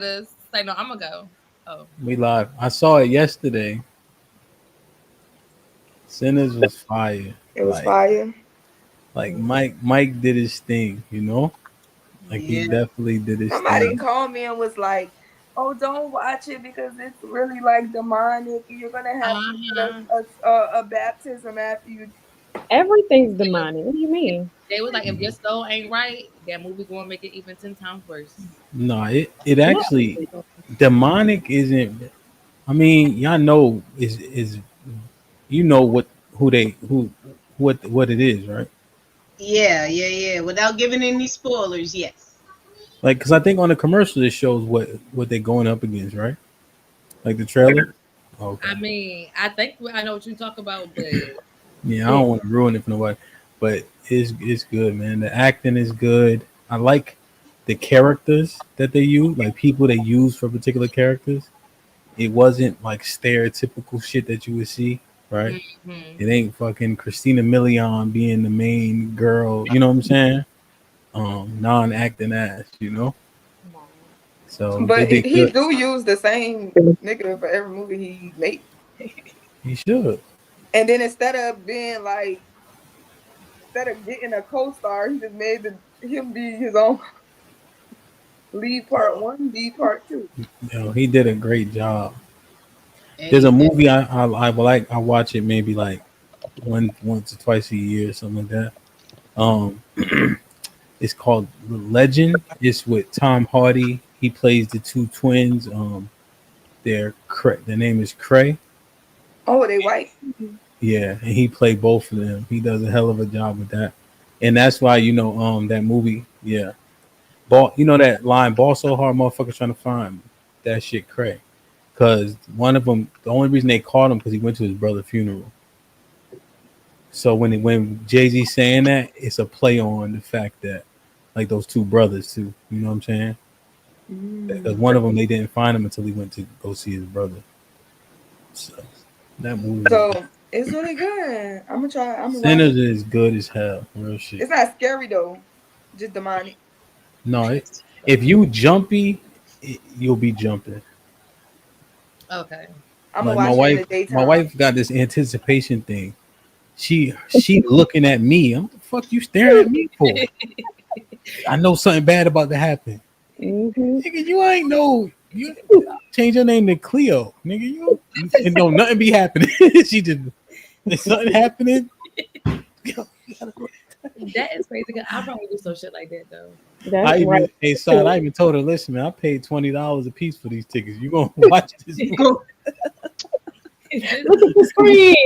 this. Like, no, I'm gonna go. Oh, We live. I saw it yesterday. Sinners was fire. It was Like fire. like Mike did his thing, you know? Like he Yeah. definitely did his Somebody thing. called me and was like, "Oh, don't watch it because it's really like demonic. You're gonna have to get uh-huh. a baptism after you." Everything's demonic. What do you mean? They was like, if your soul ain't right, that movie gonna make it even 10 times worse. No, it No. actually demonic isn't. I mean, y'all know is you know who they who what it is, right? Yeah. Without giving any spoilers, yes. Like, cause I think on the commercial it shows what they're going up against, right? Like the trailer. Okay. I mean, I think I know what you talk about, but Yeah, I Yeah. don't want to ruin it for nobody, but it's good, man. The acting is good. I like the characters that they use, like people they use for particular characters. It wasn't like stereotypical shit that you would see, right? mhm. It ain't fucking Christina Milian being the main girl. You know what I'm saying? Non-acting ass. You know, so they But did he good. do use the same nigga for every movie he make. He should. And then instead of getting a co-star, he just made him be his own lead part one, lead part two. You know, he did a great job. There's a Hey, movie I like. I watch it maybe like once or twice a year, something like that. Um, it's called Legend. It's with Tom Hardy. He plays the two twins. Their name is Cray. Oh, they white. Yeah, and he played both of them. He does a hell of a job with that, and that's why that movie. Yeah, ball. You know that line, "Ball so hard, motherfuckers trying to find me." That shit Cray. Because one of them, the only reason they caught him because he went to his brother's funeral. So when Jay Z saying that, it's a play on the fact that like those two brothers too. You know what I'm saying? Because Mm. one of them they didn't find him until he went to go see his brother. So that movie is So it's really good. I'm gonna try. I'm gonna watch Sinners it. is good as hell. Real shit. It's not scary though, just demonic. No, if you jumpy, you'll be jumping. Okay. I'm gonna Like watch it in the my daytime. wife got this anticipation thing. She looking at me. What the fuck you staring at me for? I know something bad about to happen. Mm-hmm. Nigga, you ain't know you change your name to Cleo. Nigga, you and don't nothing be happening. She just there's something happening. That is crazy. 'Cause I probably do some shit like that though. That's I right. even hey son, I even told her, listen, man, I paid $20 a piece for these tickets. You gonna watch this movie? go. Look at the screen.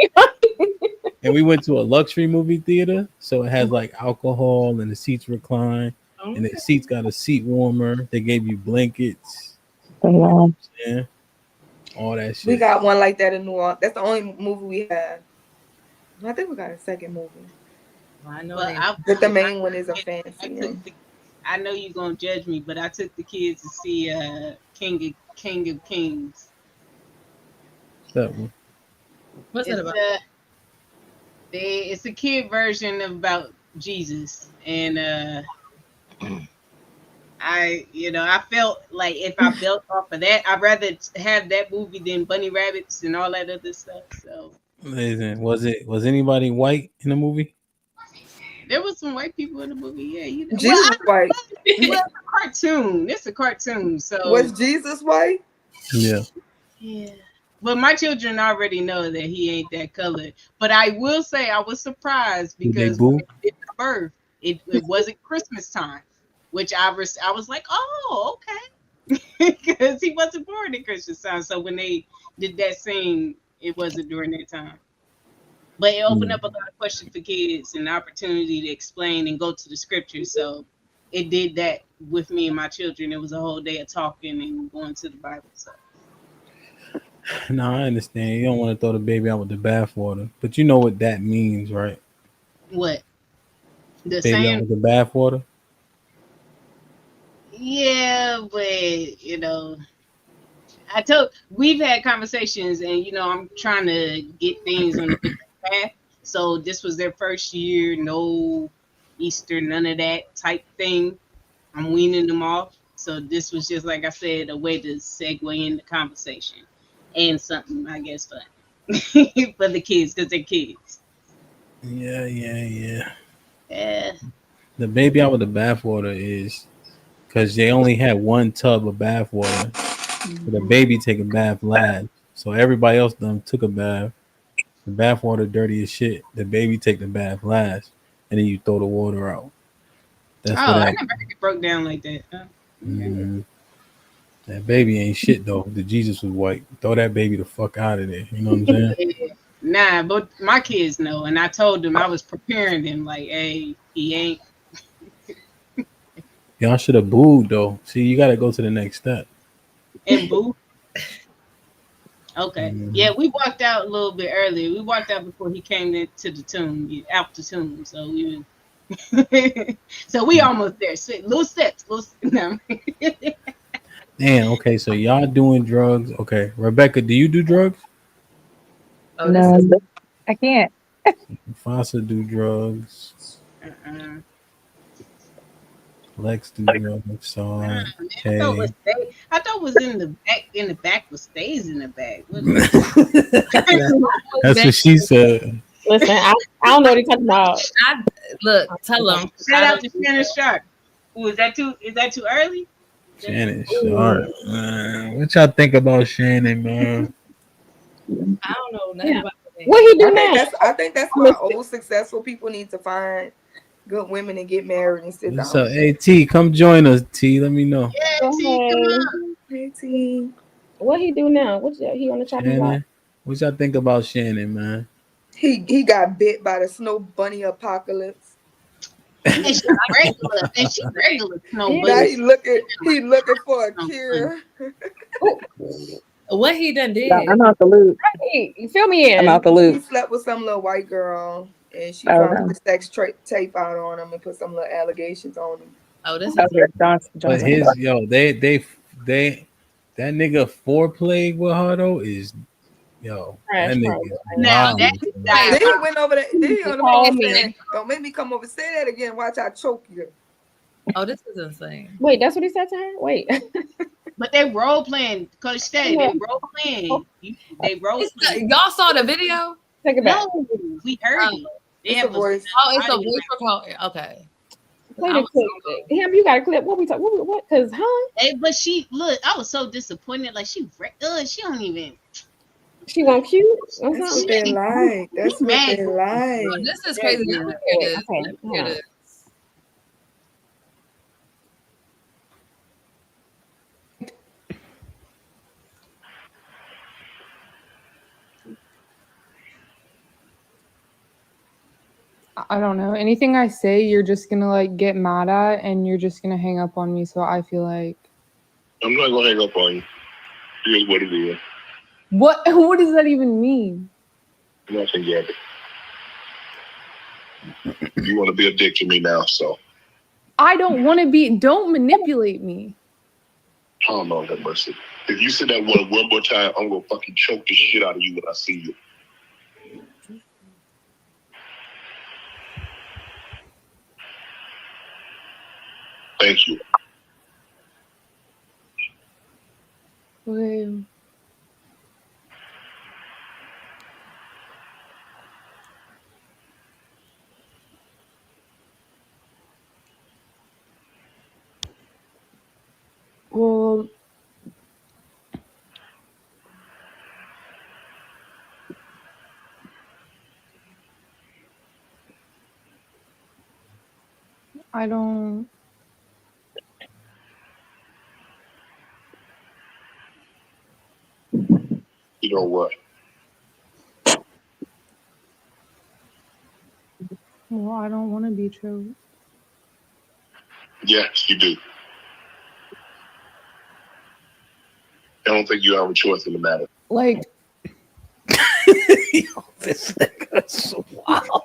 And we went to a luxury movie theater, so it has like alcohol and the seats recline, and the Okay. seats got a seat warmer. They gave you blankets, Wow. yeah, all that We shit. got one like that in New Orleans. That's the only movie we have. I think we got a second movie, Well, I know Well, it ain't. but the I, main one is a I fancy took one. the. I know you're gonna judge me, but I took the kids to see King of Kings. That one. What's it It's about? it's a kid version of about Jesus, and I felt like if I built off of that, I'd rather have that movie than Bunny Rabbits and all that other stuff. So Listen, was anybody white in the movie? there was some white people in the movie. Yeah, well, Jesus was white. it's a cartoon. It's a cartoon. So Was Jesus white? Yeah. yeah. But my children already know that he ain't that colored. But I will say I was surprised Did they because when boo? they did the birth, it wasn't Christmas time, which I was like, oh, okay. Because he wasn't born at Christmas time. So when they did that scene, it wasn't during that time. But it opened Yeah. up a lot of questions for kids and the opportunity to explain and go to the scriptures. So it did that with me and my children. It was a whole day of talking and going to the Bible. So No, I understand. You don't want to throw the baby out with the bathwater, but you know what that means, right? what? The Baby out saying, with the bathwater. yeah, but I told we've had conversations, and I'm trying to get things on a different path. So this was their first year, no Easter, none of that type thing. I'm weaning them off. So this was just, like I said, a way to segue in the conversation and something, I guess, fun for the kids because they're kids. Yeah. Yeah. The baby out with the bathwater is because they only had one tub of bathwater. So the baby take a bath last. So everybody else done took a bath. The bathwater dirty as shit. The baby take the bath last, and then you throw the water out. That's Oh, what I that. never heard it broke down like that. Okay. Mhm. That baby ain't shit though. The Jesus was white. Throw that baby the fuck out of there. You know what I'm saying? Yeah. Nah, but my kids know, and I told them I was preparing them. Like, hey, he ain't. Y'all should have booed though. See, you got to go to the next step. And boo. Okay. Mhm. Yeah, we walked out a little bit earlier. We walked out before he came into the tomb, out the tomb. So we so we almost there. So, little steps. No. Damn. Okay, so y'all doing drugs? Okay, Rebecca, do you do drugs? Oh, No, this is I can't. Fossa do drugs. Uh-uh. Lex do drugs. Nah, Saw man, Tay. I thought it was in the back. In the back was stays in the back. What is it? That's what she said. Listen, I don't know what you're talking about. look. Tell them. Shout out to Shannon Sharpe. Ooh, is that too early? Shannon Sharpe. Man. What y'all think about Shannon, man? I don't know nothing Yeah. about that. What he do I think now? that's why old successful people need to find good women and get married and sit down. So, hey T, come join us. T, let me know. Yeah, Go T, come ahead. on. Hey, T. What he do now? He on the chopping block? Shannon, what y'all think about Shannon, man? He got bit by the snow bunny apocalypse. And she regular snow Yeah. Now bunny. he looking for a cure. What he done did? No, I'm out the loop. Hey, you fill me in. I'm out the He loop. slept with some little white girl and she Oh, found no. the sex tape out on him and put some little allegations on him. Oh, this Oh, is here, But Johnson. his that nigga foreplay with her though is Trash that bro. nigga Now wild. that man. Then he went over there. Then he on the Call phone me. saying, "Don't make me come over. Say that again. Watch I choke you." oh, this is insane. Wait, that's what he said to her? Wait. but they role playing, Coach Stay, they role playing. They role playing. Y'all saw the video? Take it back. No, we heard it. They It's have a voice. Oh, it's a audio. voice recording. Okay. Play I the was clip. Him, you got a clip. What we talk? What? Cause Hey, but she look, I was so disappointed. Like she don't even. she won't cute. Or That's something? what they like. That's what mad. they like. This is crazy. Let me hear this. Let me hear this. I don't know. Anything I say, you're just gonna like get mad at, and you're just gonna hang up on me. So I feel like I'm not gonna hang up on you. Here's what it is. what? What does that even mean? Nothing yet. You want to be a dick to me now, so I don't want to be. Don't manipulate me. oh Lord have mercy. If you say that one more time, I'm gonna fucking choke the shit out of you when I see you. Thank you. Okay. Well, I don't. You know what? Well, I don't want to be choked. Yes, you do. I don't think you have a choice in the matter. Like, This nigga's so wild.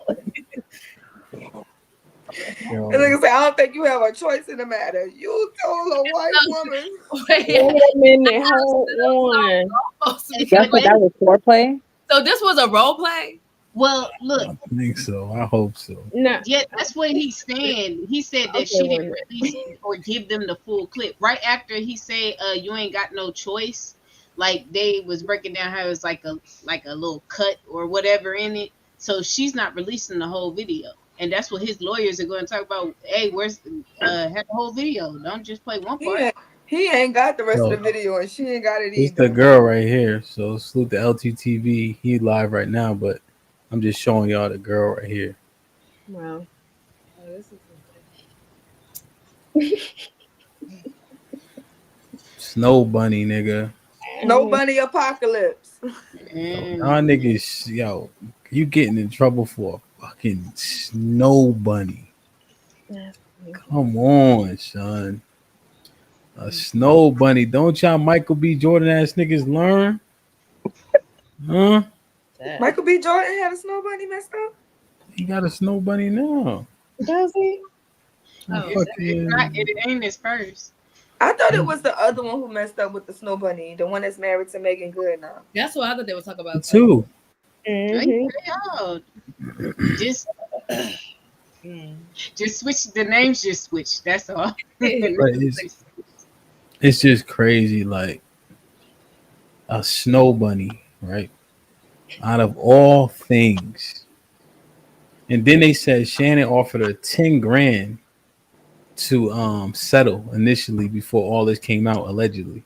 And like I say, I don't think you have a choice in the matter. You told a white woman. Wait, Wait a minute. Hold on. supposed to be- That's what that was foreplay. So this was a role play? Well, look, I think so. I hope so. No. yeah, that's what he's saying. He said that Okay, she wait a didn't minute. release or give them the full clip. Right after he said, you ain't got no choice. Like they was breaking down how it was like a little cut or whatever in it. So she's not releasing the whole video. And that's what his lawyers are going to talk about. Hey, where's have the whole video? Don't just play one part. He ain't got the rest So, of the video, and she ain't got it it's either. the girl right here. So salute the LTTV. He live right now, but I'm just showing y'all the girl right here. Wow. Oh, this is Snow bunny, nigga. No bunny apocalypse. Y'all niggas, yo, you getting in trouble for a fucking snow bunny. Come on, son. A snow bunny. Don't y'all Michael B. Jordan ass niggas learn? Huh? that. Michael B. Jordan had a snow bunny messed up. He got a snow bunny now. Does he? Oh, It ain't his first. I thought it was the other one who messed up with the snow bunny, the one that's married to Megan Good now. that's what I thought they were talking about. Two. Oh, just switch the names. Just switch. That's all. But it's just crazy. Like a snow bunny, right? Out of all things. And then they said Shannon offered her 10 grand to settle initially before all this came out, allegedly.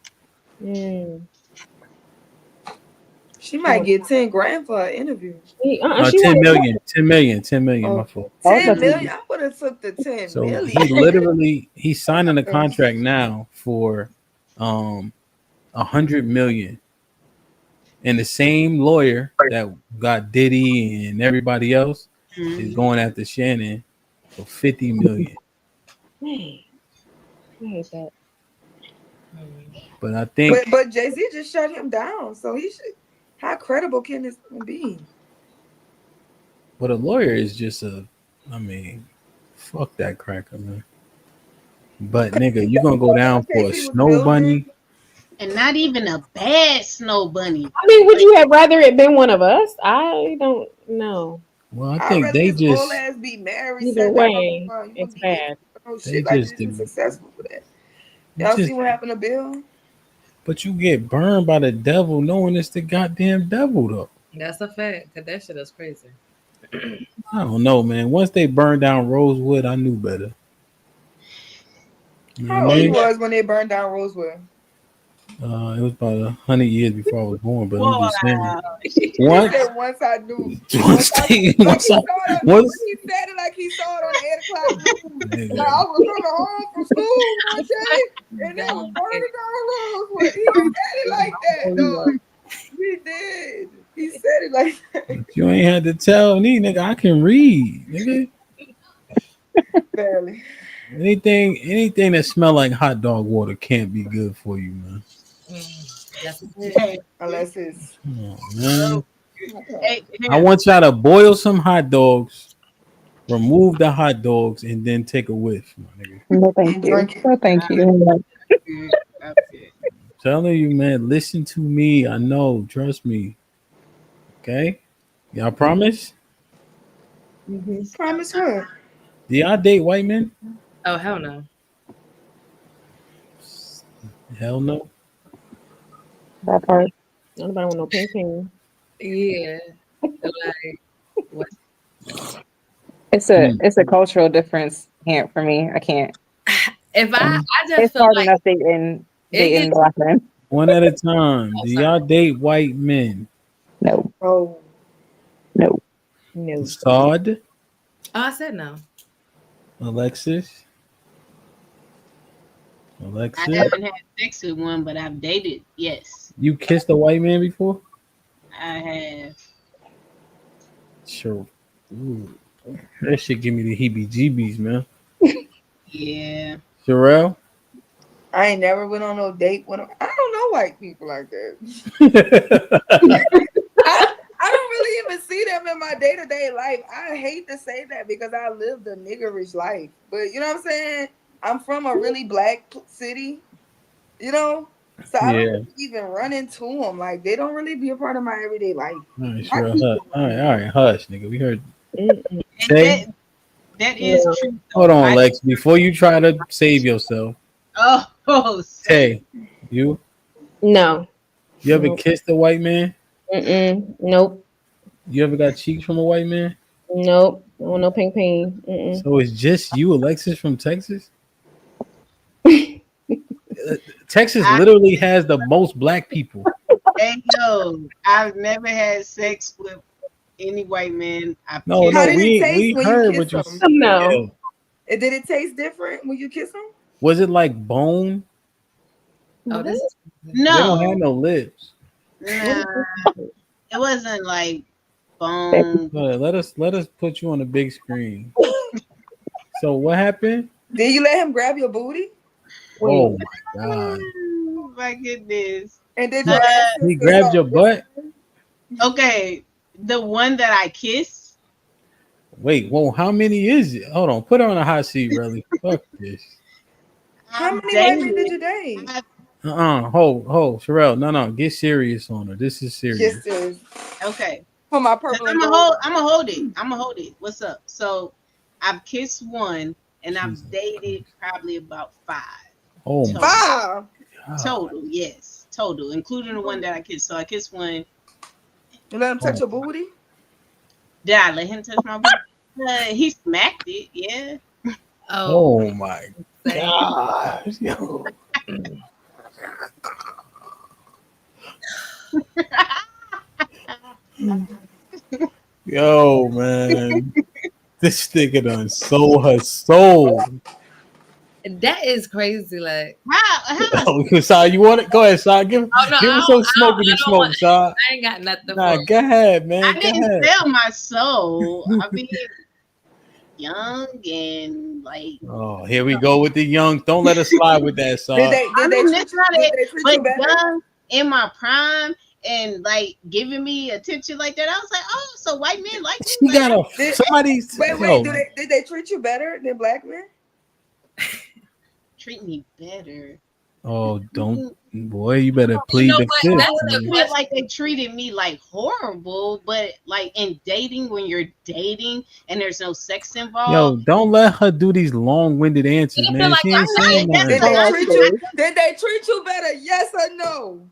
She might get 10 grand for an interview. She 10 wanted- million, 10 million, 10 million, Oh, my fault. 10 million? I would have took the 10 So million. he's signing a contract now for 100 million. And the same lawyer that got Diddy and everybody else is going after Shannon for 50 million. Man, I hate that. But I think But Jay-Z just shut him down, so he should. How credible can this be? but a lawyer is just fuck that cracker, man. But nigga, you gonna go down for a snow bunny? And not even a bad snow bunny. I mean, would you have rather it been one of us? I don't know. Well, I think they his just whole ass be married. Either way, it's bad. Shit like this is successful for that. Y'all see what happened to Bill? But you get burned by the devil knowing it's the goddamn devil though. That's a fact. Cause that shit is crazy. I don't know, man. Once they burned down Rosewood, I knew better. You know How what I old you mean? was when they burned down Rosewood? It was about 100 years before I was born, but I'm just saying. Once I knew. Once he said it like he saw it on the 8 o'clock news. Like, I was coming home from school one day, and they was burning down Rosewood. He said it like that, though. He did. He said it like that. You ain't had to tell me, nigga. I can read, nigga. Barely. Anything that smell like hot dog water can't be good for you, man. Unless it's. Oh, man. I want y'all to boil some hot dogs, remove the hot dogs, and then take a whiff, my nigga. No, thank you. No, thank you. I'm telling you, man. Listen to me. I know. Trust me. Okay? Y'all promise? Promise what? Do y'all date white men? Oh hell no. Hell no. That part. Nobody want no pink king. Yeah. Like what? It's a cultural difference here for me. I can't. If I just It's feel hard like enough dating black men. One at a time. Do y'all date white men? No. Oh. No. No. Saud? Oh, I said no. Alexis? I Alexis? haven't had sex with one, but I've dated. Yes, You kissed a white man before? I have. Sure. Ooh. That shit give me the heebie-jeebies, man. Yeah. Sherelle? I ain't never went on no date with them. I don't know white people like that. I don't really even see them in my day-to-day life. I hate to say that because I lived a niggerish life. But you know what I'm saying? I'm from a really black city, you know? So I don't Yeah. really even run into them. Like they don't really be a part of my everyday life. All right, My sure. people- All right, hush, nigga. We heard. Mm-mm. And Tay, that is No. true. hold though. on, Lex. Before you try to save yourself, Say. Tay, you No. ever Nope. kissed a white man? Mm-mm. Nope. You ever got cheeks from a white man? Nope. Oh, no ping ping. Mm-mm. So it's just you, Alexis, from Texas? Texas I- literally has the most black people. Hey yo, I've never had sex with any white man. I've No, kissed How no, did it we taste when you heard kissed what you them? No. said. Did it taste different when you kiss them? Was it like bone? Oh, this is They don't have no, no lips. nah, it wasn't like bone. Let us put you on the big screen. So what happened? Did you let him grab your booty? Oh my god. Oh, my goodness. And did Uh, your ass He grabbed your butt? Okay, the one that I kissed. Wait, whoa, how many is it? Hold on, put her on a hot seat, really. Fuck this. How I've many white men dated- did you date? I've- Hold, Sherelle. No, get serious on her. This is serious. Kissers. Okay. For my purple and I'm gold. gonna hold it. I'm gonna hold it. What's up? So I've kissed one, and I've Jesus dated probably about 5 Oh my Wow. god. total. Yes, total, including the one that I kissed. So I kissed one. You let him touch your booty? Did I let him touch my booty? He smacked it. Yeah. Oh my Same. gosh. Yo. Yo, man. This nigga done sold her soul. That is crazy. Like, How? Oh, Sai, you want it? Go ahead, Sai. Give oh no, him I some don't- smoke when I you don't smoke, want- Sai. I ain't got nothing Nah, for. go ahead, man. I Go didn't ahead. sell my soul. I mean, young and like. Oh, here we go with the young. Don't let us slide with that, Did Sai. they I mean, treat that's you, not did it. they treat But you better? young in my prime and like giving me attention like that, I was like, oh, so white men like me. She got a Did- somebody. Wait, yo, did they treat you better than black men? Treat me better. oh, don't, boy, you better plead know the what? fifth. That's man. the I feel like they treated me like horrible, but like in dating, when you're dating and there's no sex Yo, involved, don't let her do these long-winded answers, You feel man. like She ain't I'm saying not- Did nothing. they Oh, treat okay. you? Did they treat you better? Yes or no?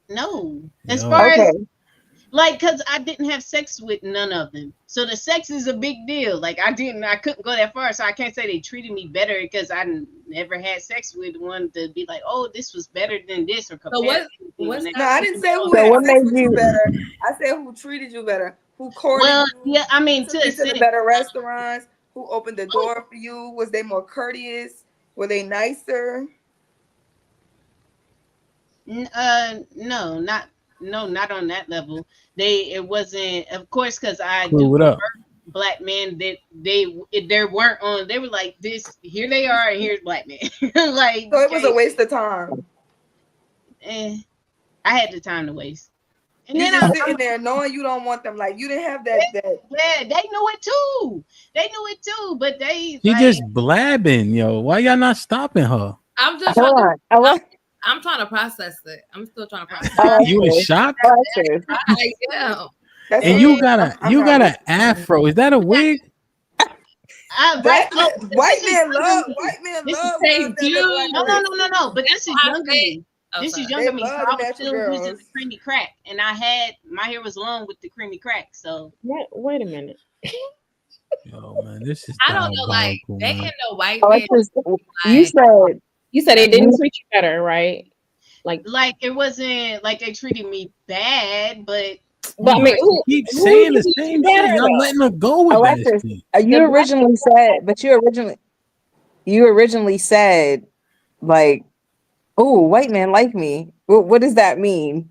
no. As Yo. far Okay. as like, cause I didn't have sex with none of them, so the sex is a big deal. Like I couldn't go that far, so I can't say they treated me better because I never had sex with one to be like, oh, this was better than this or compared. what's No, I didn't say who So had what sex made with you you- better. I said who treated you better. Who courted Well, you? yeah, I mean, Took to you a to the extent, better restaurants? Who opened the door for you? Was they more courteous? Were they nicer? no, not on that level. It wasn't, of course, because I Clue, do what up? black men that they weren't on. They were like this. Here they are, and here's black men. Like, So it was a waste of time. I had the time to waste. And You then just sitting there knowing you don't want them. Like you didn't have that. yeah, they knew it too. They knew it too, but they She like, just blabbing, yo. Why y'all not stopping her? I'm just Hold trying to, on. I'm trying to process it. I'm still trying to process it. You in shock? Alexis. I am. That's And okay. you got I'm you not got an afro. Is that a wig? White this is men love younger me. white men This is love they girls that do. look like No. But this is That's why I younger say- me. Oh, This sorry. is younger They me. So love I the was natural still using girls. the creamy crack, and my hair was long with the creamy crack. So Wait a minute. Yo, man, this is I don't know. Like diabolical, they man. ain't no white man. Alexis, you said it didn't treat you better, right? Like it wasn't like they treated me bad, but But I mean, She who keeps who saying the treated you same better, shit. Y'all though? letting her go with Alexis, that shit. you originally said like, oh, white man like me. What does that mean?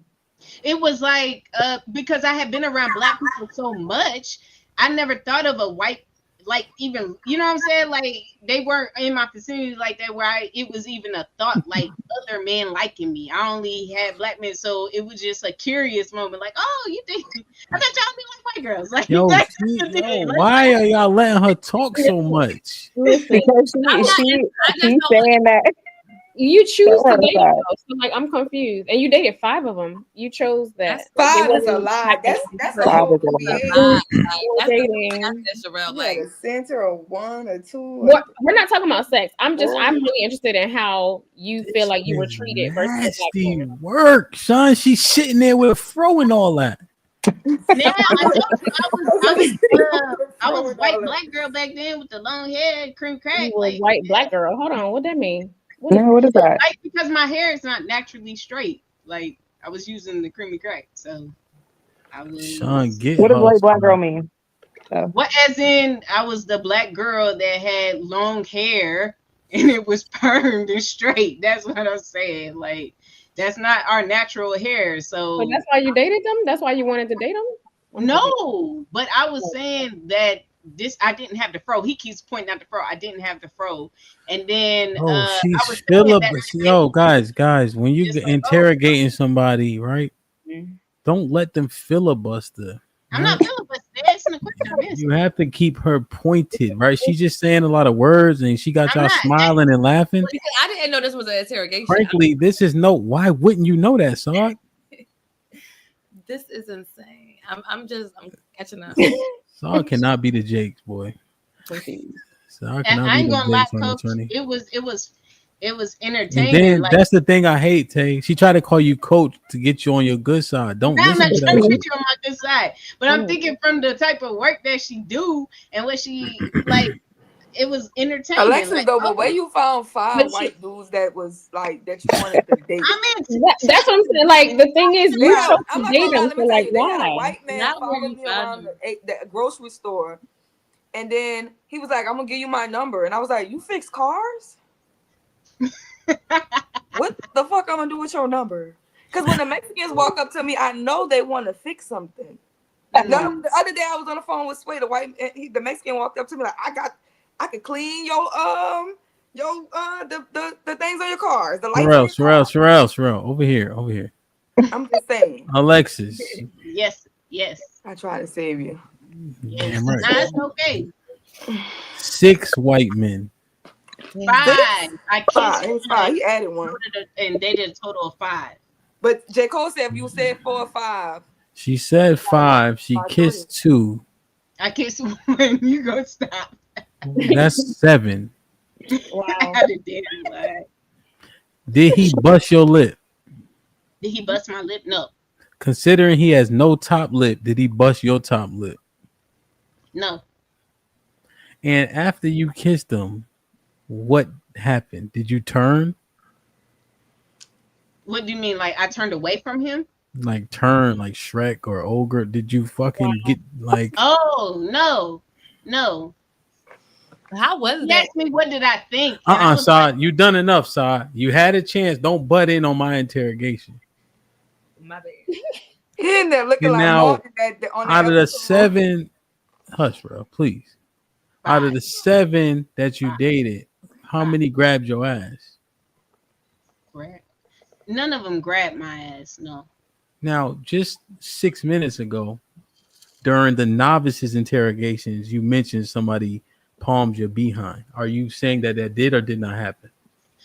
it was like because I had been around black people so much, I never thought of a white, like, even, you know what I'm saying? Like they weren't in my vicinity like that where it was even a thought like other men liking me. I only had black men, so it was just a curious moment. Like, oh, you think I thought y'all be like white girls? Like, Yo, that's she, the thing. yo, Like, why are y'all letting her talk so much? Because I'm not- she's I just don't saying that You choose What to is date that? them, though. So like I'm confused. And you dated 5 of them. You chose that. That's Like, it 5 is a wasn't lie. happening That's a first. Five whole is a movie. lie. Ain't lie. it? Like, that's the Dating. that's the Sherelle. You had Like, a center of 1 or 2. What, we're not talking about sex. I'm Or, really interested in how you feel This like you were is treated versus the black nasty woman. work, son. She's sitting there with a fro and all that. Now I told you I was white all that. black girl back then with the long hair, cream crack. You were a Like, white black girl. Hold on, what that mean? No, what is that? like because my hair is not naturally straight. Like I was using the creamy crack, so I was. Sean, get What does her, white black girl son. mean? What, as in, I was the black girl that had long hair and it was permed and straight. That's what I'm saying. Like, that's not our natural hair. So So, that's why you dated them? That's why you wanted to date them? no, but I was saying that I didn't have the fro. He keeps pointing out the fro. I didn't have the fro. And then Oh, I she's was saying that filibustering. Yo, guys, when you just get like, interrogating somebody, right? Mhm. Don't let them filibuster. I'm Right? not filibustering. Asking the question. I'm You answering. have to keep her pointed, right? She's just saying a lot of words and she got I'm y'all not. smiling and laughing. I didn't know this was an interrogation. Frankly, this is why wouldn't you know that, Sard? This is insane. I'm catching up. Sard cannot be the Jakes, boy. Sard cannot I be ain't the gonna lie, Jakes on Coach. attorney. It was And entertaining. then Like, that's the thing I hate, Tay. She tried to call you coach to get you on your good side. Don't I'm listen not to trying that to shit. get you on my good side, but I'm thinking from the type of work that she do and what she like. It was entertaining. Alexis, Like, though, but where you found 5 But white dudes that was like that you wanted to date? That's what I'm saying. Like, the thing is, They you had, chose I'm to not date gonna lie, them. let So me tell like, you, they had a why? white man Not where following you me found around the grocery store, and then he was like, "I'm gonna give you my number," and I was like, "You fix cars? What the fuck I'm gonna do with your number?" Because when the Mexicans walk up to me, I know they want to fix something. No, the other day I was on the phone with Sway, the Mexican walked up to me like, I could clean your the things on your cars, the lights on your car. Sherelle, over here. I'm just saying. Alexis. yes. I try to save you. Yes. Damn right. Nah, it's okay. 6 white men. 5. I kissed 5. It was 5. He added 1. and they did a total of 5. But J. Cole said if you said 4 or 5. She said 5. She By kissed 2. I kissed 1. You gonna stop? That's 7. Wow. I had a damn lie. Did he bust your lip? Did he bust my lip? No. Considering he has no top lip, did he bust your top lip? No. And after you kissed him, what happened? Did you turn? What do you mean? Like I turned away from him? Like turn like Shrek or Ogre? Did you fucking get like Oh no. How was He that? asked me what did I think? And I was Sod, you done enough, Sod. You had a chance. Don't butt in on my interrogation. My bad. He in there looking And like now, Martin on out of the episode. 7, hush, bro, please. Out of the 7 that you dated, how many grabbed your ass? None of them grabbed my ass. No. Now, just 6 minutes ago, during the novices interrogations, you mentioned somebody palmed your behind. Are you saying that did or did not happen?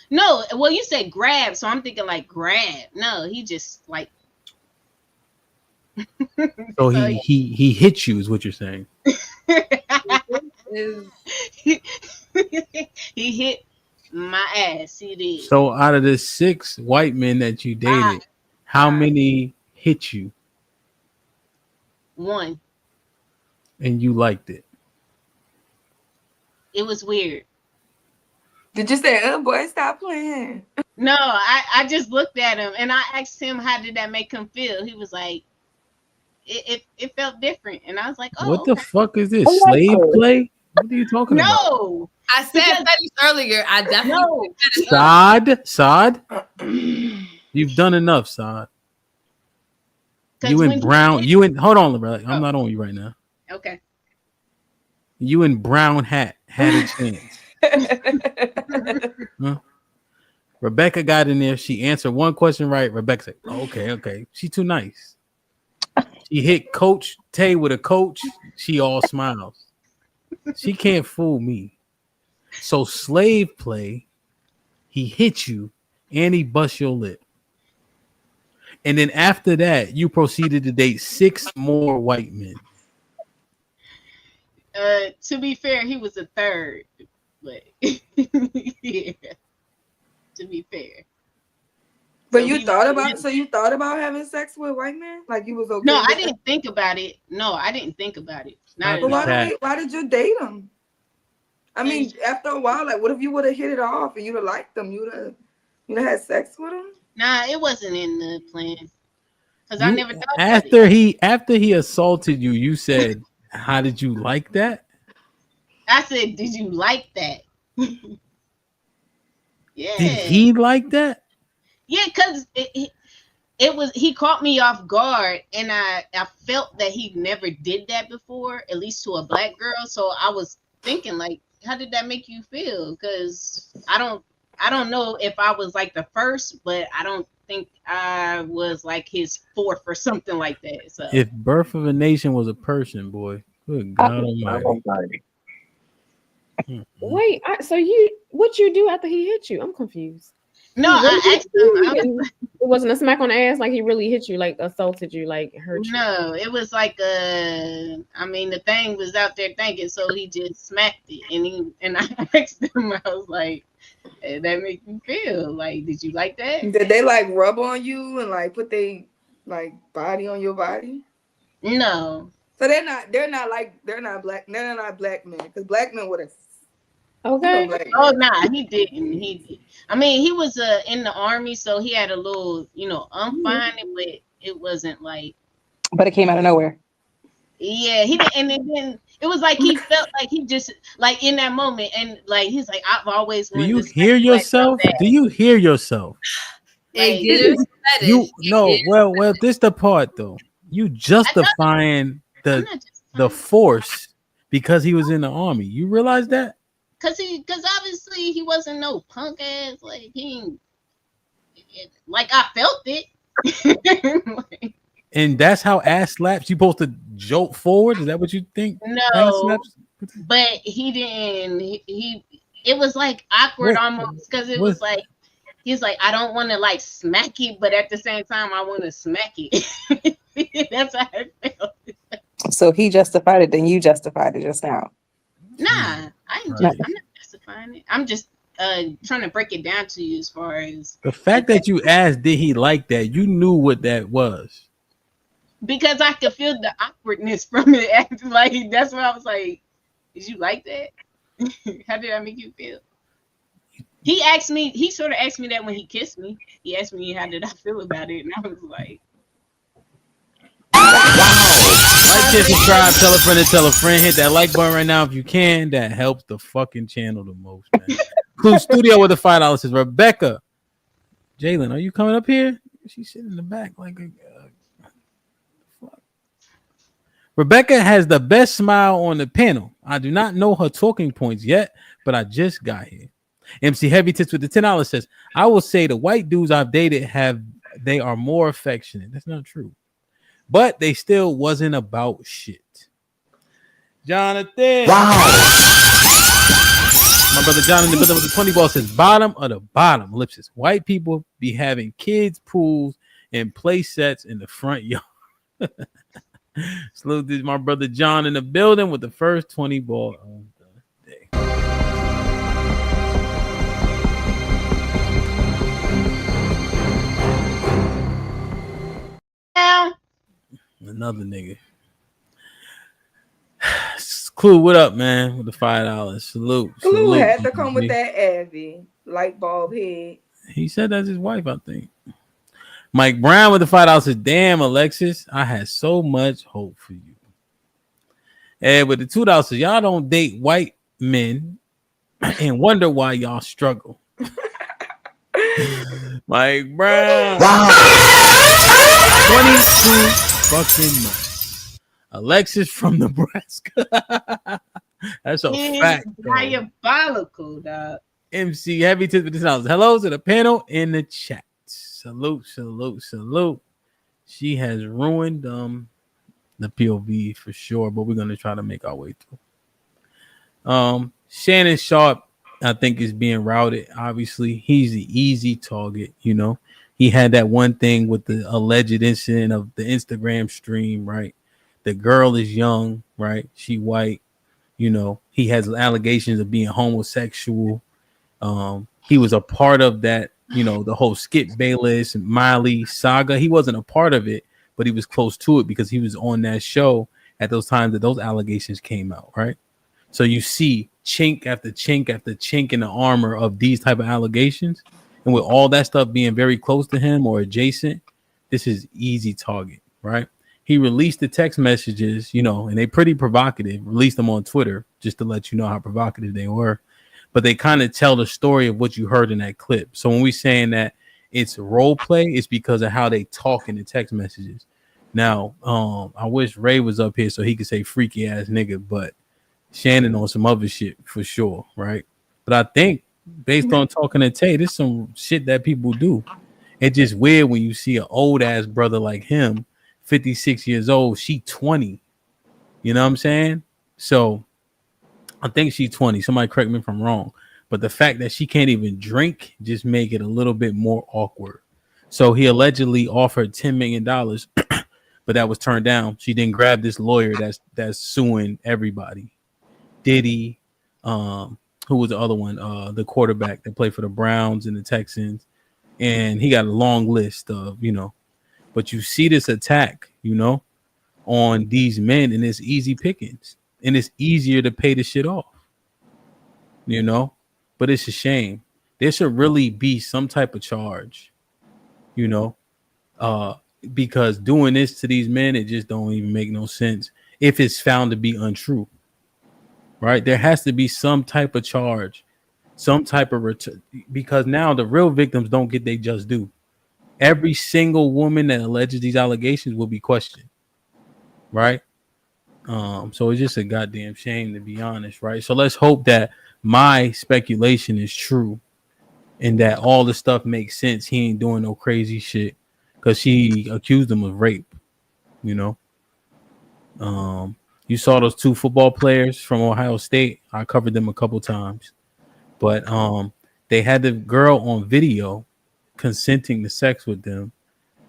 No. Well, you said grab, so I'm thinking like grab. No, he just like. So he hit you, is what you're saying. He hit my ass. He did. So out of the 6 white men that you dated, how many hit you? 1. And you liked it? It was weird. Did you say, "Oh boy, stop playing"? No, I just looked at him and I asked him how did that make him feel. He was like, it felt different, and I was like, oh, What the okay. fuck is this? Slave play? What are you talking about? No, I said that earlier. I definitely Sod, you've done enough, Sod. You and Brown, hold on, bro. I'm not on you right now. Okay. You and Brown Hat had a chance. Huh? Rebecca got in there. She answered one question right. Rebecca said, oh, okay. She too nice. She hit Coach Tay with a coach. She all smiles. She can't fool me. So slave play, he hit you and he bust your lip. And then after that, you proceeded to date 6 more white men. To be fair, he was a third, but yeah. To be fair. But So you he thought was- about having sex with white men? Like you was okay? No, with I that? didn't think about it. No, I didn't think about it. Not But at all. Why did you date him? I mean, after a while, like, what if you would have hit it off and you'd have liked them? You'd have had sex with him? Nah, it wasn't in the plan. Because I never thought about After it. after he assaulted you, you said, "How did you like that?" I said, did you like that? Yeah. Did he like that? Yeah, because it was, he caught me off guard, and I felt that he never did that before, at least to a black girl. So I was thinking, like, how did that make you feel? Because I don't know if I was like the first, but I don't think I was like his fourth or something like that. So If Birth of a Nation was a person, boy, good God Almighty. Wait, so what you do after he hit you? I'm confused. no, I asked him. It wasn't a smack on the ass, like he really hit you, like assaulted you, like hurt you. No, it was like I mean, the thing was out there thinking, so he just smacked it, and I asked him, I was like, hey, that make you feel like, did you like that? Did they like rub on you and like put they like body on your body? No. So they're not black men, because black men would have. Okay. Oh nah, he didn't. He did. I mean, he was in the army, so he had a little, fine, but it wasn't like. But it came out of nowhere. Yeah, he didn't, and then it was like he felt like he just like in that moment, and like he's like, I've always Do wanted you to smack hear you like yourself? that. Do you hear yourself? Like, You no. Well, this the part though. You justifying the force because he was in the army. You realize that? Because obviously he wasn't no punk ass. Like like I felt it. And that's how ass slaps. You supposed to jolt forward? Is that what you think? Ass No, slaps? but he didn't. He it was like awkward almost, because it was like he's like, I don't want to like smack it, but at the same time I want to smack it. That's how I felt. So he justified it, then you justified it just now. Nah, I'm not justifying it. I'm just trying to break it down to you as far as the fact that you asked, did he like that? You knew what that was. Because I could feel the awkwardness from it. Like, that's why I was like, did you like that? How did that make you feel? He sort of asked me that when he kissed me. He asked me, how did I feel about it? And I was like, Like, share, subscribe, tell a friend, hit that like button right now if you can. That helps the fucking channel the most, man. Clue Studio with the $5 says Rebecca. Jalen, are you coming up here? She's sitting in the back like a fuck. Rebecca has the best smile on the panel. I do not know her talking points yet, but I just got here. MC Heavy Tits with the $10 says, I will say the white dudes I've dated they are more affectionate. That's not true. But they still wasn't about shit. Jonathan. Wow. My brother John in the building with the 20 ball says, bottom of the bottom. Ellipsis. White people be having kids, pools, and play sets in the front yard. Salute to my brother John in the building with the first 20 ball of the day. Another nigga. Clue, what up, man? With the $5. Salute. Clue had to come with that Abby light bulb head. He said that's his wife, I think. Mike Brown with the $5 says, damn, Alexis, I had so much hope for you. And with the $2 says, y'all don't date white men and wonder why y'all struggle. Mike Brown. Wow. 22 fucking months. Alexis from Nebraska. That's a fact. Diabolical, dog. MC Heavy Tits with the $10. Hello to the panel in the chat. Salute. She has ruined the POV for sure, but we're gonna try to make our way through. Shannon Sharpe I think is being routed. Obviously, he's the easy target. You know, he had that one thing with the alleged incident of the Instagram stream, right? The girl is young, right? She white. You know, he has allegations of being homosexual. He was a part of that, you know, the whole Skip Bayless and Miley saga. He wasn't a part of it, but he was close to it because he was on that show at those times that those allegations came out, right? So you see chink after chink after chink in the armor of these type of allegations, and with all that stuff being very close to him or adjacent, this is easy target, right? He released the text messages, you know, and they pretty provocative. Released them on Twitter just to let you know how provocative they were, but they kind of tell the story of what you heard in that clip. So when we saying that it's role play, it's because of how they talk in the text messages. Now, I wish Ray was up here so he could say freaky ass nigga, but Shannon on some other shit for sure, right? But I think based on talking to Tay, there's some shit that people do. It's just weird when you see an old ass brother like him, 56 years old, she 20. You know what I'm saying? So I think she's 20. Somebody correct me if I'm wrong. But the fact that she can't even drink just make it a little bit more awkward. So he allegedly offered $10 million, but that was turned down. She didn't grab this lawyer that's suing everybody. Diddy, who was the other one? The quarterback that played for the Browns and the Texans. And he got a long list of, you know, but you see this attack, you know, on these men, and it's easy pickings. And it's easier to pay the shit off, you know, but it's a shame. There should really be some type of charge, you know, because doing this to these men, it just don't even make no sense if it's found to be untrue, right? There has to be some type of charge, some type of return, because now the real victims don't get their just due. Every single woman that alleges these allegations will be questioned, right? So it's just a goddamn shame, to be honest, right? So let's hope that my speculation is true and that all the stuff makes sense. He ain't doing no crazy shit because she accused him of rape, you know. You saw those two football players from Ohio State. I covered them a couple times, but they had the girl on video consenting to sex with them,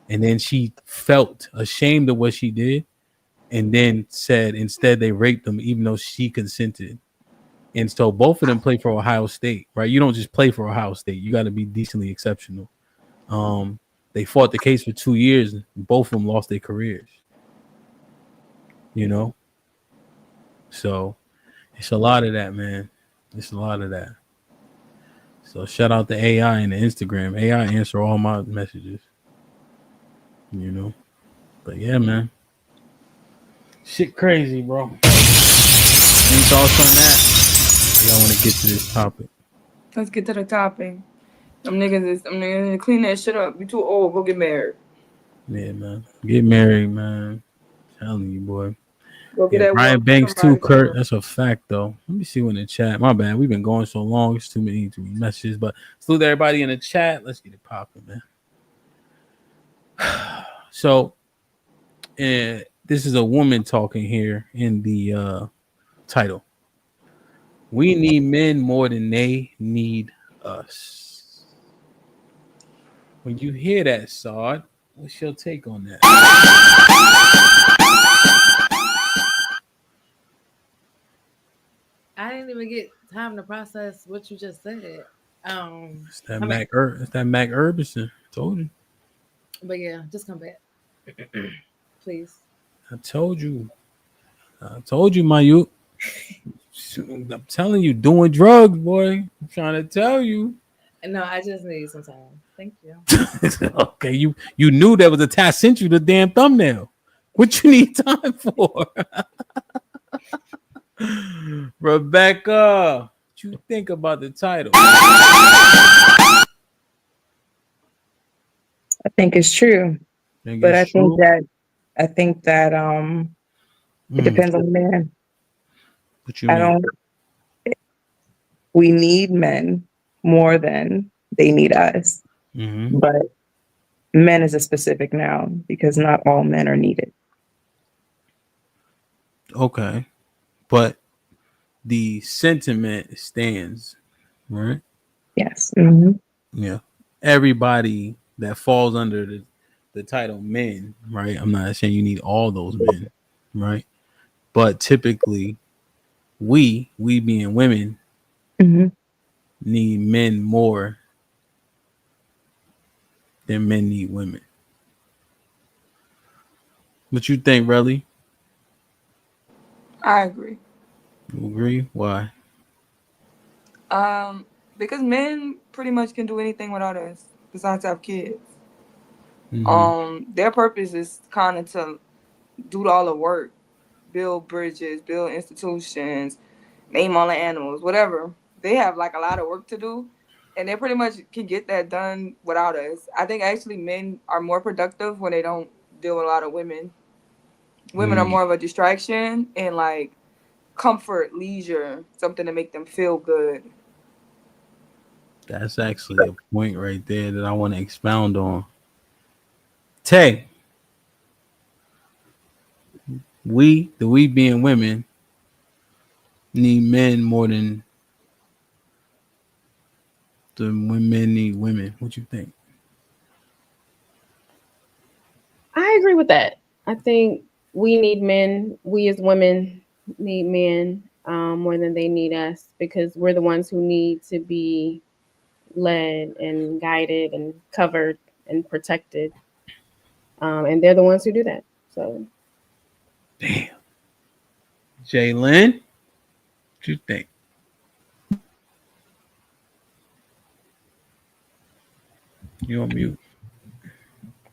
and then she felt ashamed of what she did, and then said instead they raped them, even though she consented. And so both of them play for Ohio State, right? You don't just play for Ohio State; you got to be decently exceptional. They fought the case for 2 years, and both of them lost their careers. You know, so it's a lot of that, man. It's a lot of that. So shout out to AI and the Instagram. AI answer all my messages. You know, but yeah, man. Shit crazy, bro. Any thoughts on that? Y'all want to get to this topic? Let's get to the topic. Them niggas clean that shit up. You too old. Go get married. Yeah, man. Get married, man. I'm telling you, boy. Go get Yeah, that Brian work. Banks too, Somebody Kurt. come. That's a fact, though. Let me see what in the chat. My bad. We've been going so long. It's too many messages. But salute everybody in the chat. Let's get it popping, man. So, this is a woman talking here in the title. We need men more than they need us. When you hear that, Saad, what's your take on that? I didn't even get time to process what you just said. It's that Mac Urbison. Told you. But yeah, just come back, please. I told you, my youth. I'm telling you, doing drugs, boy. I'm trying to tell you. No, I just need some time. Thank you. Okay, you knew there was a task. Sent you the damn thumbnail. What you need time for? Rebecca, what you think about the title? I think it's true, but I think that it depends on the man. What you mean? We need men more than they need us, but men is a specific noun because not all men are needed. Okay, but the sentiment stands. right? Yes. Mm-hmm. Yeah. Everybody that falls under the title men, right? I'm not saying you need all those men, right? But typically, we being women, Mm-hmm. need men more than men need women. What you think, Relly? I agree. You agree? Why? Um, because men pretty much can do anything without us besides have kids. Mm-hmm. Their purpose is kind of to do all the work, build bridges, build institutions, name all the animals, whatever. They have like a lot of work to do, and they pretty much can get that done without us. I think actually men are more productive when they don't deal with a lot of women. Women are Mm, more of a distraction and like comfort, leisure, something to make them feel good. that's actually a point right there that I want to expound on. Tay, we being women, need men more than women need women. What you think? I agree with that. I think we need men. We as women need men more than they need us because we're the ones who need to be led and guided and covered and protected. And they're the ones who do that. So Damn. Jalen, what you think? You on mute.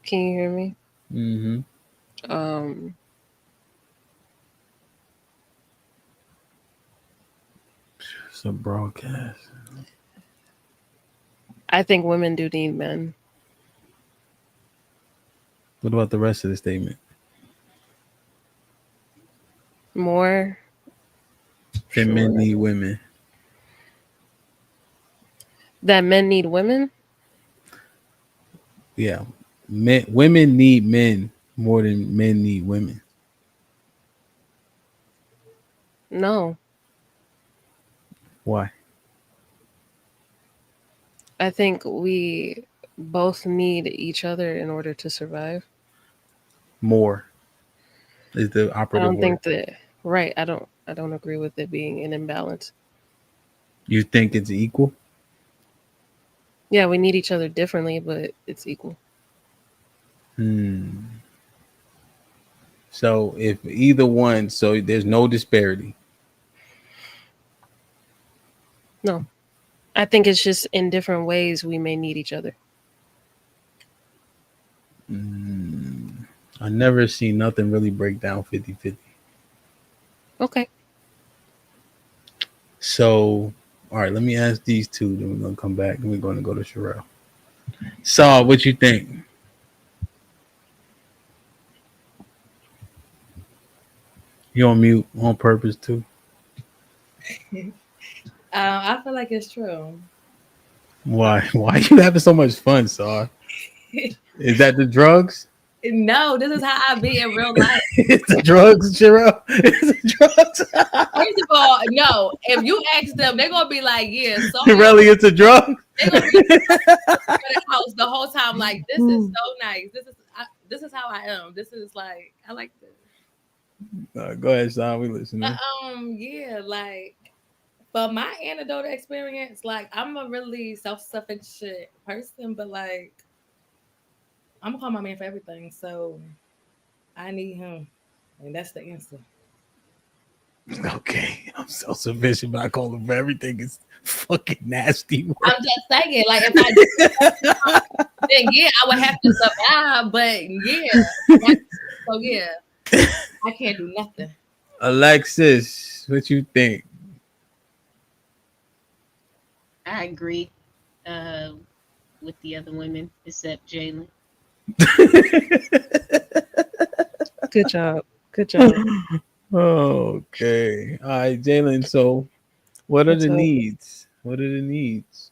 Can you hear me? Mm-hmm. Um, It's a broadcast. I think women do need men. What about the rest of the statement? More. Then men Sure. need women. That men need women? Yeah. Women need men more than men need women. No. Why? I think we both need each other in order to survive. More is the I operative don't word. think that right. I don't agree with it being an imbalance. You think it's equal? Yeah, we need each other differently, but it's equal. Hmm. So if either one, so there's no disparity. No. I think it's just in different ways we may need each other. I never seen nothing really break down 50-50. Okay. So, all right, let me ask these two. Then we're gonna come back and we're gonna go to Sherelle. Saw, what you think? You on mute on purpose too? I feel like it's true. Why? Why you having so much fun, Saw? Is that the drugs? No, this is how I be in real life. It's the drugs, Sherelle. It's the drugs. First of all, no. If you ask them, they're gonna be like, "Yeah, so Really, it's a drug. they're gonna be in the house the whole time. Like, this is so nice. This is how I am. This is like I like this. Go ahead, Sean. We listening. Yeah, like for my anecdotal experience, like I'm a really self-sufficient person, but like I'm gonna call my man for everything, so I need him, and that's the answer. Okay, I'm self-sufficient, but I call him for everything. It's fucking nasty word. I'm just saying, like if I do, then yeah, I would have to survive, but yeah, so yeah, I can't do nothing. Alexis, what you think? I agree with the other women except Jalen. Good job. Good job. Okay. All right, Jalen. So, what are What's the up? needs? What are the needs?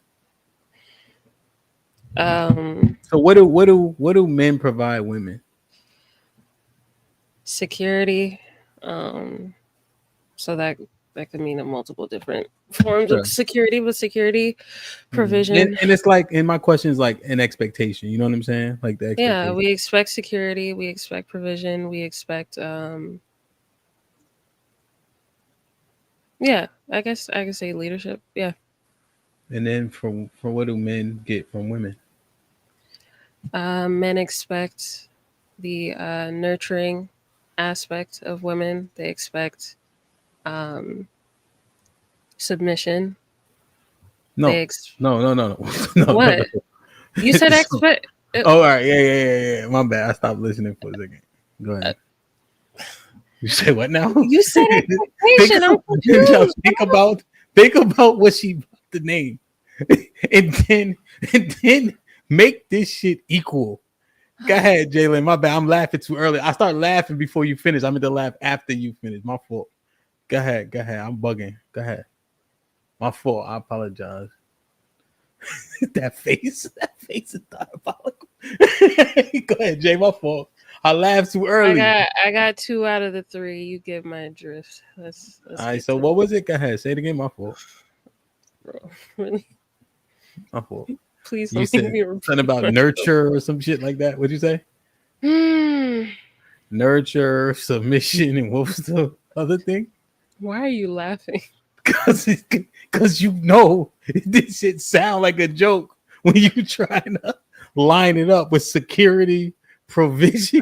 Um, So, what do men provide women? security. So that that could mean in multiple different forms Sure. of security, with security provision. And it's like, and my question is like an expectation. You know what I'm saying? Like the expectation. Yeah, we expect security, we expect provision, we expect yeah, I guess I could say leadership. Yeah. And then from what do men get from women? Men expect the nurturing aspect of women. They expect submission. No, They no. what? You said expect. Oh, all right, yeah. My bad. I stopped listening for a second. Go ahead. You say what now? You said expectation. I'm confused. Think about what she brought the name, and then make this shit equal. Go ahead, Jalen. My bad. I'm laughing too early. I start laughing before you finish. I'm going to laugh after you finish. My fault. Go ahead. I'm bugging. Go ahead. My fault. I apologize. that face is diabolical. Go ahead, Jay. My fault. I laughed too early. I got 2 out of the 3. You get my drift. Let's all right. So what was it? Go ahead. Say it again. My fault. Bro, really? My fault. Please you said something about nurture or some shit like that. What'd you say? Nurture, submission, and what was the other thing? Why are you laughing? Because you know this shit sound like a joke when you trying to line it up with security, provision,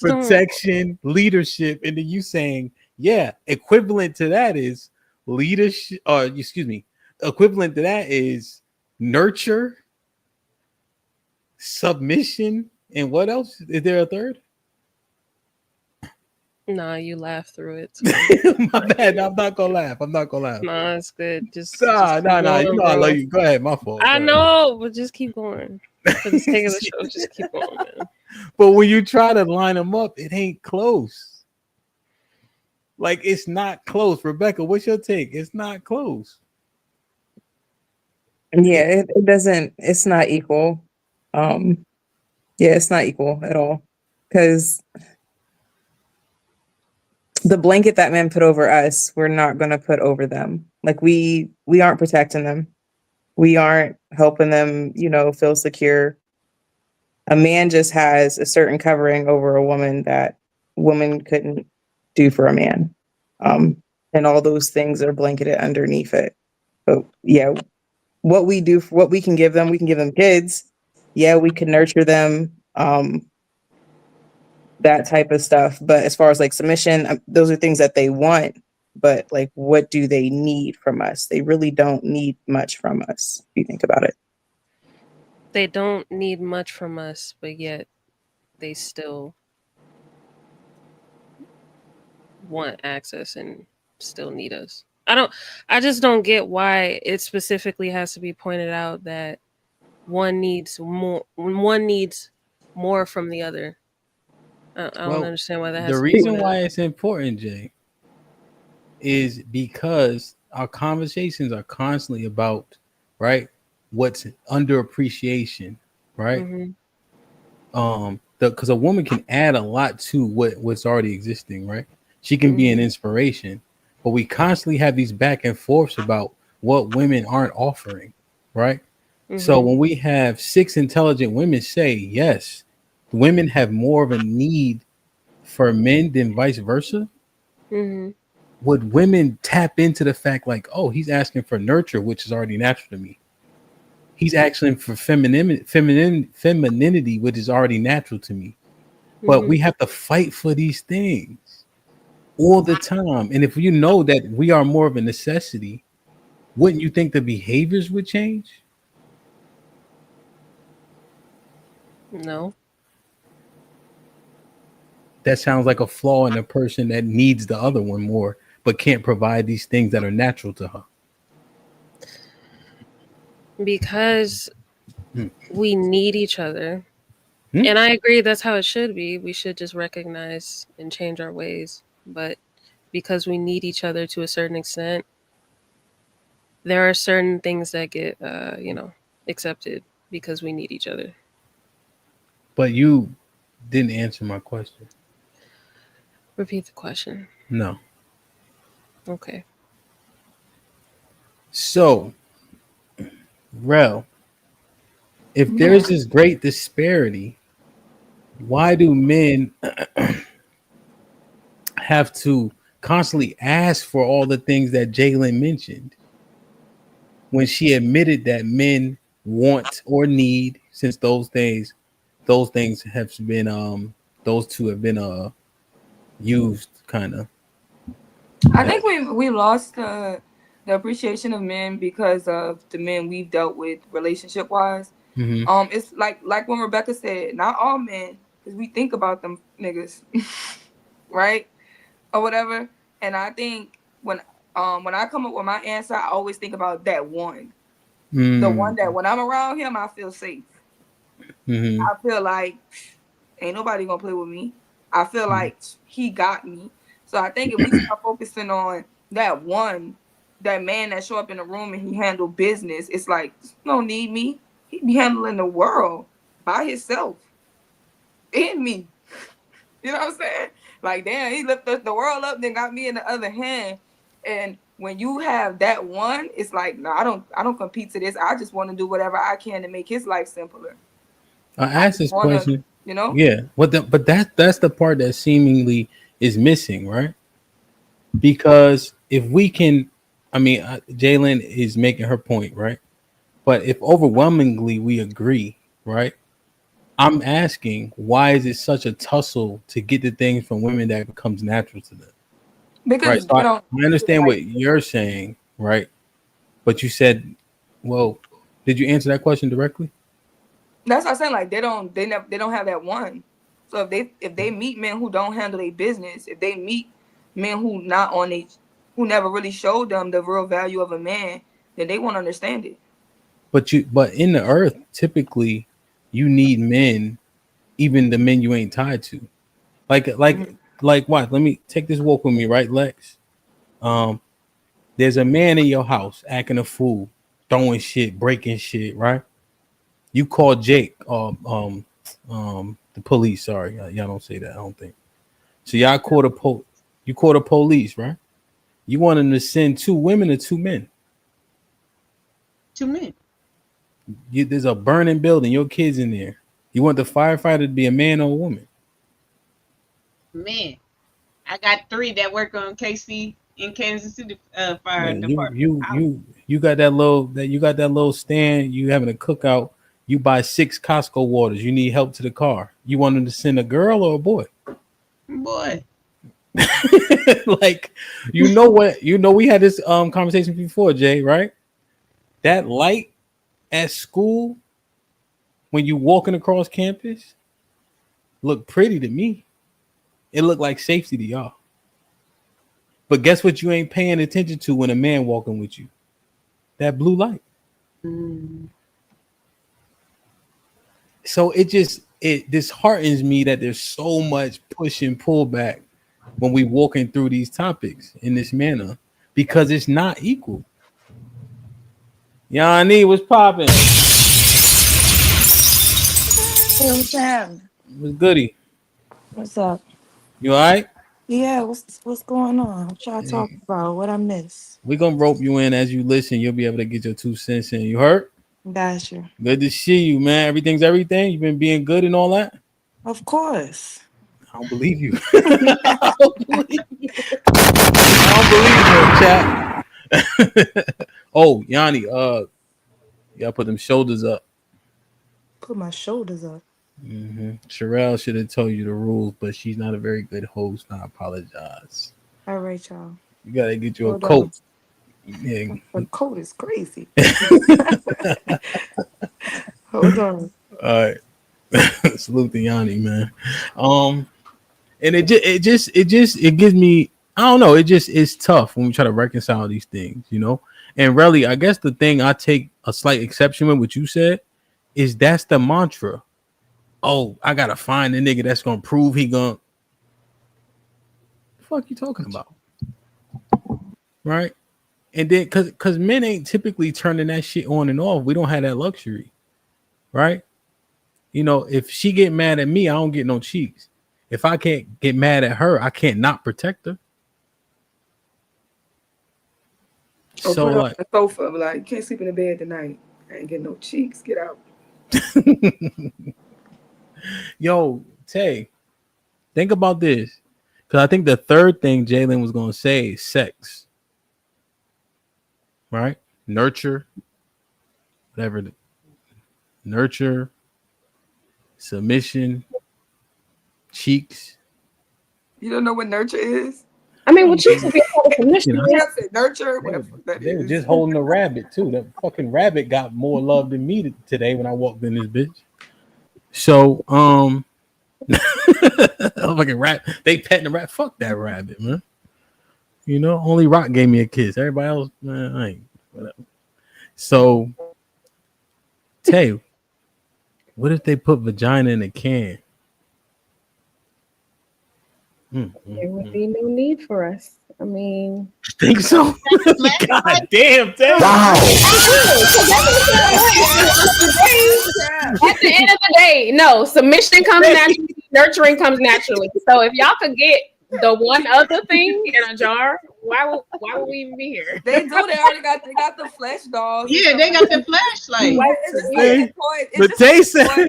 protection, leadership, and then you saying, yeah, equivalent to that is leadership, or excuse me, equivalent to that is nurture, submission, and what else? Is there a third? Nah, you laugh through it. My bad. I'm not gonna laugh. Nah, it's good. Just nah. Going, you know, bro. I love you. Go ahead. My fault. I know, but just keep going. For the sake of the show, just keep going, man. But when you try to line them up, it ain't close. Like, it's not close. Rebecca, what's your take? It's not close. Yeah, it doesn't. It's not equal. Yeah, it's not equal at all, because the blanket that men put over us, we're not going to put over them. Like, we aren't protecting them. We aren't helping them, feel secure. A man just has a certain covering over a woman that woman couldn't do for a man. And all those things are blanketed underneath it. But yeah, what we do, what we can give them kids. Yeah, we can nurture them. That type of stuff. But as far as like submission, those are things that they want. But like, what do they need from us? They really don't need much from us, if you think about it. They don't need much from us, but yet they still want access and still need us. I just don't get why it specifically has to be pointed out that one needs more from the other. I don't understand why that has the to reason be why it's important, Jay, is because our conversations are constantly about, right, what's under appreciation, right? Mm-hmm. Because a woman can add a lot to what's already existing, right? She can be an inspiration, but we constantly have these back and forths about what women aren't offering, right? So when we have 6 intelligent women say, yes, women have more of a need for men than vice versa, would women tap into the fact like, oh, he's asking for nurture, which is already natural to me. He's asking for femininity, which is already natural to me. But we have to fight for these things all the time. And if you know that we are more of a necessity, wouldn't you think the behaviors would change? No. That sounds like a flaw in a person that needs the other one more, but can't provide these things that are natural to her. Because we need each other. And I agree that's how it should be. We should just recognize and change our ways. But because we need each other to a certain extent, there are certain things that get, accepted because we need each other. But you didn't answer my question. Repeat the question. No. Okay. So, Rel, if Yeah. there's this great disparity, why do men have to constantly ask for all the things that Jalen mentioned when she admitted that men want or need, since those things have been those two have been used kind of. I think we lost the appreciation of men because of the men we've dealt with relationship wise. Mm-hmm. It's like when Rebecca said, not all men, because we think about them niggas, right, or whatever. And I think when I come up with my answer, I always think about that one, the one that when I'm around him, I feel safe. Mm-hmm. I feel like ain't nobody gonna play with me. I feel like he got me. So I think if we start focusing on that one, that man that show up in the room and he handle business, it's like he don't need me. He be handling the world by himself in me. You know what I'm saying? Like damn, he lifted the world up, then got me in the other hand. And when you have that one, it's like no, I don't compete to this. I just want to do whatever I can to make his life simpler. I I asked just this want to, question. you know. Yeah, but that's the part that seemingly is missing, right? Because if we can, I mean, Jalen is making her point, right? But if overwhelmingly we agree, right? I'm asking, why is it such a tussle to get the things from women that becomes natural to them, right? Because So they don't I understand like what you're saying, right? But you said, well, did you answer that question directly? that's what I'm saying. Like they don't have that one. So if they meet men who don't handle their business, if they meet men who not on a who never really showed them the real value of a man, then they won't understand it. But in the earth, typically, you need men, even the men you ain't tied to. Like like Mhm. like what? Let me take this walk with me, right, Lex? Um, there's a man in your house acting a fool, throwing shit, breaking shit, right? You call Jake or the police. Sorry, y'all don't say that. I don't think. So y'all call you call the police, right? You want them to send two women or two men. 2 men. There's a burning building. Your kids in there. You want the firefighter to be a man or a woman? Man, I got 3 that work on KC in Kansas City fire Man, you department. you you you got that little stand. You having a cookout. You buy 6 Costco waters. You need help to the car. You want them to send a girl or a boy? Boy, Like, you know what? You know we had this conversation before, Jay. Right? That light at school when you walking across campus look pretty to me. It looked like safety to y'all. But guess what? You ain't paying attention to when a man walking with you. That blue light. mm, So it disheartens me that there's so much push and pull back when we walking through these topics in this manner because it's not equal. Yanni, what's popping? Hey, what's happening? What's goody? What's up? You all right? Yeah, what's going on? What y'all talking about? What I miss? We're gonna rope you in as you listen. You'll be able to get your 2 cents in. You heard? Gotcha. Good to see you, man. Everything's everything. You've been being good and all that. Of course. I don't believe you. I don't believe you. I don't believe you, chat. Oh, Yanni, y'all put them shoulders up. Put my shoulders up. Sherelle should have told you the rules, but she's not a very good host. I apologize. All right, y'all. You gotta get you a Hold on. coat. Yeah. The coat is crazy. Hold on. All right. Salute to Yanni, man. And it gives me, I don't know, it's tough when we try to reconcile these things, you know. And really, I guess the thing I take a slight exception with what you said is that's the mantra. Oh, I gotta find the nigga that's gonna prove he gonna. The fuck you talking about, right? And then, cause men ain't typically turning that shit on and off. We don't have that luxury, right? You know, if she get mad at me, I don't get no cheeks. If I can't get mad at her, I can't not protect her. Or So put her on like, the sofa. Like, you can't sleep in the bed tonight. I ain't getting no cheeks. Get out. yo, Tay, think about this. Because I think the third thing Jalen was going to say is sex, right? Nurture, whatever. Nurture, submission, cheeks. You don't know what nurture is? I mean, with cheeks would be a part of submission. You know, You have to say nurture, they, whatever that they were is. just holding the rabbit too. That fucking rabbit got more love than me today when I walked in this bitch. So, fucking rat. They petting the rat. Fuck that rabbit, man. You know, only Rock gave me a kiss. Everybody else, man, I ain't whatever. So, Tay, what if they put vagina in a can? There would be no need for us. I mean, Think so? God damn, Tay. Wow. At the end of the day, no, submission comes naturally, nurturing comes naturally. So if y'all could get the one other thing in a jar, why would we even be here? They do. They already got the flesh dolls. Yeah, they got the flashlight. It's just like a toy. It's But just Tay like a said, toy.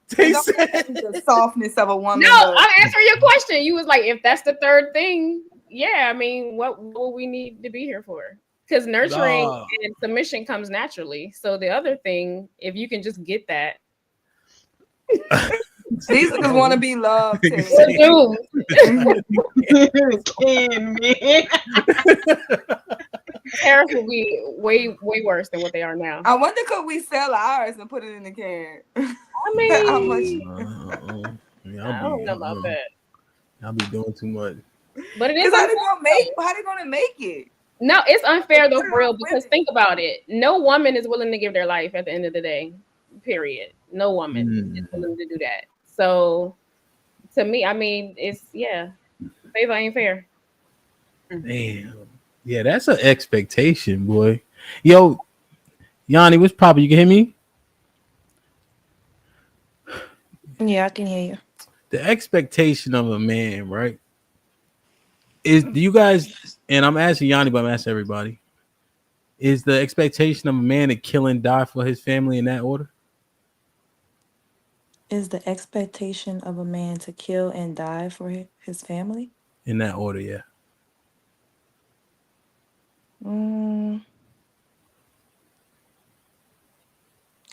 Tay It don't said, have the softness of a woman. No, but I'm answering your question. You was like, if that's the third thing, yeah, I mean, what would we need to be here for? Because nurturing Nah. and submission comes naturally. So the other thing, if you can just get that, these niggas want to be loved. Tay. Can, man. tariffs will be way worse than what they are now. I wonder could we sell ours and put it in the can? I mean, How much? I don't know about that. I'll be doing too much. But it is How they gonna make it? No, it's unfair though, for real, because think about it. No woman is willing to give their life at the end of the day. Period. No woman is willing to do that. So to me, I mean, it's favor ain't fair. Damn. Yeah, that's an expectation, boy. Yo, Yanni, what's poppin'? You can hear me? Yeah, I can hear you. The expectation of a man, right? Do you guys, and I'm asking Yanni, but I'm asking everybody, is the expectation of a man to kill and die for his family in that order? Is the expectation of a man to kill and die for his family? In that order, yeah. I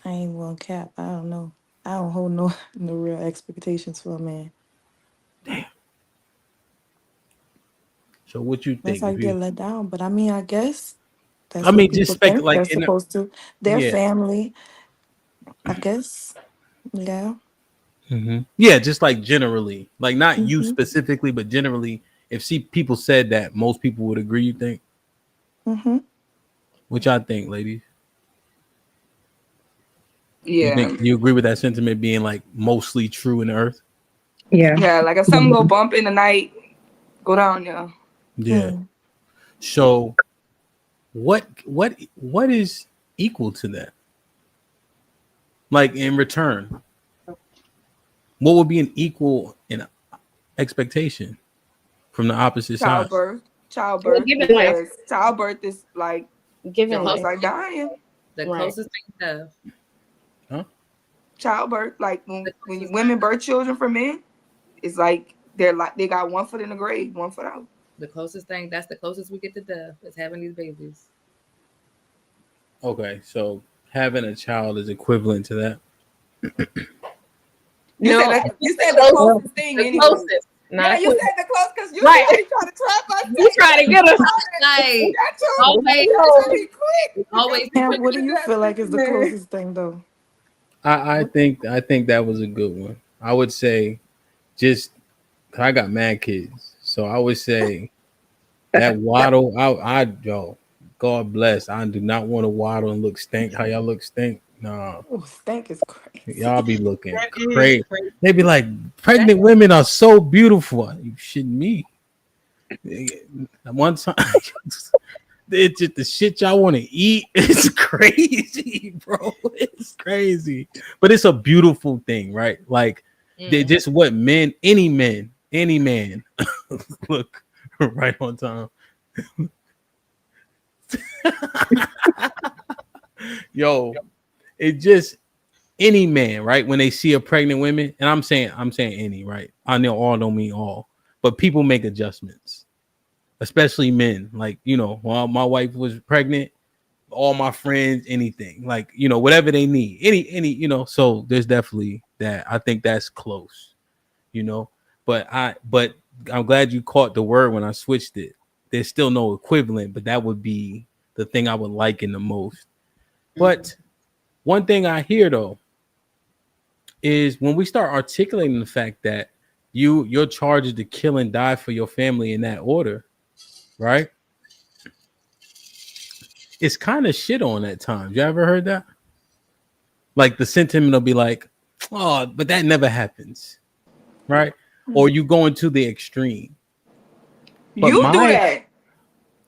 ain't gonna cap. I don't know. I don't hold no real expectations for a man. Damn. So what you think? That's how you get let down. But I mean, I guess that's I mean, what just people think like they're supposed to. Their family, I guess. Yeah. Mm-hmm. Yeah, just like generally, like not you specifically, but generally, if people said that, most people would agree. You think? Mm-hmm. Which I think, ladies. Yeah. You agree with that sentiment being like mostly true in the earth? Yeah. Yeah, like if something go bump in the night, go down, yeah. Yeah. So what is equal to that? Like in return, what would be an equal in expectation from the opposite side? Childbirth. Because childbirth is like giving life, like dying. The closest thing to death. Huh? Childbirth, like when women birth children for men, it's like they got 1 foot in the grave, 1 foot out. The closest thing, that's the closest we get to death, is having these babies. Okay, so having a child is equivalent to that. You said the closest thing. The anyway. closest. Yeah, you said the closest because you right. trying to trap us. You trying to get us. Like, always. And what do you feel like is the closest thing, though? I think that was a good one. I would say, just I got mad kids, so I would say that waddle. Yo, God bless. I do not want to waddle and look stink. How y'all look stink? No, stink is crazy. Y'all be looking crazy. They be like, pregnant women are so beautiful. You shitting me? One time, it's just the shit y'all want to eat. It's crazy, bro. It's crazy, but it's a beautiful thing, right? Like, they just what men, any man, look right on time. Yo, it just any man, right? When they see a pregnant woman, and I'm saying any, right? I know all don't mean all, but people make adjustments, especially men. Like, while my wife was pregnant, all my friends, anything, like, whatever they need, any, so there's definitely that. I think that's close, but I'm glad you caught the word when I switched it. There's still no equivalent, but that would be the thing I would liken the most. But one thing I hear though is when we start articulating the fact that your charge is to kill and die for your family in that order, right? It's kind of shit on at times. You ever heard that? Like the sentiment will be like, oh, but that never happens, right? Or you go into the extreme. But You do that.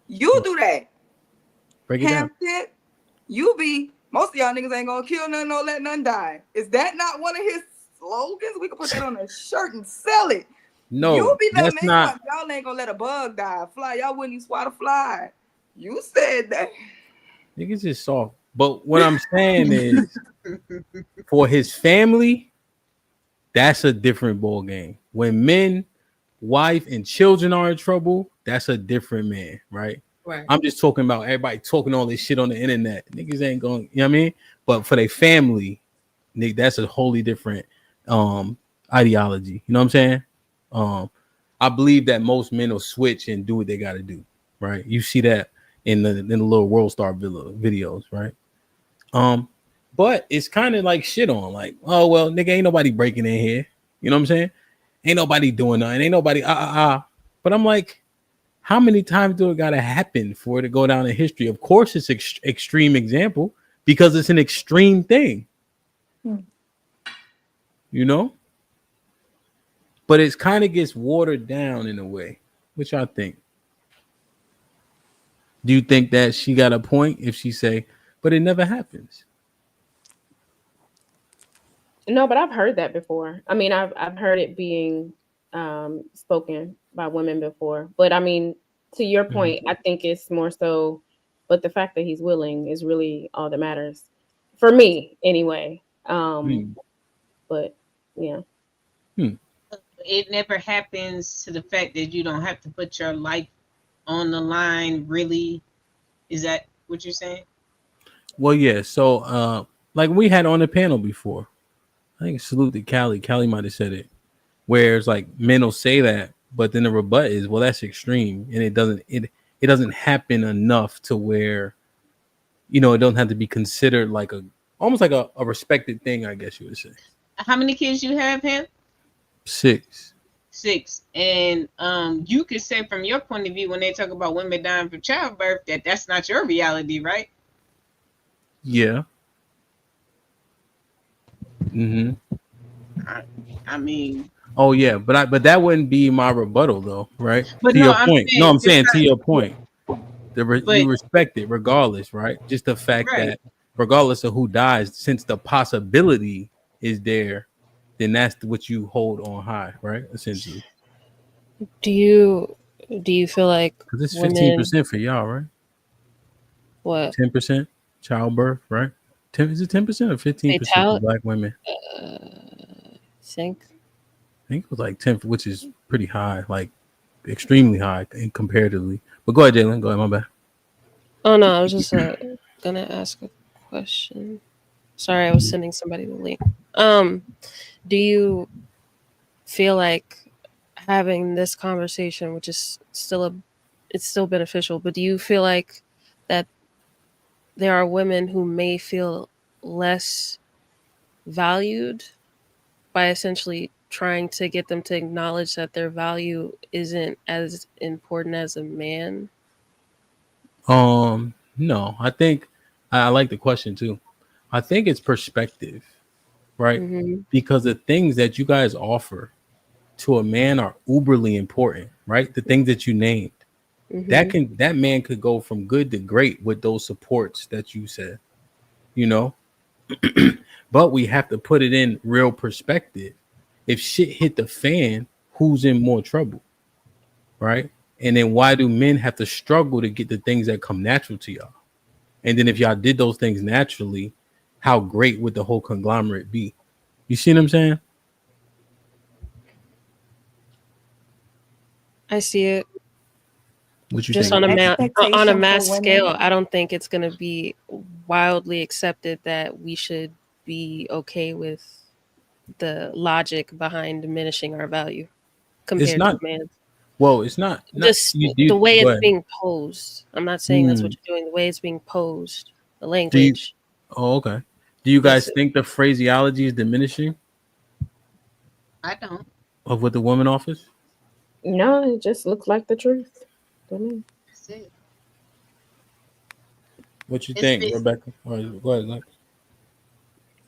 You do that. Break it down. Hampton, you be, most of y'all niggas ain't gonna kill nothing or let none die. Is that not one of his slogans? We can put that on a shirt and sell it. No, you be that's not. Y'all ain't gonna let a bug die, a fly. Y'all wouldn't even swat a fly. You said that. Niggas is soft. But what I'm saying is, for his family, that's a different ball game. When men, wife, and children are in trouble, that's a different man, right? Right. I'm just talking about everybody talking all this shit on the internet. Niggas ain't going, you know what I mean? But for their family, that's a wholly different ideology. You know what I'm saying? I believe that most men will switch and do what they got to do, right? You see that in the little World Star Villa videos, right? But it's kind of like shit on, like, oh well, nigga, ain't nobody breaking in here. You know what I'm saying? Ain't nobody doing nothing. Ain't nobody But I'm like, how many times do it gotta happen for it to go down in history? Of course, it's extreme example because it's an extreme thing. But it's kind of gets watered down in a way, which I think. Do you think that she got a point if she say, but it never happens? No, but I've heard that before. I mean, I've heard it being spoken by women before. But I mean, to your point, I think it's more so, but the fact that he's willing is really all that matters for me, anyway. But yeah. It never happens to the fact that you don't have to put your life on the line. Really, is that what you're saying? Well, yeah. So, like we had on the panel before, I think salute to Callie. Callie might have said it, where it's like men will say that, but then the rebut is, well, that's extreme, and it doesn't happen enough to where, it doesn't have to be considered like almost like a respected thing, I guess you would say. How many kids you have, him? 6. And you could say from your point of view, when they talk about women dying from childbirth, that's not your reality, right? Yeah. I mean, oh yeah, but that wouldn't be my rebuttal though, right? But to no, your point. I'm saying to your point. But, you respect it regardless, right? Just the fact that regardless of who dies, since the possibility is there, then that's what you hold on high, right? Essentially. Do you feel like because it's 15% for y'all, right? What? 10% childbirth, right? Is it 10% or 15% for Black women? I think it was like 10, which is pretty high, like extremely high comparatively. But go ahead, Jalen. Go ahead, my bad. Oh no, I was just gonna ask a question. Sorry, I was sending somebody the link. Do you feel like having this conversation, which is it's still beneficial, but do you feel like that there are women who may feel less valued by essentially trying to get them to acknowledge that their value isn't as important as a man? No, I think I like the question too. I think it's perspective, right? Mm-hmm. Because the things that you guys offer to a man are uberly important, right? The things that you named, that man could go from good to great with those supports that you said, but we have to put it in real perspective. If shit hit the fan, who's in more trouble, right? And then why do men have to struggle to get the things that come natural to y'all? And then if y'all did those things naturally, how great would the whole conglomerate be? You see what I'm saying? I see it. What you Just think? on a on a Expectation for mass women. scale. I don't think it's going to be wildly accepted that we should be okay with the logic behind diminishing our value It's compared to not. a man. Well, it's not. Not Just you. the way Go it's ahead. being posed. I'm not saying that's Hmm. what you're doing. The way it's being posed, the Do you? language. Oh, okay. Do you It's guys think the phraseology is diminishing I don't. of what the woman offers? No, it just looks like the truth to me. That's it. What you It's think, been Rebecca? Or go ahead. Lex.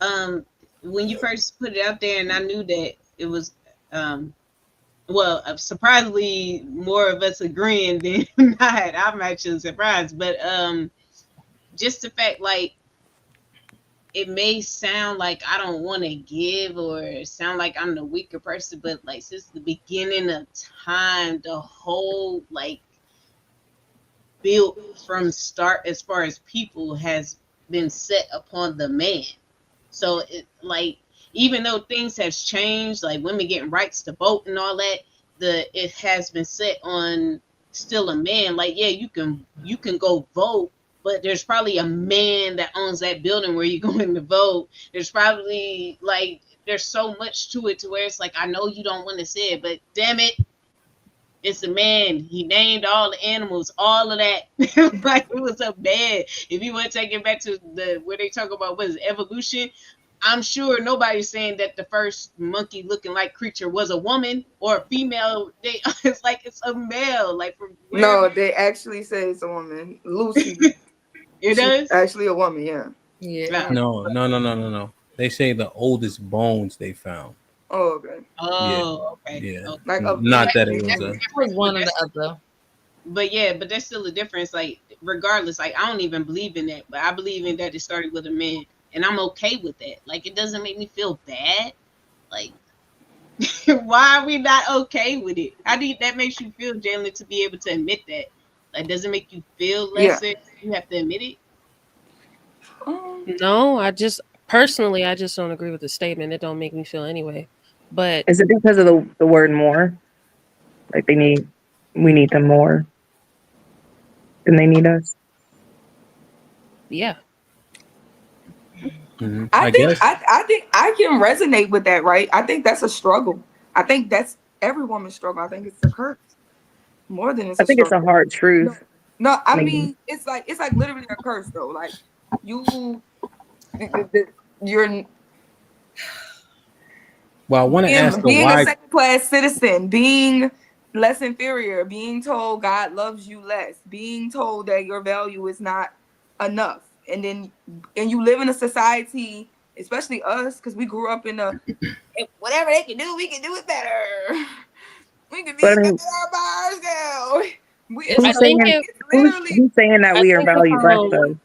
um when you first put it out there, and I knew that it was um well, surprisingly more of us agreeing than not. I'm actually surprised, but just the fact, like, it may sound like I don't want to give or sound like I'm the weaker person, but like since the beginning of time, the whole like built from start as far as people has been set upon the man. So it like even though things has changed, like women getting rights to vote and all that, it has been set on still a man. Like yeah, you can go vote, but there's probably a man that owns that building where you're going to vote. There's probably like there's so much to it to where it's like I know you don't want to say it, but damn it, it's a man. He named all the animals, all of that. Like it was a man. If you want to take it back to the where they talk about what is it, evolution, I'm sure nobody's saying that the first monkey looking like creature was a woman or a female. They it's like it's a male. Like from wherever No, they actually say it's a woman. Lucy. it She's does. actually a woman, yeah. Yeah. Yeah. No. They say the oldest bones they found. Oh, okay. Yeah, Oh, okay. yeah. Okay. Like of Not that it anything was That's a. the human. It was difference, one or the other. but yeah, but there's still a difference. Like regardless, like I don't even believe in that, but I believe in that it started with a man, and I'm okay with that. Like it doesn't make me feel bad. Like why are we not okay with it? How do you, that makes you feel, Jalen, to be able to admit that? Like does it make you feel Yeah. lesser? You have to admit it. No, I just don't agree with the statement. It don't make me feel anyway. But Is it because of the word more? Like we need them more than they need us. yeah, I guess. I think I can resonate with that, right? I think that's a struggle. I think that's every woman's struggle. I think it's a curse more than it's I a think it's a struggle. hard No, truth. no, I Maybe. mean it's like literally a curse though. Like you, you're Well, I want to ask the being a why. second class citizen, being less inferior, being told God loves you less, being told that your value is not enough, and you live in a society, especially us, because we grew up in whatever they can do, we can do it better. We can But be I better mean, by ourselves. It's I who's a think saying it. It's literally who's saying that I we are think valued less though?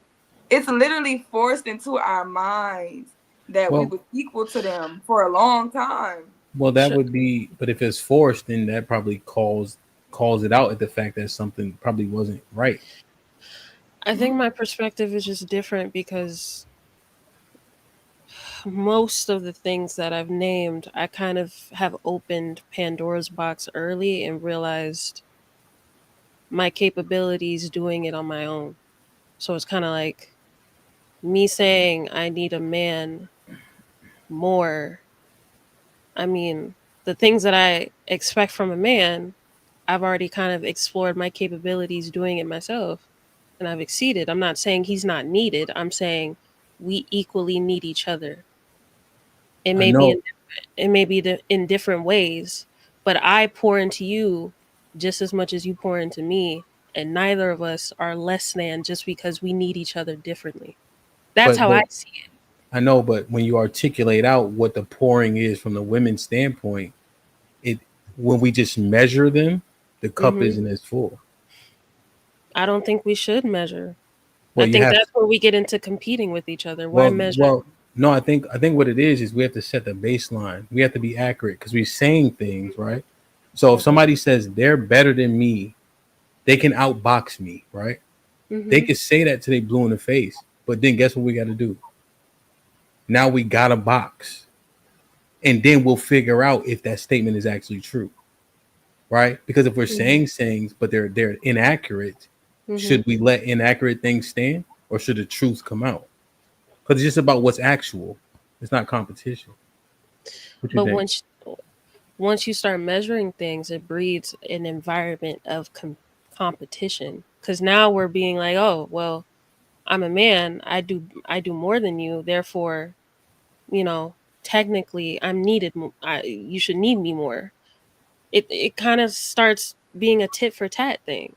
it's literally forced into our minds that we Well, was equal to them for a long time. that would be. But if it's forced, then that probably calls it out at the fact that something probably wasn't right. I think my perspective is just different because most of the things that I've named, I kind of have opened Pandora's box early and realized my capabilities doing it on my own. So it's kind of like me saying I need a man more. I mean, the things that I expect from a man, I've already kind of explored my capabilities doing it myself and I've exceeded. I'm not saying he's not needed. I'm saying we equally need each other. It I may be know, in, it may be in different ways, but I pour into you just as much as you pour into me, and neither of us are less than just because we need each other differently. That's but how I see it. I know, but when you articulate out what the pouring is from the women's standpoint, it when we just measure them, the cup Hmm. isn't as full. I don't think we should measure. I Well, you think have to. that's where we get into competing with each other. Why Well, measure? well, no, I think what it is we have to set the baseline. We have to be accurate because we're saying things, right? So if Mhm. somebody says they're better than me They can outbox me, right? They can say that to they blue in the face, but then guess what we got to do? Now we got a box, and then we'll figure out if that statement is actually true, right? Because if we're saying things but they're inaccurate, should we let inaccurate things stand, or should the truth come out? Because it's just about what's actual. It's not competition. What you But think? once you start measuring things, it breeds an environment of competition. Because now we're being like, oh, well, I'm a man. I do more than you. Therefore, you know, technically, I'm needed. You should need me more. It kind of starts being a tit for tat thing.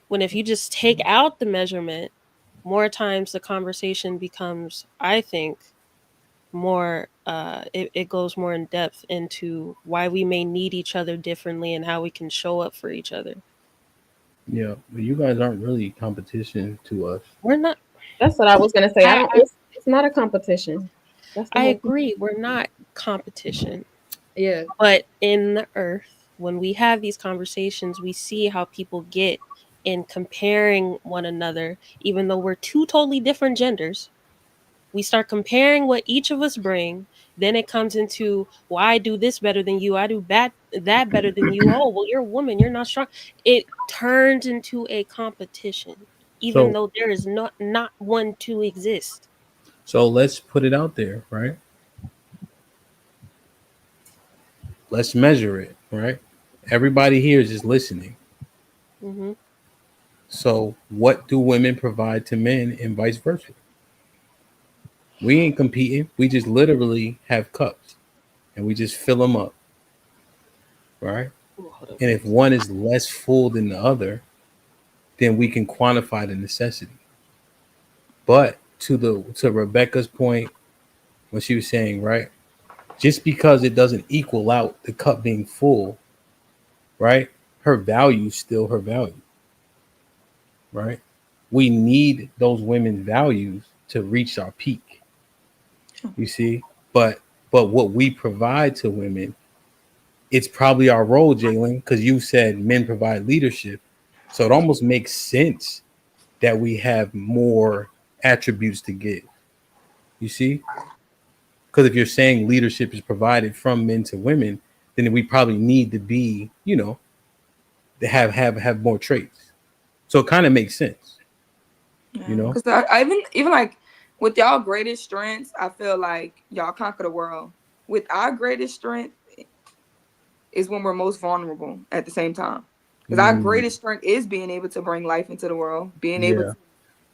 When if you just take out the measurement, more times the conversation becomes, I think, more it goes more in depth into why we may need each other differently and how we can show up for each other. Yeah, but you guys aren't really competition to us. We're not. That's what I was gonna say. I I don't. I, It's not a competition. That's the I whole. agree. We're not competition, Yeah. but in the earth, when we have these conversations, we see how people get in comparing one another, even though we're two totally different genders. We start comparing what each of us bring. Then it comes into, well, I do this better than you. I do that better than you. Oh, well, you're a woman. You're not strong. It turns into a competition, even So though there is not one to exist. so let's put it out there, right? Let's measure it, right? Everybody here is just listening. Hmm. So what do women provide to men and vice versa? We ain't competing. We just literally have cups and we just fill them up, right? And if one is less full than the other, then we can quantify the necessity. But to Rebecca's point, when she was saying, right, just because it doesn't equal out the cup being full, right? Her value is still her value, right? We need those women's values to reach our peak. You see, but what we provide to women, it's probably our role, Jalen, because you said men provide leadership, so it almost makes sense that we have more attributes to give. You see, because if you're saying leadership is provided from men to women, then we probably need to be, to have more traits. So it kind of makes sense, you know. Because I even like with y'all greatest strengths, I feel like y'all conquer the world. With our greatest strength is when we're most vulnerable at the same time. Because our greatest strength is being able to bring life into the world, being able Yeah. to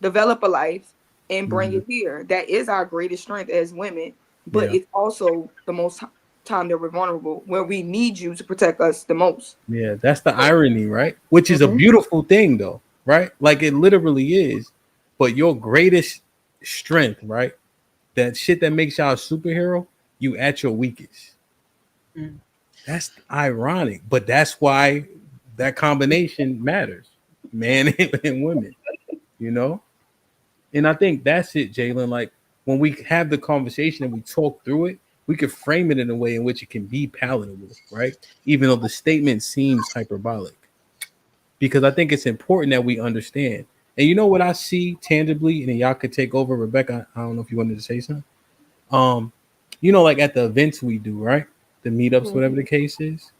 develop a life and bring it here. That is our greatest strength as women, but Yeah. it's also the most time that we're vulnerable, where we need you to protect us the most. Yeah, that's the irony, right? Which is a beautiful thing, though, right? Like it literally is. But your greatest strength, right? That shit that makes y'all a superhero, you at your weakest. That's ironic, but that's why that combination matters, man and women, you know. And I think that's it, Jalen. Like when we have the conversation and we talk through it, we could frame it in a way in which it can be palatable, right? Even though the statement seems hyperbolic. Because I think it's important that we understand. And you know what I see tangibly, and then y'all could take over, Rebecca. I don't know if you wanted to say something. Um, like at the events we do, right? The meetups, whatever the case is.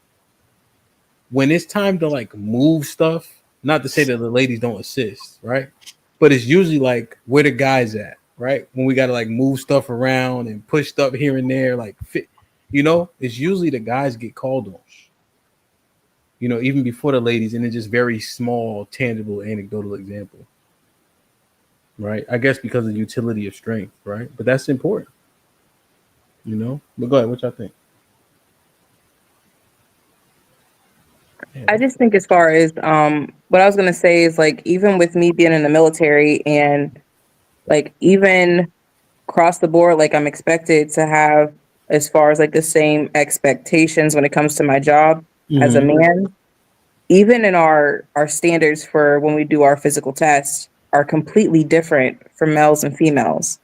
When it's time to like move stuff, not to say that the ladies don't assist, right? But it's usually like where the guys at, right? When we gotta like move stuff around and push stuff here and there, like fit, it's usually the guys get called on. Even before the ladies, and it's just very small, tangible, anecdotal example, right? I guess because of the utility of strength, right? But that's important. But go ahead, what y'all think? I just think as far as what I was gonna say is like even with me being in the military and like even across the board, like I'm expected to have as far as like the same expectations when it comes to my job as a man. Even in our standards for when we do our physical tests are completely different for males and females.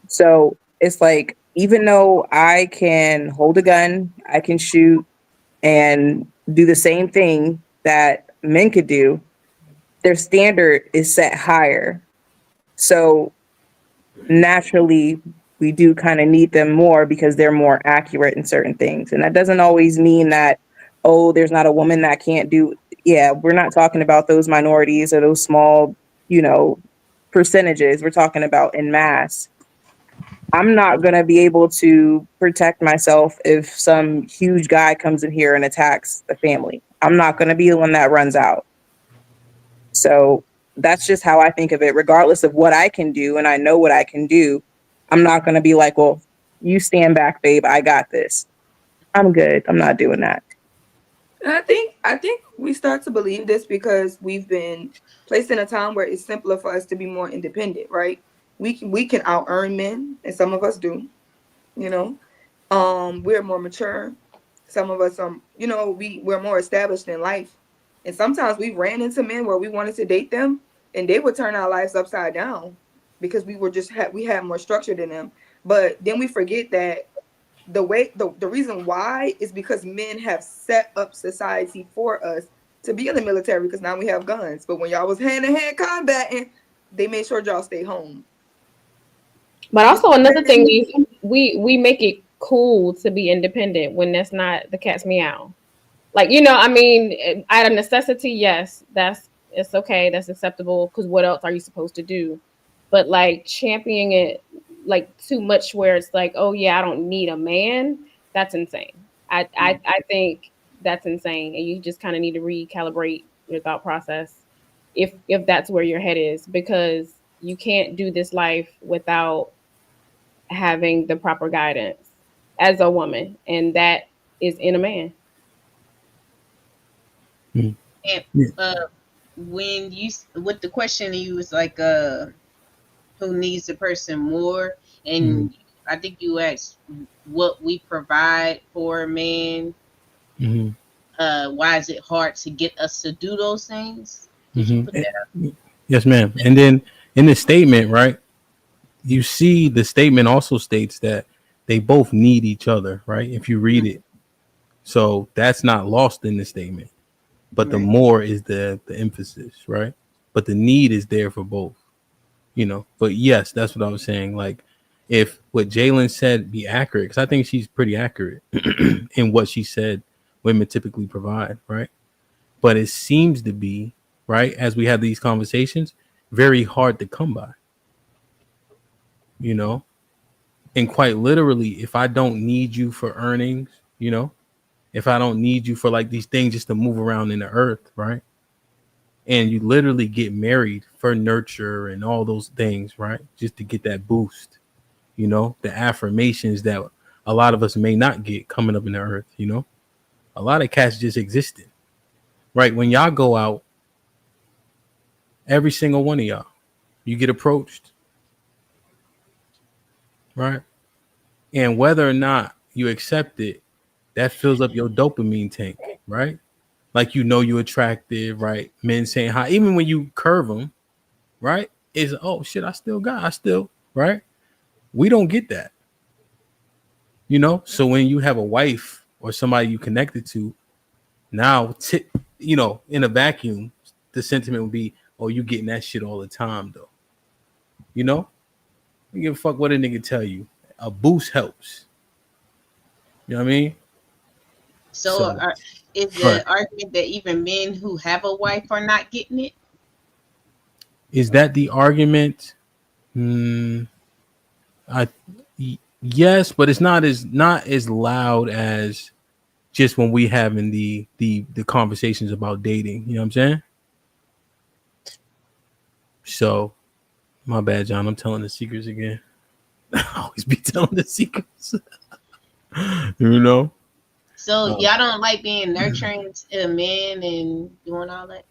So it's like even though I can hold a gun, I can shoot and do the same thing that men could do, their standard is set higher. So naturally, we do kind of need them more because they're more accurate in certain things. And that doesn't always mean that, oh, there's not a woman that can't do. Yeah, we're not talking about those minorities or those small, percentages. We're talking about in mass. I'm not going to be able to protect myself if some huge guy comes in here and attacks the family. I'm not going to be the one that runs out. So that's just how I think of it, regardless of what I can do. And I know what I can do. I'm not going to be like, well, you stand back, babe. I got this. I'm good. I'm not doing that. And I think we start to believe this because we've been placed in a time where it's simpler for us to be more independent, right? We can out earn men, and some of us do, you know. We're more mature. Some of us we're more established in life. And sometimes we ran into men where we wanted to date them and they would turn our lives upside down because we had more structure than them. But then we forget that the reason why is because men have set up society for us to be in the military because now we have guns. But when y'all was hand-to-hand combating, they made sure y'all stay home. But also another thing is we make it cool to be independent when that's not the cat's meow. Like, I mean, out of necessity, yes, it's okay, that's acceptable, because what else are you supposed to do? But like championing it like too much where it's like, oh yeah, I don't need a man, that's insane. I think that's insane. And you just kind of need to recalibrate your thought process if that's where your head is, because you can't do this life without having the proper guidance as a woman, and that is in a man. And when you with the question, you was like, who needs the person more? And I think you asked what we provide for a man. Why is it hard to get us to do those things? Did you put that up? Yes, ma'am. And then in the statement, right? You see, the statement also states that they both need each other, right? If you read it, so that's not lost in the statement. But the more is the emphasis, right? But the need is there for both, But yes, that's what I was saying. Like, if what Jalen said be accurate, because I think she's pretty accurate in what she said, women typically provide, right? But it seems to be, right, as we have these conversations, very hard to come by, And quite literally, if I don't need you for earnings, if I don't need you for like these things just to move around in the earth, right? And you literally get married for nurture and all those things, right? Just to get that boost, the affirmations that a lot of us may not get coming up in the earth, A lot of cats just existing, right? When y'all go out, every single one of y'all, you get approached, right? And whether or not you accept it, that fills up your dopamine tank, right? Like, you're attractive, right? Men saying hi, even when you curve them, right? Is, oh shit, I still, right? We don't get that, So when you have a wife or somebody you connected to, now, in a vacuum, the sentiment would be, oh, you getting that shit all the time, though. You give a fuck what a nigga tell you. A boost helps. You know what I mean? So is the argument that even men who have a wife are not getting it? Is that the argument? Yes, but it's not as loud as just when we having the conversations about dating. You know what I'm saying? So, my bad, John. I'm telling the secrets again. I always be telling the secrets. So y'all don't like being nurturing to men and doing all that?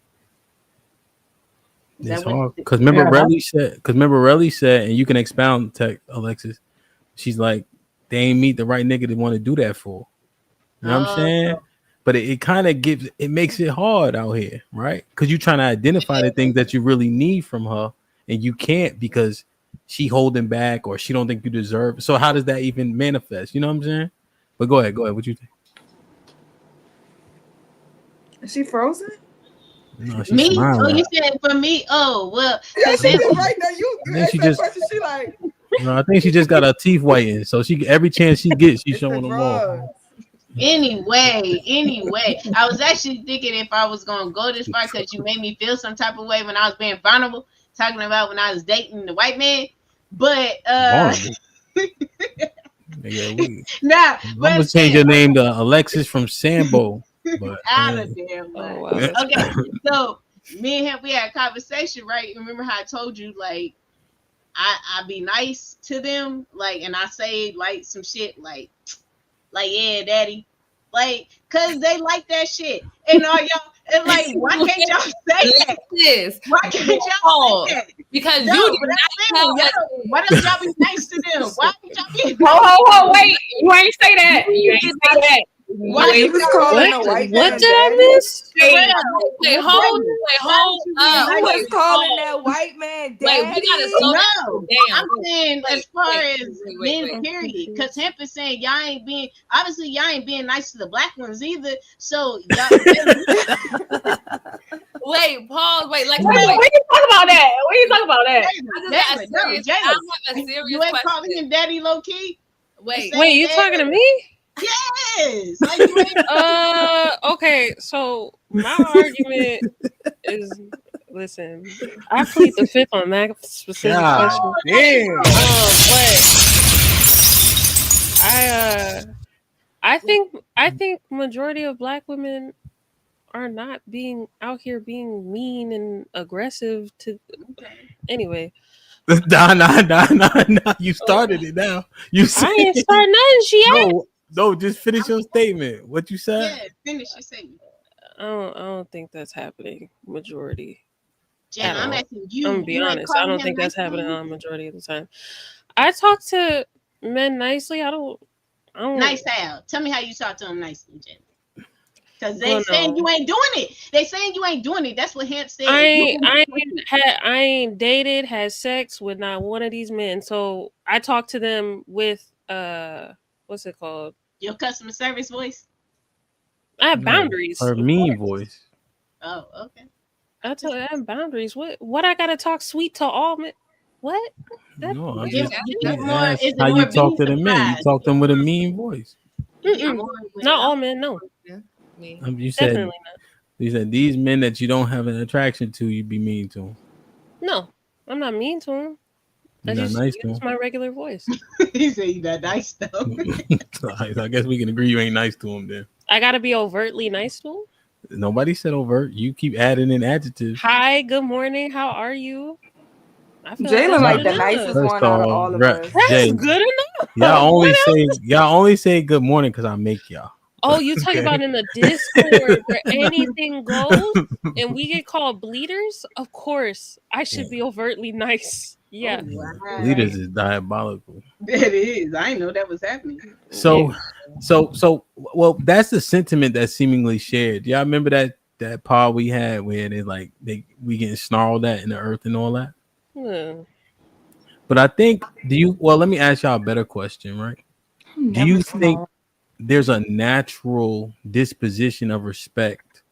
It's hard because remember Relly said, and you can expound, tech Alexis. She's like, they ain't meet the right nigga to want to do that for. You know what I'm saying? But it kind of makes it hard out here, right? Because you're trying to identify the things that you really need from her, and you can't because she holding back or she don't think you deserve. So how does that even manifest? You know what I'm saying? But go ahead. What you think? Is she frozen? No, she's Me? Oh, smiling. you said for me? Oh, well, Yeah, because she just right there. You Then asked she that just question. She like, no, I think she just got her teeth whitened. So she every chance she gets, she's it's the showing them off. drugs. anyway, I was actually thinking if I was gonna go this far because you made me feel some type of way when I was being vulnerable, talking about when I was dating the white man. But Vulnerable. Yeah, nah, I'm but gonna change your name to Alexis from Sambo. But out of damn Oh mind. wow. Okay, so me and him we had a conversation, right? Remember how I told you like I be nice to them, like, and I say like some shit like yeah, daddy, like, cause they like that shit, and all y'all, and like, why can't y'all say that? This Why can't y'all say that? because No, you but did I'm not saying, tell us. why don't y'all be nice to them? Why don't y'all be Ho, nice? ho, ho, wait. You ain't say that. You ain't say that. Why He you was gotta calling be a nice What? white to What man did them? I daddy. miss? Wait, Wait, wait, hold you being up. You nice was to calling Hold. that white man Wait, we gotta daddy. slow No, down. I'm saying as far as men, I'm period. Because confused. Hemp is saying y'all ain't being obviously y'all ain't being nice to the black ones either. So y'all Wait, pause. Wait, like, Wait, wait. when you talk about that? When you talk about that? I just got a serious. I have a serious you ain't calling question. him daddy low key? Wait, Wait, you talking to me? Yes. Like you ain't Okay, so my argument is, listen, I plead the fifth on that specific God question. damn. But I think majority of black women are not being out here being mean and aggressive to. Anyway, Nah. You started it now. You said I ain't starting nothing. She asked. no. Just finish your statement. What you said? yeah, finish your statement. I don't think that's happening majority Jen, at I'm all. asking I'm you, gonna be you ain't honest. I calling don't him think that's nice to happening him? on majority of the time. I talk to men nicely. I don't. Nice how? Tell me how you talk to him nicely, Jen. Because they Well, saying you no. ain't doing it. They saying you ain't doing it. That's what Hemp said. I If you ain't, I ain't had, I ain't dated, had sex with not one of these men. So I talk to them with what's it called? your customer service voice. I have No, boundaries, her of mean course. voice. Oh, okay. I tell you, I have boundaries. What I gotta talk sweet to all men? What? That No, I Give, just you he give more. asked Is it how you more talk being to the men. You surprised? talk to them with a mean voice. You get mm-mm. more with Not all men. No, me. You said definitely not. these men that you don't have an attraction to, you'd be mean to them. No, I'm not mean to him. I You're not just nice to use them. my regular voice. he said you that nice though. I guess we can agree you ain't nice to them then. I gotta be overtly nice to him. Nobody said overt. You keep adding in adjectives. Hi, good morning. How are you? I feel like Jalen that's No. like good the enough. nicest First one out of off, all of us. That's Jay, good enough. y'all What else? only say good morning because I make y'all. Oh, you talking Okay. about in the Discord where anything goes and we get called bleeders? Of course, I should be overtly nice. Oh Yeah. wow, Leaders is diabolical. that is. I didn't know that was happening. So, Yeah. well, that's the sentiment that's seemingly shared. Y'all remember that pod we had where we getting snarled at in the earth and all that. Hmm. But I think let me ask y'all a better question, right? Do Never you think small. there's a natural disposition of respect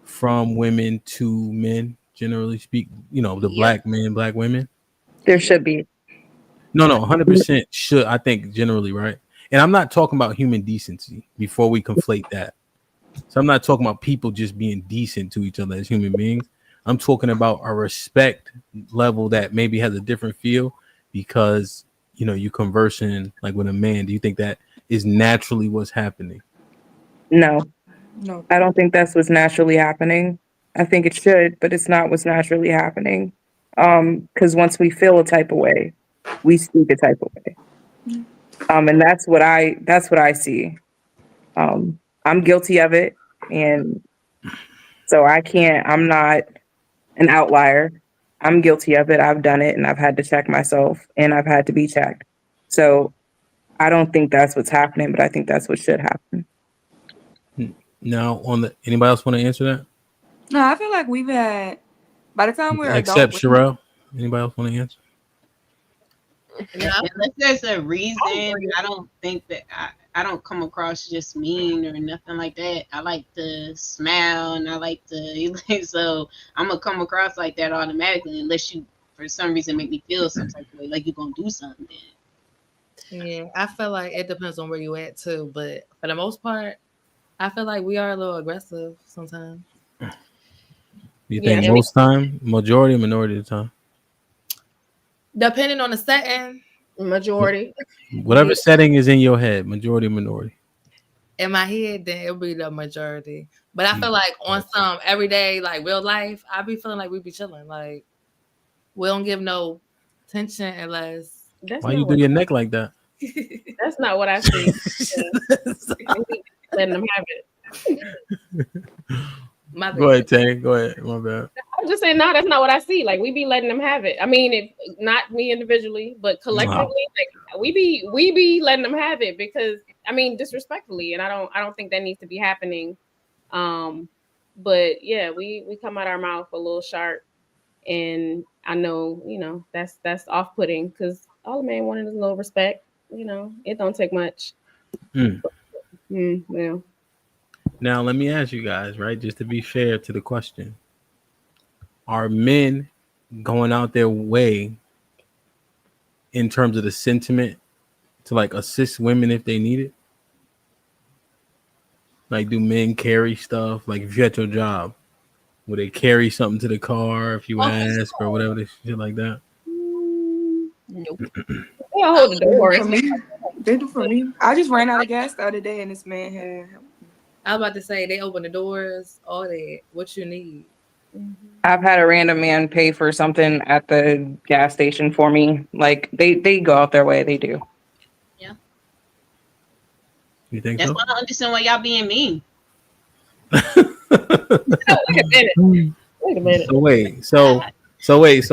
from women to men, generally speak? The Yep. black men, black women. There should be. No, 100% should. I think generally, right? And I'm not talking about human decency before we conflate that. So I'm not talking about people just being decent to each other as human beings. I'm talking about a respect level that maybe has a different feel because you conversing like with a man. Do you think that is naturally what's happening? No, No. I don't think that's what's naturally happening. I think it should, but it's not what's naturally happening. Because once we feel a type of way, we speak a type of way. And that's what I see. I'm guilty of it, and so I'm not an outlier. I'm guilty of it. I've done it, and I've had to check myself, and I've had to be checked. So I don't think that's what's happening, but I think that's what should happen. Now, anybody else want to answer that? No, I feel like we've had, by the time we're adult, Except Sherelle. Anybody else want to answer? Unless there's a reason, I don't think that I don't come across just mean or nothing like that. I like to smile and I like to so I'm gonna come across like that automatically unless you for some reason make me feel some type of way like you're gonna do something then. Yeah, I feel like it depends on where you at too, but for the most part, I feel like we are a little aggressive sometimes. You think most time, majority, minority of the time? Depending on the setting. Majority. Whatever setting is in your head, majority, minority. In my head, then it'll be the majority. But I feel like on some everyday, like real life, I be feeling like we be chilling. Like we don't give no tension unless. Why you do your neck like that? That's not what I see. Letting them have it. Go ahead, Tay. Go ahead. My bad. I'm just saying, no, that's not what I see. Like we be letting them have it. I mean, if not me individually, but collectively, like we be letting them have it because I mean, disrespectfully, and I don't think that needs to be happening. But yeah, we come out our mouth a little sharp, and I know that's off putting because all a man wanted is a little respect. It don't take much. Yeah. Now let me ask you guys, right? Just to be fair to the question, are men going out their way in terms of the sentiment to like assist women if they need it? Like, do men carry stuff? Like, if you had your job, would they carry something to the car if you ask or whatever, shit like that? Nope. They hold the door. They do for me. I just ran out of gas the other day, and this man had. I was about to say they open the doors, all that. What you need. I've had a random man pay for something at the gas station for me. Like they go out their way. They do. Yeah. You think That's so? why I don't understand why y'all being mean. Wait a minute. So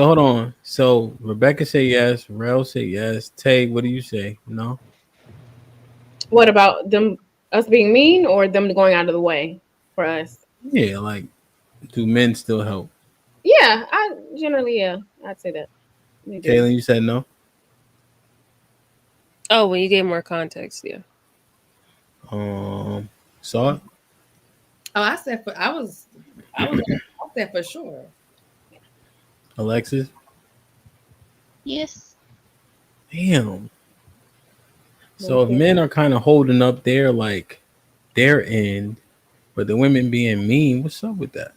hold on. So Rebecca say yes, Rel say yes. Tay, what do you say? No. What about us being mean or them going out of the way for us? Yeah, like, do men still help? Yeah, I'd say that. Kaylin, you said no. Oh, when you gave more context, yeah. Saw it. Oh, I said I said for sure. Alexis. Yes. Damn. So if men are kind of holding up their end, but the women being mean, what's up with that?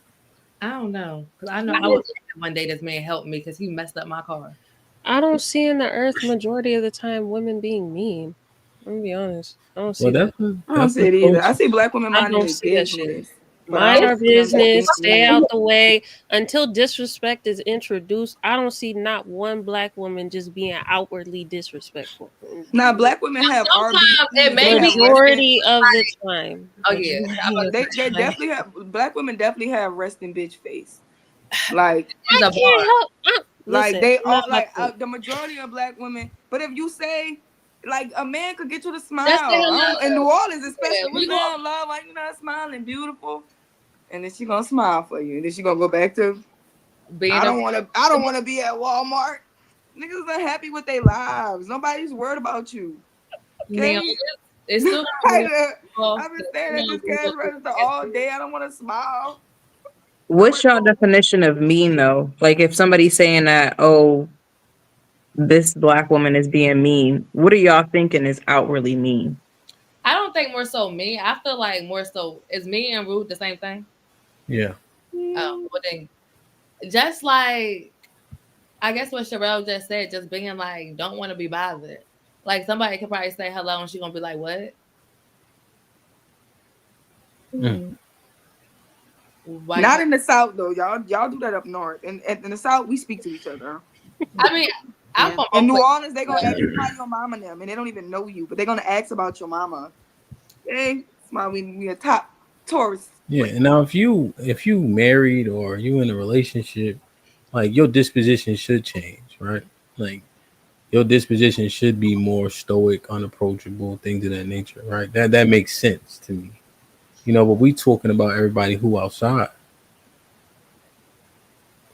I don't know because I know I was one day this man helped me because he messed up my car. I don't see in the earth majority of the time women being mean. I'm gonna be honest. I don't see that. I don't see it either. I see black women minding their business. Mind our business, stay out the way. Until disrespect is introduced, I don't see not one black woman just being outwardly disrespectful. Now, black women have it may be majority of the time. Oh yeah, they definitely have. Black women definitely have resting bitch face. Like I can't help. Like they all like the majority of black women. But if you say like a man could get you to smile in New Orleans, especially we gonna love like smiling beautiful, and then she gonna smile for you, and then she gonna go back to I don't want to be at Walmart. Niggas are happy with their lives. Nobody's worried about you. Okay? It's still I've been staring at this cash register all day. I don't want to smile. What's your definition of mean though? Like if somebody's saying that, oh, this black woman is being mean, what are y'all thinking is outwardly mean? I don't think more so mean. I feel like more so is mean and rude the same thing. Yeah. Well then, just like I guess what Sherelle just said, just being like don't want to be bothered. Like somebody could probably say hello and she's gonna be like, what? Not in the South though, y'all do that up north. And in the South, we speak to each other. I mean, in New Orleans, they're gonna ask you about your mama and them, and they don't even know you, but they're gonna ask about your mama. Hey, smile, we a top tourist. Yeah, and now if you married or you in a relationship, like your disposition should change, right? Like your disposition should be more stoic, unapproachable, things of that nature, right? That makes sense to me. But we talking about everybody who outside.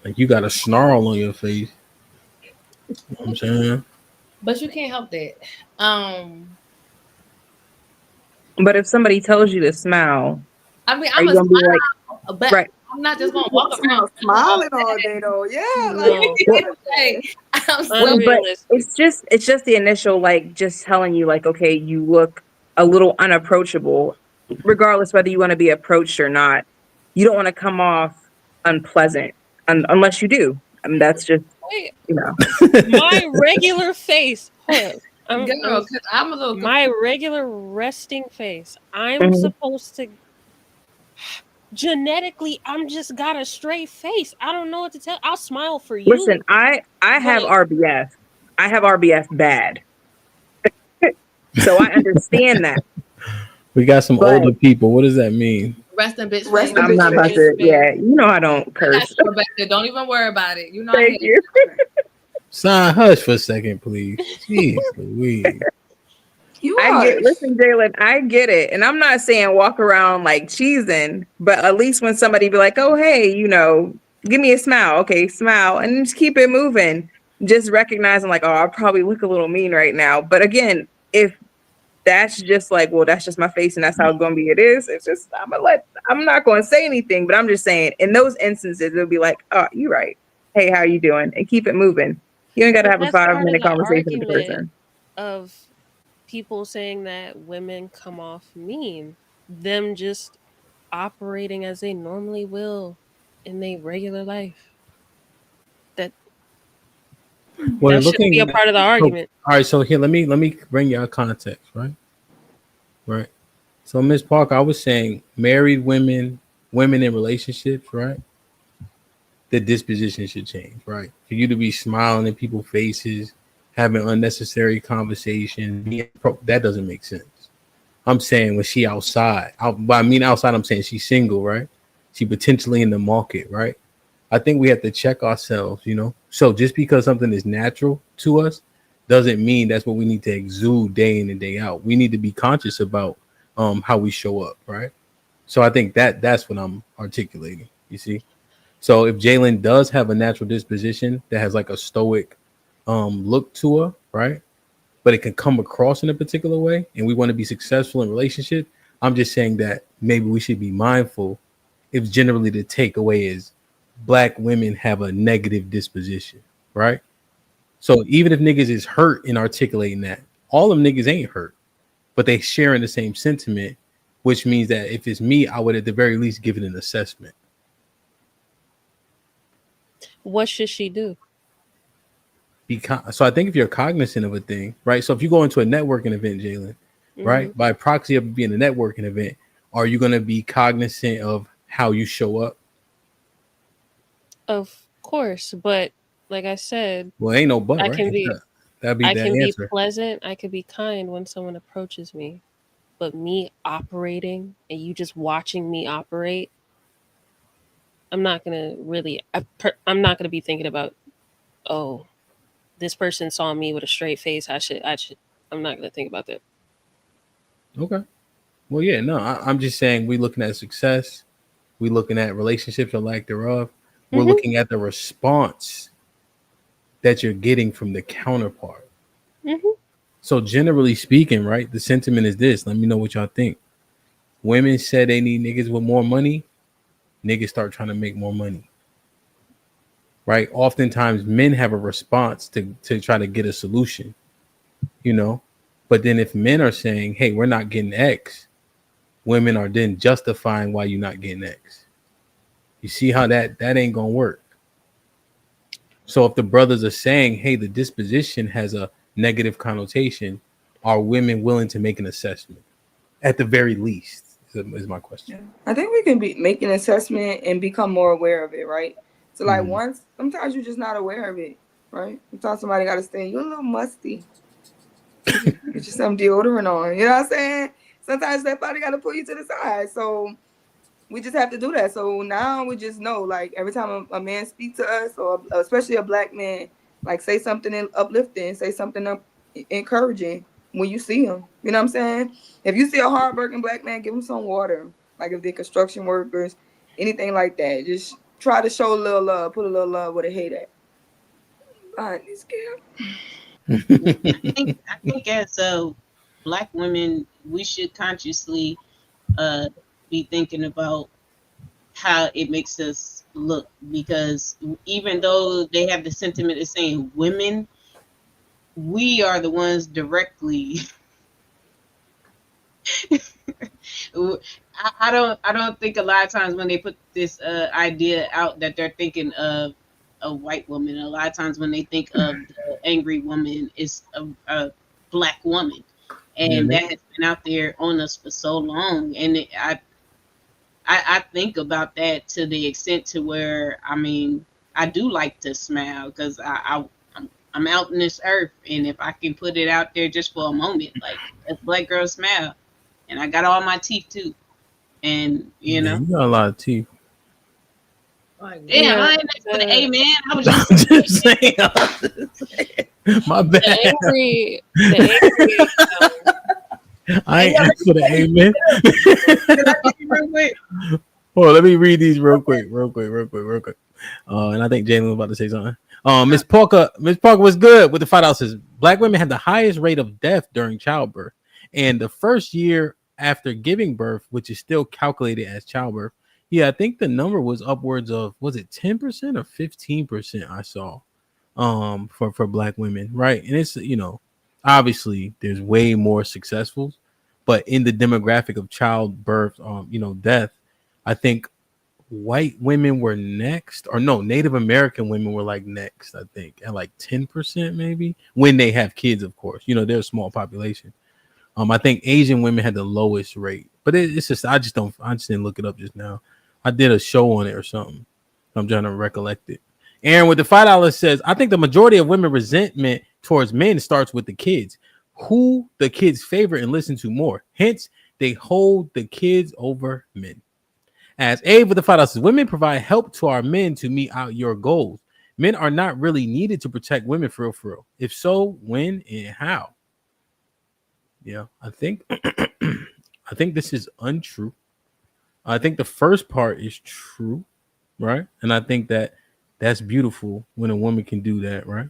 Like you got a snarl on your face. You know what I'm saying? But you can't help that. But if somebody tells you to smile, I mean, are I'm you a gonna be like, smile, but right? I'm not just You gonna just walk walk around around smiling all day though. Yeah, like No, Well, hey, I'm well, still but unrealistic. it's just the initial, like, just telling you, like, okay, you look a little unapproachable, regardless whether you want to be approached or not. You don't want to come off unpleasant, unless you do. I mean, that's just, Wait, you know. my regular face. Hold up. girl, because I'm a little My confused. regular resting face. I'm Mhm. supposed to genetically. I'm just got a straight face. I don't know what to tell. I'll smile for you, Listen, I but have RBF. I have RBF bad, so I understand that. We got some But older people. What does that mean? Resting bitch face. resting I'm bitch not about face. to. Yeah, you know I don't I got curse. you, Rebecca. Don't even worry about it. You know I Thank hate you. it. Sign hush for a second, please. Jeez Louise. You I get, hush. listen, Jalen, I get it. And I'm not saying walk around like cheesing, but at least when somebody be like, oh, hey, give me a smile. Okay, smile. And just keep it moving. Just recognizing, like, oh, I probably look a little mean right now. But again, if that's just like, well, that's just my face and that's how it's gonna be, it is. It's just, I'm not gonna say anything, but I'm just saying in those instances, it'll be like, oh, you right. Hey, how you doing? And keep it moving. You ain't gotta but have a that's part of 5-minute the conversation with the argument person. of people saying that women come off mean. Them just operating as they normally will in their regular life. That Well, that shouldn't be a looking part of the so, argument. all right, so here let me bring y'all context, right? Right. So Miss Parker, I was saying married women, women in relationships, right? The disposition should change, right? For you to be smiling in people's faces, having unnecessary conversations, that doesn't make sense. I'm saying when she outside, by I mean outside, I'm saying she's single, right? She potentially in the market, right? I think we have to check ourselves. So just because something is natural to us doesn't mean that's what we need to exude day in and day out. We need to be conscious about how we show up, right? So I think that's what I'm articulating. You see? So if Jalen does have a natural disposition that has like a stoic look to her, right? But it can come across in a particular way, and we want to be successful in relationship. I'm just saying that maybe we should be mindful if generally the takeaway is black women have a negative disposition, right? So even if niggas is hurt in articulating that, all them niggas ain't hurt, but they sharing the same sentiment, which means that if it's me, I would at the very least give it an assessment. What should she do? So I think if you're cognizant of a thing, right? So if you go into a networking event, Jalen, Hmm. right, by proxy of being a networking event, are you going to be cognizant of how you show up? Of course, but like I said, Well, ain't no but, I right? can be That'd be I that can be answer. pleasant, I could be kind when someone approaches me. But me operating and you just watching me operate, I'm not gonna really. I'm not gonna be thinking about, oh, this person saw me with a straight face. I should. I'm not gonna think about that. Okay. Well, yeah, no, I'm just saying we looking at success, we looking at relationships or lack thereof, we're Hmm. looking at the response that you're getting from the counterpart. Hmm. So generally speaking, right, the sentiment is this. Let me know what y'all think. Women said they need niggas with more money. Niggas start trying to make more money, right? Oftentimes, men have a response to try to get a solution, you know. But then if men are saying, "Hey, we're not getting X," women are then justifying why you're not getting X. You see how that ain't gonna work. So if the brothers are saying, "Hey, the disposition has a negative connotation," are women willing to make an assessment at the very least? Is my question. Yeah. I think we can be make an assessment and become more aware of it, right? So like Mhm. once sometimes you're just not aware of it, right? Sometimes somebody gotta say, you're a little musty. Get you some deodorant on. You know what I'm saying? Sometimes that body gotta pull you to the side. So we just have to do that. So now we just know, like every time a man speaks to us, or especially a black man, like say something uplifting, say something encouraging when you see him. You know what I'm saying? If you see a hardworking black man, give him some water. Like if they're construction workers, anything like that, just try to show a little love, put a little love where they hate at. All right, this girl. I think as Black women, we should consciously be thinking about how it makes us look, because even though they have the sentiment of saying women, we are the ones directly. I don't think a lot of times when they put this idea out that they're thinking of a white woman. A lot of times when they think of the angry woman, it's a Black woman, Yeah, and that has been out there on us for so long. And I think about that to the extent to where, I mean, I do like to smile, because I'm out in this earth, and if I can put it out there just for a moment, like a Black girl smile, and I got all my teeth too, and yeah, you got a lot of teeth. Like, damn, Yeah, I ain't next for the the, amen. I was I'm just just saying. I'm just saying. My the bad. angry, I ain't asked for the amen. real quick. Hold on, let me read these real quick. And I think Jalen was about to say something. Miss Parker was good with the $5. Says Black women have the highest rate of death during childbirth, and the first year after giving birth, which is still calculated as childbirth. Yeah, I think the number was upwards of, was it 10% or 15%? I saw for Black women, right? And it's, obviously there's way more successful, but in the demographic of childbirth, death, I think white women were next, or no, Native American women were like next, I think, at like 10% maybe, when they have kids, of course. They're a small population. I think Asian women had the lowest rate, but it's just I just didn't look it up just now. I did a show on it or something. I'm trying to recollect it. Aaron with the $5 says, I think the majority of women resentment towards men starts with the kids, who the kids favorite and listen to more. Hence, they hold the kids over men. As Abe with the $5 says, women provide help to our men to meet out your goals. Men are not really needed to protect women for real. If so, when and how? Yeah, I think I think this is untrue. I think the first part is true, right? And I think that's beautiful when a woman can do that, right?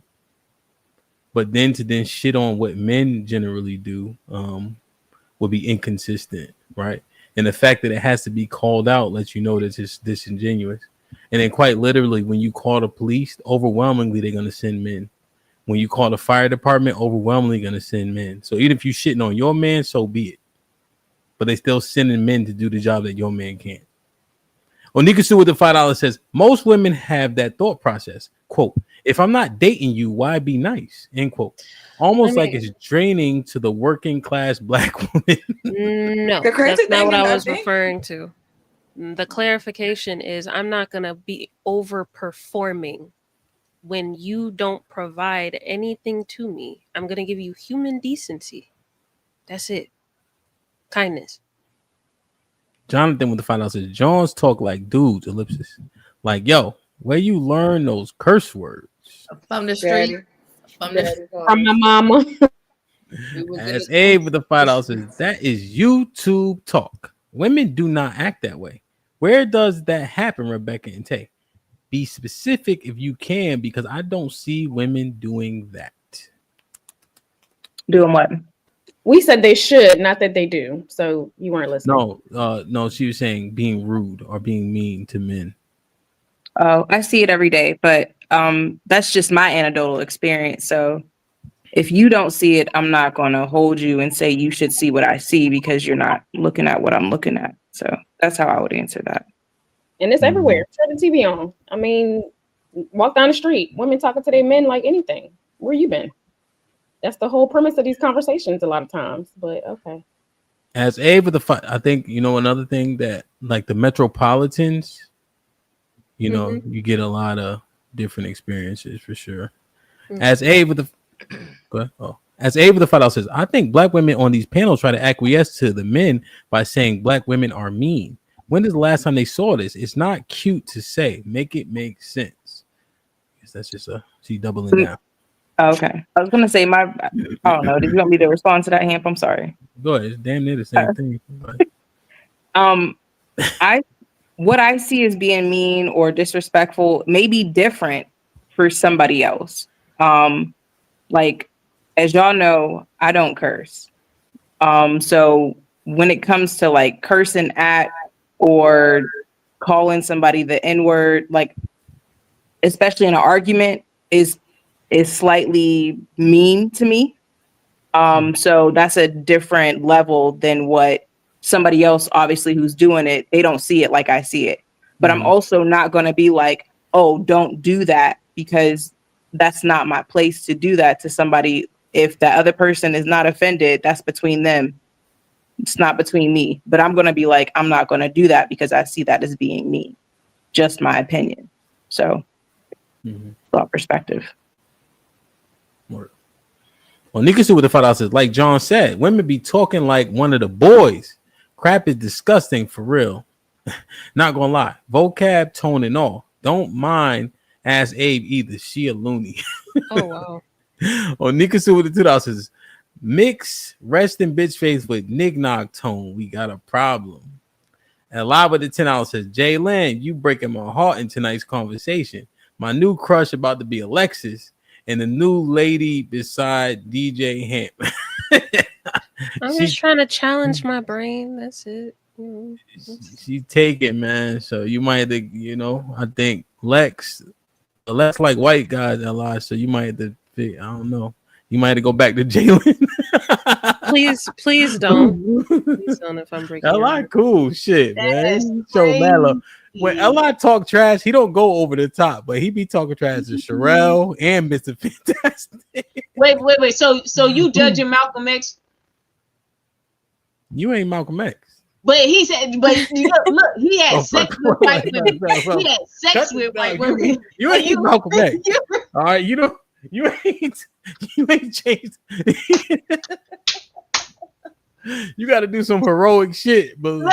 But then to shit on what men generally do will be inconsistent, right? And the fact that it has to be called out lets you know that it's disingenuous. And then quite literally, when you call the police, overwhelmingly they're gonna send men. When you call the fire department, overwhelmingly gonna send men. So even if you shitting on your man, so be it. But they still sending men to do the job that your man can't. Onikasu with the $5 says, most women have that thought process. Quote, if I'm not dating you, why be nice? End quote. Almost like it's draining to the working class Black woman. No, The crazy that's not thing what is, I I was think referring to. The clarification is I'm not going to be overperforming when you don't provide anything to me. I'm going to give you human decency. That's it. Kindness. Jonathan with the $5 says, Johns talk like dudes, ellipsis. Like, yo, where you learn those curse words? from the street. Daddy. From the Daddy From my mama. we was As in Abe with the $5 says, that is YouTube talk. Women do not act that way. Where does that happen, Rebecca and Tay? Be specific if you can, because I don't see women doing that. Doing what? We said they should, not that they do. So you weren't listening. No, she was saying being rude or being mean to men. Oh, I see it every day, but that's just my anecdotal experience. So if you don't see it, I'm not going to hold you and say you should see what I see because you're not looking at what I'm looking at. So that's how I would answer that. And it's everywhere. Turn the TV on. I mean, walk down the street, women talking to their men like anything. Where you been? That's the whole premise of these conversations a lot of times. But okay. As Abe with the I think, another thing that, like, the metropolitans, you get a lot of different experiences for sure. As Abe with the go ahead. As Abe with the $5 says, I think Black women on these panels try to acquiesce to the men by saying Black women are mean. When is the last time they saw this? It's not cute to say. Make it make sense. I guess that's just she doubling down. Okay. I was going to say I don't know. Did you want me to respond to that, Hamp? I'm sorry. Go ahead. It's damn near the same thing. What I see as being mean or disrespectful may be different for somebody else. Like as y'all know, I don't curse. So when it comes to like cursing at or calling somebody the N-word, like especially in an argument, is slightly mean to me. So that's a different level than what somebody else, obviously, who's doing it, they don't see it like I see it. But I'm also not going to be like, oh, don't do that, because that's not my place to do that to somebody. If the other person is not offended, that's between them. It's not between me. But I'm going to be like, I'm not going to do that because I see that as being mean. Just my opinion. So, thought perspective. Well, niggas see what the $5 is. Like John said, women be talking like one of the boys. Crap is disgusting for real. Not gonna lie. Vocab, tone, and all. Don't mind Ask Abe either. She a loony. Oh wow. Or niggas see what the $2 is. Mix resting bitch face with knick-knock tone. We got a problem. And live with the $10 says, Jay-Lan, you breaking my heart in tonight's conversation. My new crush about to be Alexis, and the new lady beside DJ Hamp. I'm just trying to challenge my brain. That's it. She take it, man. So you might have to, you know, I think Lex like white guys a lot. So you might have to, I don't know. You might have to go back to Jalen. please don't. Please don't if I'm breaking. Li cool shit, man. So Mala. When Li talk trash, he don't go over the top, but he be talking trash to Sherelle and Mr. Fantastic. Wait. So you judging Malcolm X? You ain't Malcolm X. But he said, look, he had sex with white women. He had sex with white women. You ain't Malcolm X. All right, you ain't changed. You got to do some heroic shit, but look,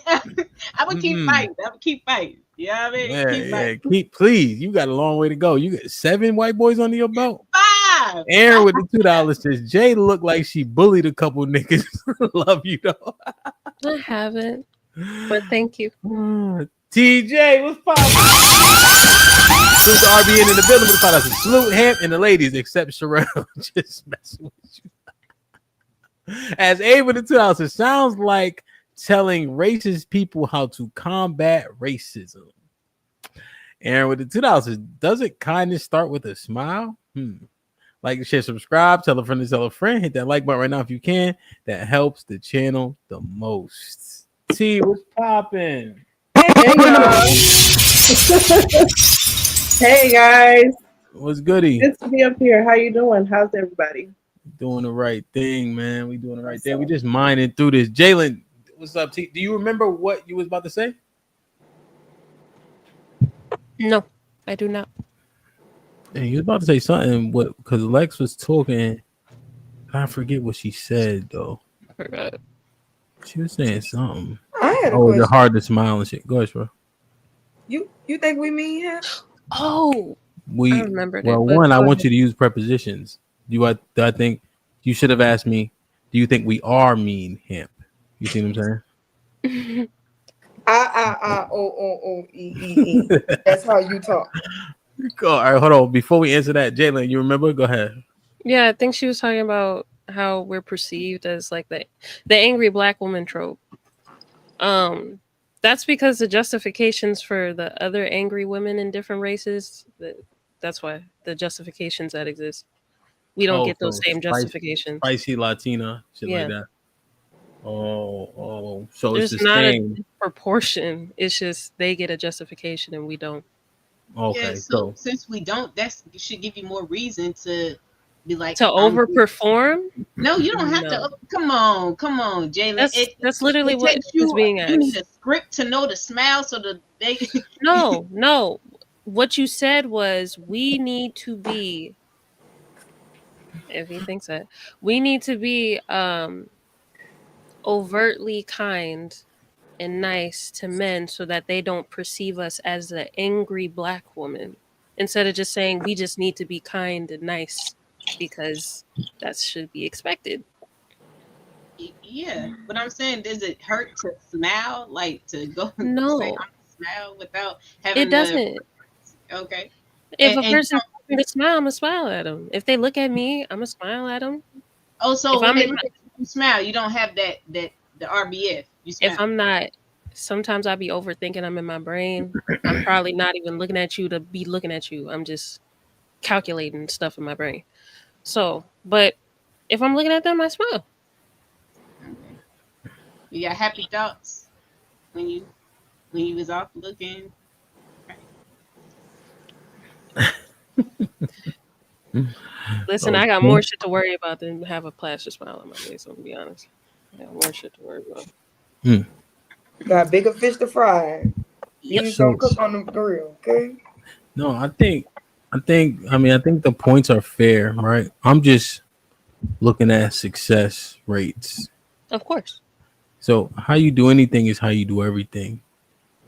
I would keep fighting. I would keep fighting. You know what I mean? Please. You got a long way to go. You got 7 white boys under your belt. 5. Aaron with the $2 says Jay looked like she bullied a couple niggas. Love you though. I haven't, but thank you. TJ, what's poppin'? Salute the RBN in the building with the $5. Salute Hamp and the ladies, except Sherelle. Just messing with you. As A with the $2, it sounds like telling racist people how to combat racism. Aaron with the $2, doesn't kindness start with a smile? Like, share, subscribe, tell a friend to tell a friend. Hit that like button right now if you can. That helps the channel the most. T, what's poppin'? Hey, hey guys. What's goody? Good to be up here. How you doing? How's everybody? Doing the right thing, man. We doing the right thing. We just mining through this. Jalen, what's up, T? Do you remember what you was about to say? No, I do not. And you was about to say something, because Lex was talking. I forget what she said though. I forgot. She was saying something. I had a question. It's hard to smile and shit. Go ahead, bro. You think we mean him? Oh, I remembered well, it. I want you to use prepositions. I think you should have asked me, do you think we are mean him? You see what I'm saying? O. That's how you talk. All right, hold on. Before we answer that, Jalen, you remember? Go ahead. Yeah, I think she was talking about how we're perceived as like the angry black woman trope. That's because the justifications for the other angry women in different races, that's why the justifications that exist. We don't get those same justifications. Spicy Latina, shit like that. So there's it's the not same a proportion. It's just they get a justification and we don't. Okay, yeah, so since we don't, that should give you more reason to be like to overperform. No, you don't have to. Come on, Jalen. That's literally what is being asked. You need a script to know to smile so that they. No. What you said was we need to be. If he thinks that we need to be overtly kind and nice to men so that they don't perceive us as the angry black woman, instead of just saying we just need to be kind and nice because that should be expected. Yeah, but I'm saying, does it hurt to smile, like to go no say, I'm smile without having it doesn't okay. If a person them to smile, I'm gonna smile at them. If they look at me, I'm gonna smile at them. Oh, so If when I'm they in look at you smile, you don't have that the RBF. You smile. if I'm not, sometimes I'll be overthinking. I'm in my brain. I'm probably not even looking at you to be looking at you. I'm just calculating stuff in my brain. So, but if I'm looking at them, I smile. Okay. You got happy thoughts when you was off looking. Listen, I got more shit to worry about than have a plastered smile on my face. I'm gonna be honest. I got more shit to worry about. Got bigger fish to fry. Yep. These don't cook on the grill, okay? No, I think the points are fair, right? I'm just looking at success rates. Of course. So how you do anything is how you do everything.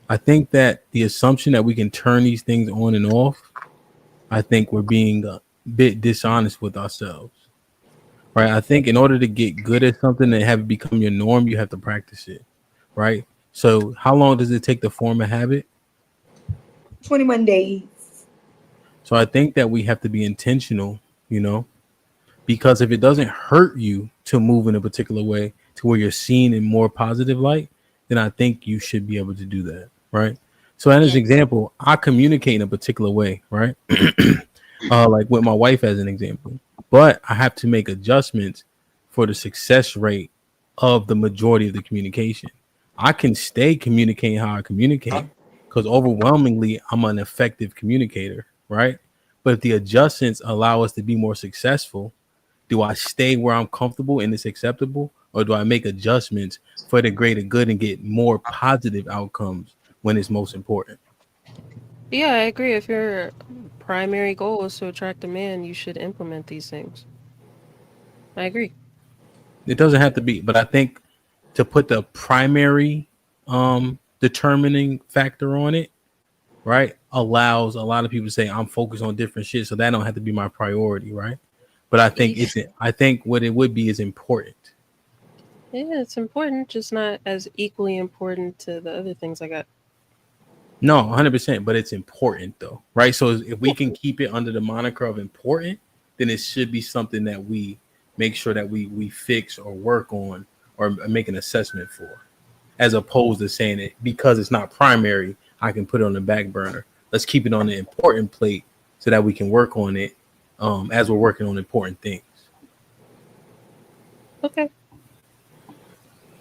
I think that the assumption that we can turn these things on and off, I think we're being a bit dishonest with ourselves. Right? I think in order to get good at something and have it become your norm, you have to practice it. Right? So how long does it take to form a habit? 21 days. So I think that we have to be intentional, because if it doesn't hurt you to move in a particular way to where you're seen in more positive light, then I think you should be able to do that, right? So as an example, I communicate in a particular way, right? Like with my wife as an example, but I have to make adjustments for the success rate of the majority of the communication. I can stay communicating how I communicate because overwhelmingly I'm an effective communicator, right? But if the adjustments allow us to be more successful, do I stay where I'm comfortable and it's acceptable, or do I make adjustments for the greater good and get more positive outcomes when it's most important? Yeah, I agree. If your primary goal is to attract a man, you should implement these things. I agree. It doesn't have to be, but I think to put the primary determining factor on it, right, allows a lot of people to say I'm focused on different shit, so that don't have to be my priority, right? But I think I think what it would be is important. Yeah, it's important, just not as equally important to the other things I got. No, 100%, but it's important though, right? So if we can keep it under the moniker of important, then it should be something that we make sure that we fix or work on or make an assessment for, as opposed to saying it because it's not primary, I can put it on the back burner. Let's keep it on the important plate so that we can work on it as we're working on important things. Okay.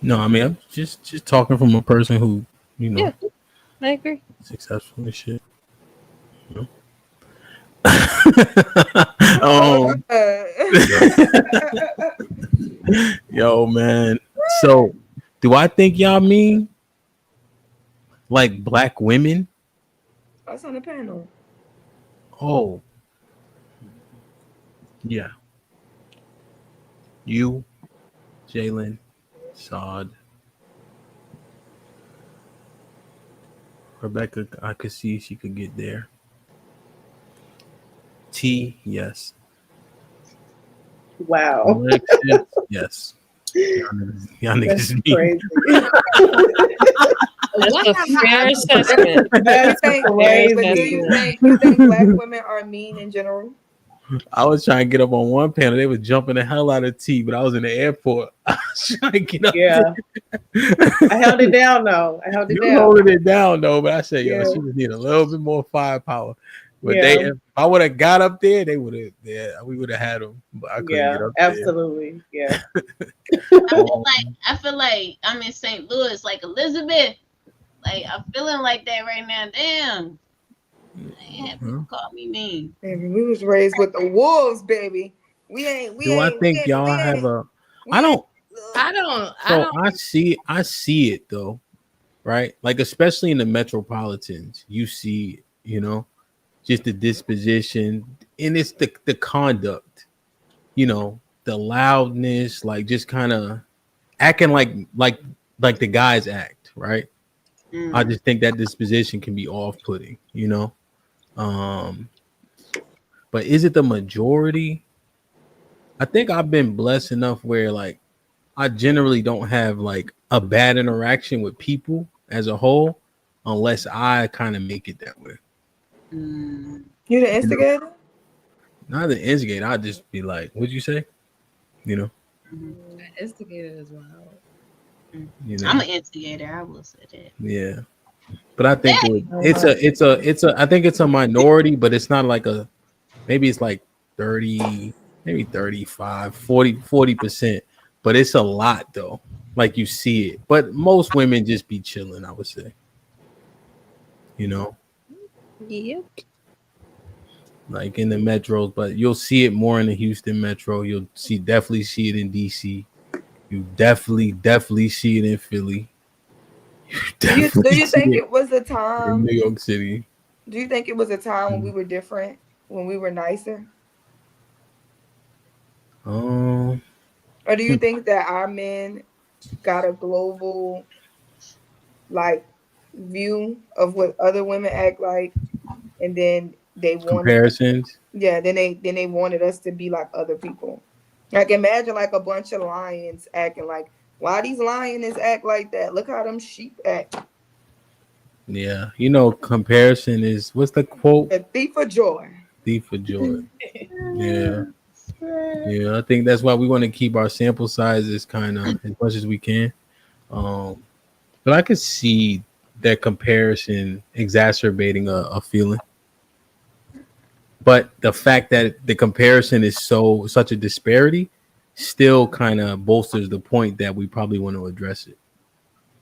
No, I mean I'm just talking from a person who, Yeah, I agree. successful and shit. Yo, man. So, do I think y'all mean like black women? That's on the panel. Oh, yeah. You, Jalen, Saad, Rebecca. I could see she could get there. T, yes. Wow. Alexis, yes. Y'all niggas That's crazy. That's a fair assessment. You think black women are mean in general? I was trying to get up on one panel. They were jumping the hell out of T, but I was in the airport. I was trying to get up. Yeah. I held it down though. You holding it down though, but I said, yo, she would need a little bit more firepower. But if I would have got up there, they would have. Yeah, we would have had them. But I couldn't get up absolutely. there. Yeah. I feel like I'm in St. Louis, like Elizabeth. Like I'm feeling like that right now. Damn. I ain't have people call me mean. Baby, we was raised with the wolves, baby. I think y'all have a? I don't. I see it though, right? Like especially in the metropolitans, you see, just the disposition, and it's the conduct, the loudness, like just kind of acting like the guys act, right? I just think that disposition can be off-putting, but is it the majority? I think I've been blessed enough where like I generally don't have like a bad interaction with people as a whole, unless I kind of make it that way. You the instigator? Not the instigate. I'd just be like, "What'd you say?" You know. Instigated as well. You know. I'm an instigator. I will say that. Yeah. But I think That I think it's a minority, but it's not like a, maybe it's like 30, maybe 35, 40%, but it's a lot though. Like you see it. But most women just be chilling, I would say. You know, Yep. like in the metros, but you'll see it more in the Houston metro. You'll definitely see it in DC. You definitely see it in Philly. You Do you definitely see think it it was a in time? New York City. Do you think it was a time when we were different, when we were nicer? Um, Or do you think that our men got a global like view of what other women act like, and then they wanted, comparisons. yeah, then they wanted us to be like other people. Like imagine like a bunch of lions acting like, why these lions act like that? Look how them sheep act. Yeah, you know, comparison is, what's the quote? A thief of joy. Thief for joy. Yeah, yeah. I think that's why we want to keep our sample sizes kind of as much as we can. Um, but I could see that comparison exacerbating a feeling. But the fact that the comparison is such a disparity still kind of bolsters the point that we probably want to address it.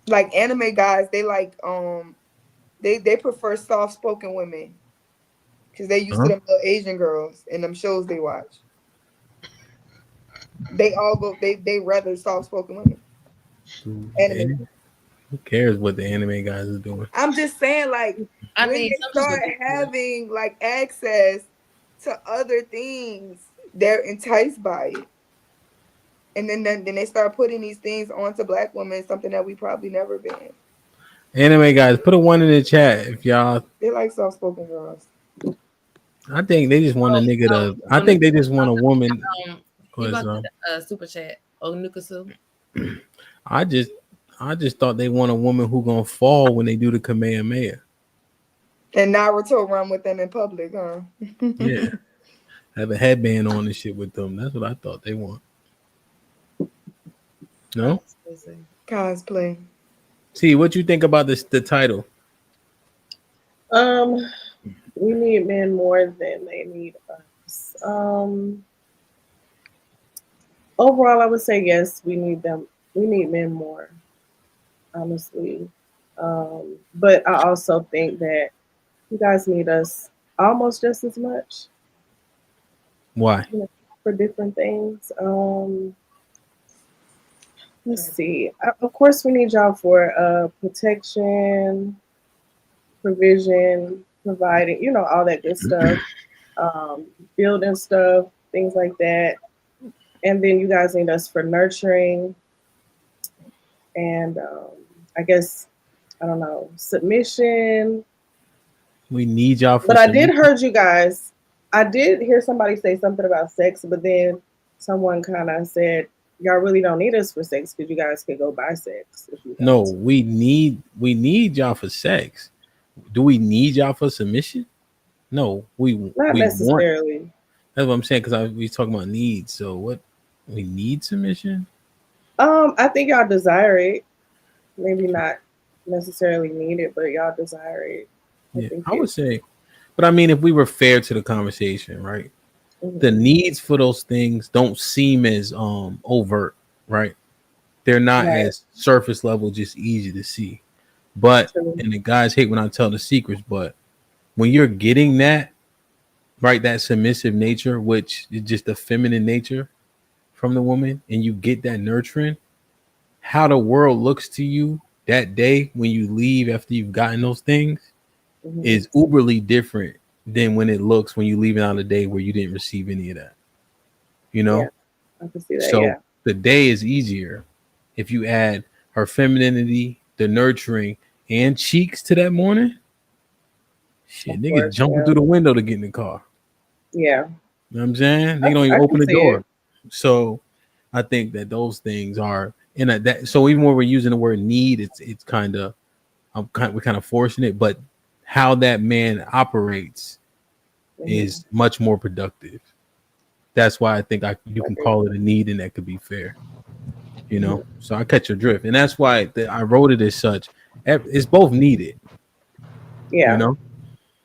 Like anime guys, they like they prefer soft spoken women because they used to Huh? them little Asian girls in them shows they watch. They all go they rather soft spoken women. Dude, Anime. who cares what the anime guys are doing? I'm just saying, like I when mean, they some start people do. having like access to other things, they're enticed by it. And then they start putting these things onto black women, something that we probably never been. Anime guys, put a one in the chat if y'all. They like soft spoken girls. I think they just want a nigga to. I think they just want a woman. He about Cause the super chat. Onukasu. I just, I just thought they want a woman who gonna fall when they do the Kamehameha. And Naruto run with them in public, huh? Yeah, have a headband on and shit with them. That's what I thought they want. No. Cosplay. See, what you think about this? The title. We need men more than they need us. Overall, I would say yes. We need them. We need men more, honestly. But I also think that you guys need us almost just as much, Why? you know, for different things. Let's see. Of course, we need y'all for protection, provision, providing, all that good stuff, building stuff, things like that. And then you guys need us for nurturing and I guess, I don't know, submission. We need y'all for. But I did heard you guys. I did hear somebody say something about sex, but then someone kind of said, y'all really don't need us for sex because you guys can go buy sex. If you No, we need y'all for sex. Do we need y'all for submission? No, not we necessarily. Want. That's what I'm saying, because we talking about needs. So what? We need submission. I think y'all desire it. Maybe not necessarily need it, but y'all desire it. I would say, but I mean, if we were fair to the conversation, right? Mm-hmm. The needs for those things don't seem as overt, right? They're not as surface level, just easy to see. But and the guys hate when I tell the secrets, but when you're getting that, right, that submissive nature, which is just the feminine nature from the woman, and you get that nurturing, how the world looks to you that day when you leave after you've gotten those things is uberly different than when it looks when you leave out a day where you didn't receive any of that. You know? Yeah, I can see that. So the day is easier if you add her femininity, the nurturing, and cheeks to that morning. Shit, niggas jumping through the window to get in the car. Yeah. You know what I'm saying? They don't even open the door. So I think that those things are in that. So even when we're using the word need, it's kind of we're kind of forcing it, but how that man operates is much more productive. that's why I think you can call it a need, and that could be fair. You know, so I catch your drift, and that's why I wrote it as such. It's both needed. Yeah, You know,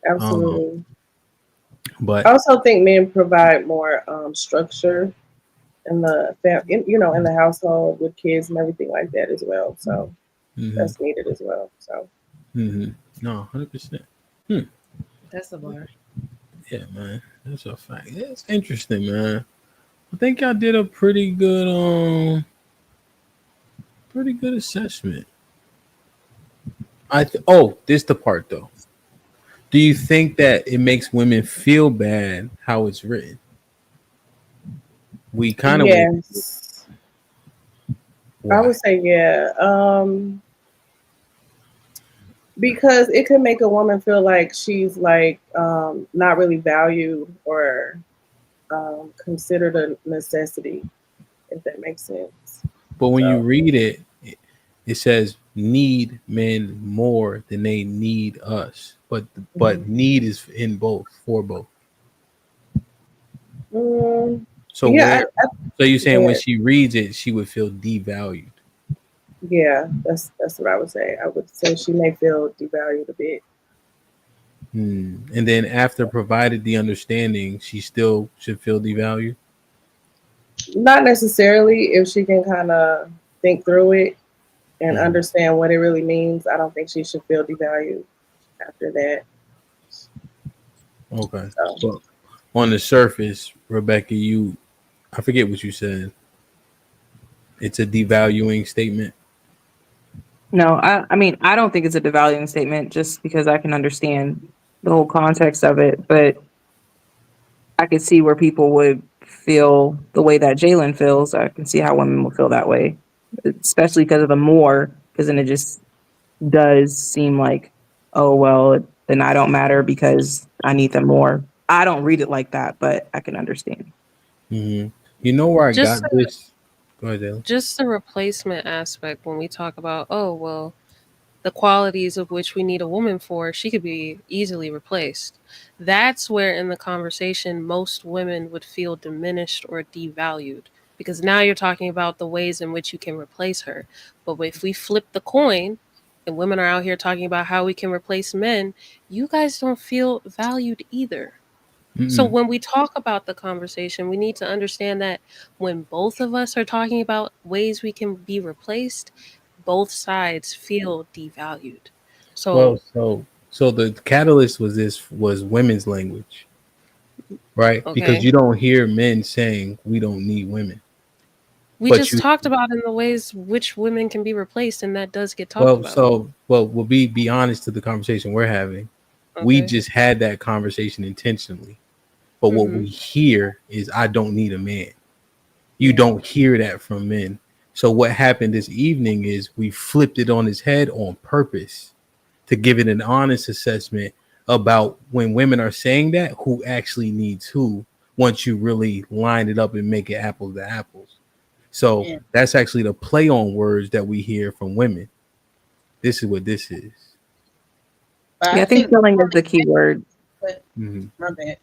absolutely. but I also think men provide more structure in the in the household with kids and everything like that as well. So that's needed as well. So no, 100%. That's a bar. Yeah, man, that's a fact. Yeah, it's interesting, man. I think y'all did a pretty good assessment. This the part though. Do you think that it makes women feel bad how it's written? We kind of went. yes, I Why? would say yeah. Because it could make a woman feel like she's like not really valued or considered a necessity, if that makes sense. But when you So read it says need men more than they need us. But need is in both for both. mm, So yeah, so you're saying when yeah, she reads it, she would feel devalued. yeah, that's what I would say. I would say she may feel devalued a bit. And then after provided the understanding, she still should feel devalued. Not necessarily if she can kind of think through it and Mhm. understand what it really means. I don't think she should feel devalued after that. Okay. So Well, on the surface, Rebecca, I forget what you said. It's a devaluing statement. No, I mean, I don't think it's a devaluing statement just because I can understand the whole context of it, but I could see where people would feel the way that Jalen feels. I can see how women would feel that way, especially because of the more, because then it just does seem like, oh, well, then I don't matter because I need them more. I don't read it like that, but I can understand. You know where I Just got this? Go ahead, Dale. just the replacement aspect when we talk about, oh well, the qualities of which we need a woman for, she could be easily replaced. That's where in the conversation most women would feel diminished or devalued, because now you're talking about the ways in which you can replace her. But if we flip the coin and women are out here talking about how we can replace men, you guys don't feel valued either. So Mm-mm. when we talk about the conversation, we need to understand that when both of us are talking about ways we can be replaced, both sides feel devalued. Well, So, so the catalyst was women's language, right? Because okay. you don't hear men saying we don't need women, We but just you talked about in the ways which women can be replaced, and that does get talked about. we'll be honest to the conversation we're having. We Okay. just had that conversation intentionally, but what Mm-hmm. we hear is I don't need a man. You yeah, don't hear that from men. So what happened this evening is we flipped it on his head on purpose to give it an honest assessment about when women are saying that, who actually needs who, once you really line it up and make it apples to apples. So Yeah. that's actually the play on words that we hear from women. This is what this is. But Yeah, I I think think feeling is the key word. but Mm-hmm. my bad.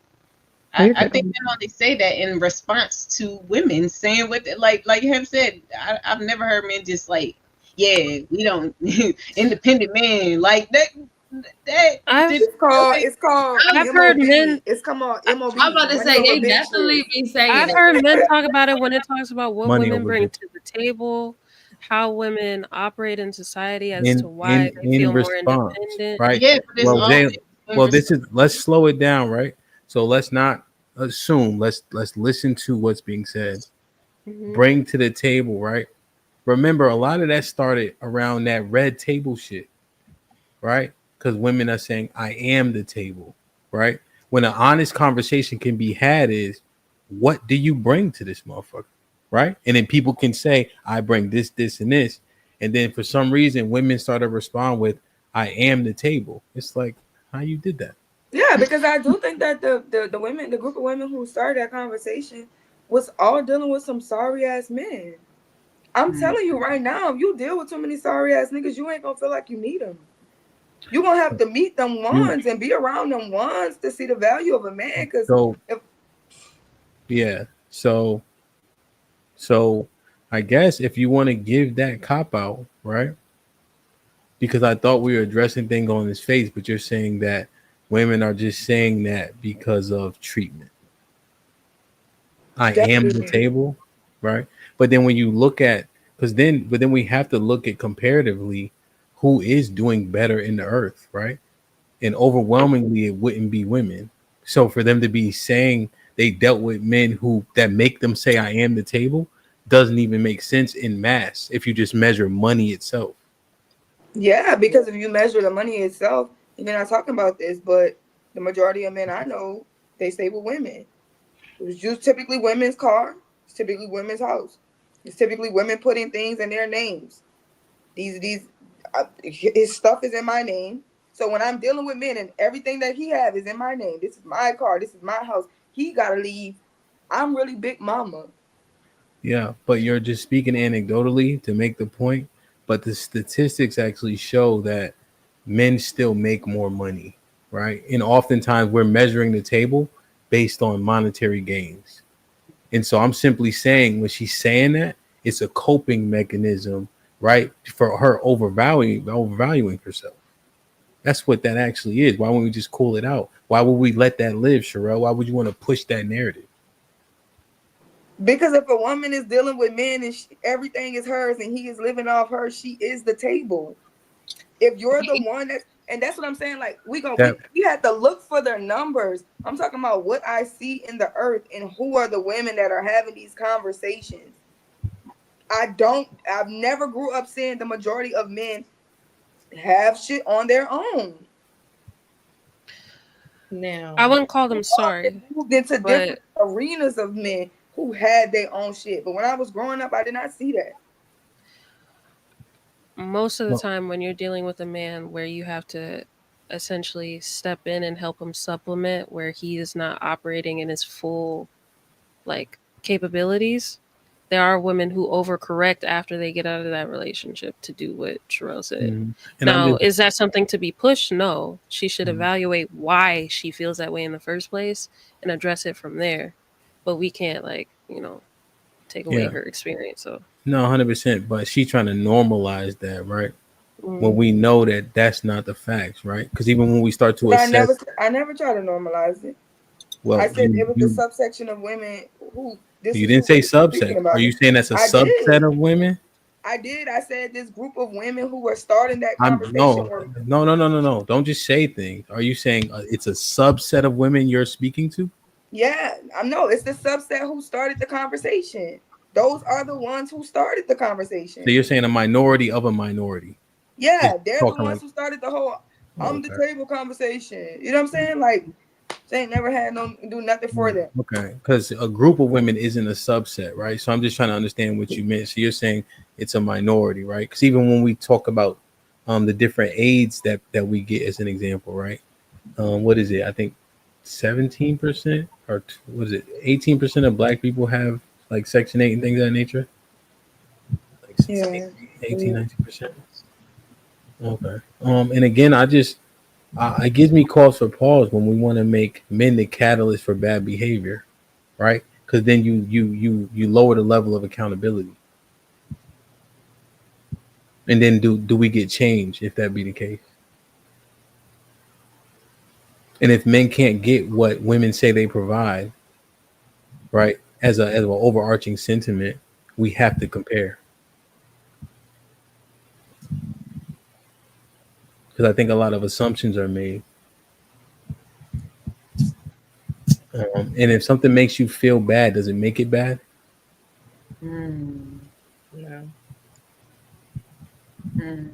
No, you're I think good. they only say that in response to women saying what like you have said. I've never heard men just like, yeah, we don't independent men like that. That I've did okay. It's called I've heard MOB. men It's come on I'm MOB. about to Money say over they definitely bitches. be saying I've it. heard men talk about it when it talks about what Money women over bring bitch. to the table, how women operate in society as to In why in they in feel more response, independent. right? Yeah, but it's Well, always they in well, this response. is let's slow it down, right? So let's not assume. Let's listen to what's being said. Hmm. Bring to the table, right? Remember, a lot of that started around that red table shit, right? Because women are saying, I am the table, right? When an honest conversation can be had is, what do you bring to this motherfucker, right? And then people can say, I bring this, this, and this. And then for some reason, women start to respond with, I am the table. It's like, how you did that? Yeah, because I do think that the women, the group of women who started that conversation was all dealing with some sorry ass men. I'm Mm. telling you right now, if you deal with too many sorry ass niggas, you ain't gonna feel like you need them. You gonna have to meet them You ones and be around them ones to see the value of a man. Cause so if yeah. So so I guess if you want to give that cop out, right? Because I thought we were addressing things on his face, but you're saying that women are just saying that because of treatment. I am the Definitely. table, right? But then when you look at, but then we have to look at comparatively who is doing better in the earth, right? And overwhelmingly, it wouldn't be women. So for them to be saying they dealt with men who that make them say I am the table doesn't even make sense in mass if you just measure money itself. Yeah, because if you measure the money itself, and we're not talking about this, but the majority of men I know, they stay with women. It's just typically women's car. It's typically women's house. It's typically women putting things in their names. His stuff is in my name. So when I'm dealing with men and everything that he have is in my name, this is my car, this is my house. He gotta leave. I'm really big mama. Yeah, but you're just speaking anecdotally to make the point. But the statistics actually show that men still make more money, right? And oftentimes we're measuring the table based on monetary gains. And so I'm simply saying when she's saying that, it's a coping mechanism, right? For her overvaluing herself. That's what that actually is. Why wouldn't we just call it out? Why would we let that live, Sherelle? Why would you want to push that narrative? Because if a woman is dealing with men and everything is hers and he is living off her, she is the table. If you're the one and that's what I'm saying, like That we had to look for their numbers. I'm talking about what I see in the earth and who are the women that are having these conversations. I've never grew up seeing the majority of men have shit on their own. Now, I wouldn't call them It sorry, moved into but different arenas of men who had their own shit. But when I was growing up, I did not see that. most of the well, time when you're dealing with a man where you have to essentially step in and help him supplement where he is not operating in his full like capabilities, there are women who overcorrect after they get out of that relationship to do what Sherelle said. mhm. And I'm Now, just is that something to be pushed? No. She should mhm. evaluate why she feels that way in the first place and address it from there. But we can't take away Yeah, her experience. So no, 100%. But she trying to normalize that, right? When mm. we know that that's not the facts, right? Because even when we start to But assess, I never try to normalize it. well, I said it was the subsection of women who this you is didn't who say was speaking subset. Are about you it. saying that's a I did. subset of women? I did. I said this group of women who were starting that I'm conversation no, were no, no, no, no, no. Don't just say things. Are you saying it's a subset of women you're speaking to? yeah, I know it's the subset who started the conversation. Those are the ones who started the So conversation. you're saying a minority of a minority is Yeah, they're the talking ones like, who started the whole oh, I'm the okay. table conversation. You know what I'm saying? Like they ain't never had no do nothing for them. Okay, because a group of women isn't a subset, right? So I'm just trying to understand what you meant. So you're saying it's a minority, right? Because even when we talk about the different aids that we get as an example, right? What is it? I think 17% or what is it? 18% of Black people have like Section 8 and things of that nature. Like Yeah. 18, 19%. Okay. And again, it gives me cause for pause when we want to make men the catalyst for bad behavior, right? Because then you lower the level of accountability, and then do we get change if that be the case? And if men can't get what women say they provide, right, as an overarching sentiment, we have to compare. Because I think a lot of assumptions are made, and if something makes you feel bad, does it make it bad? Mm, no. mm,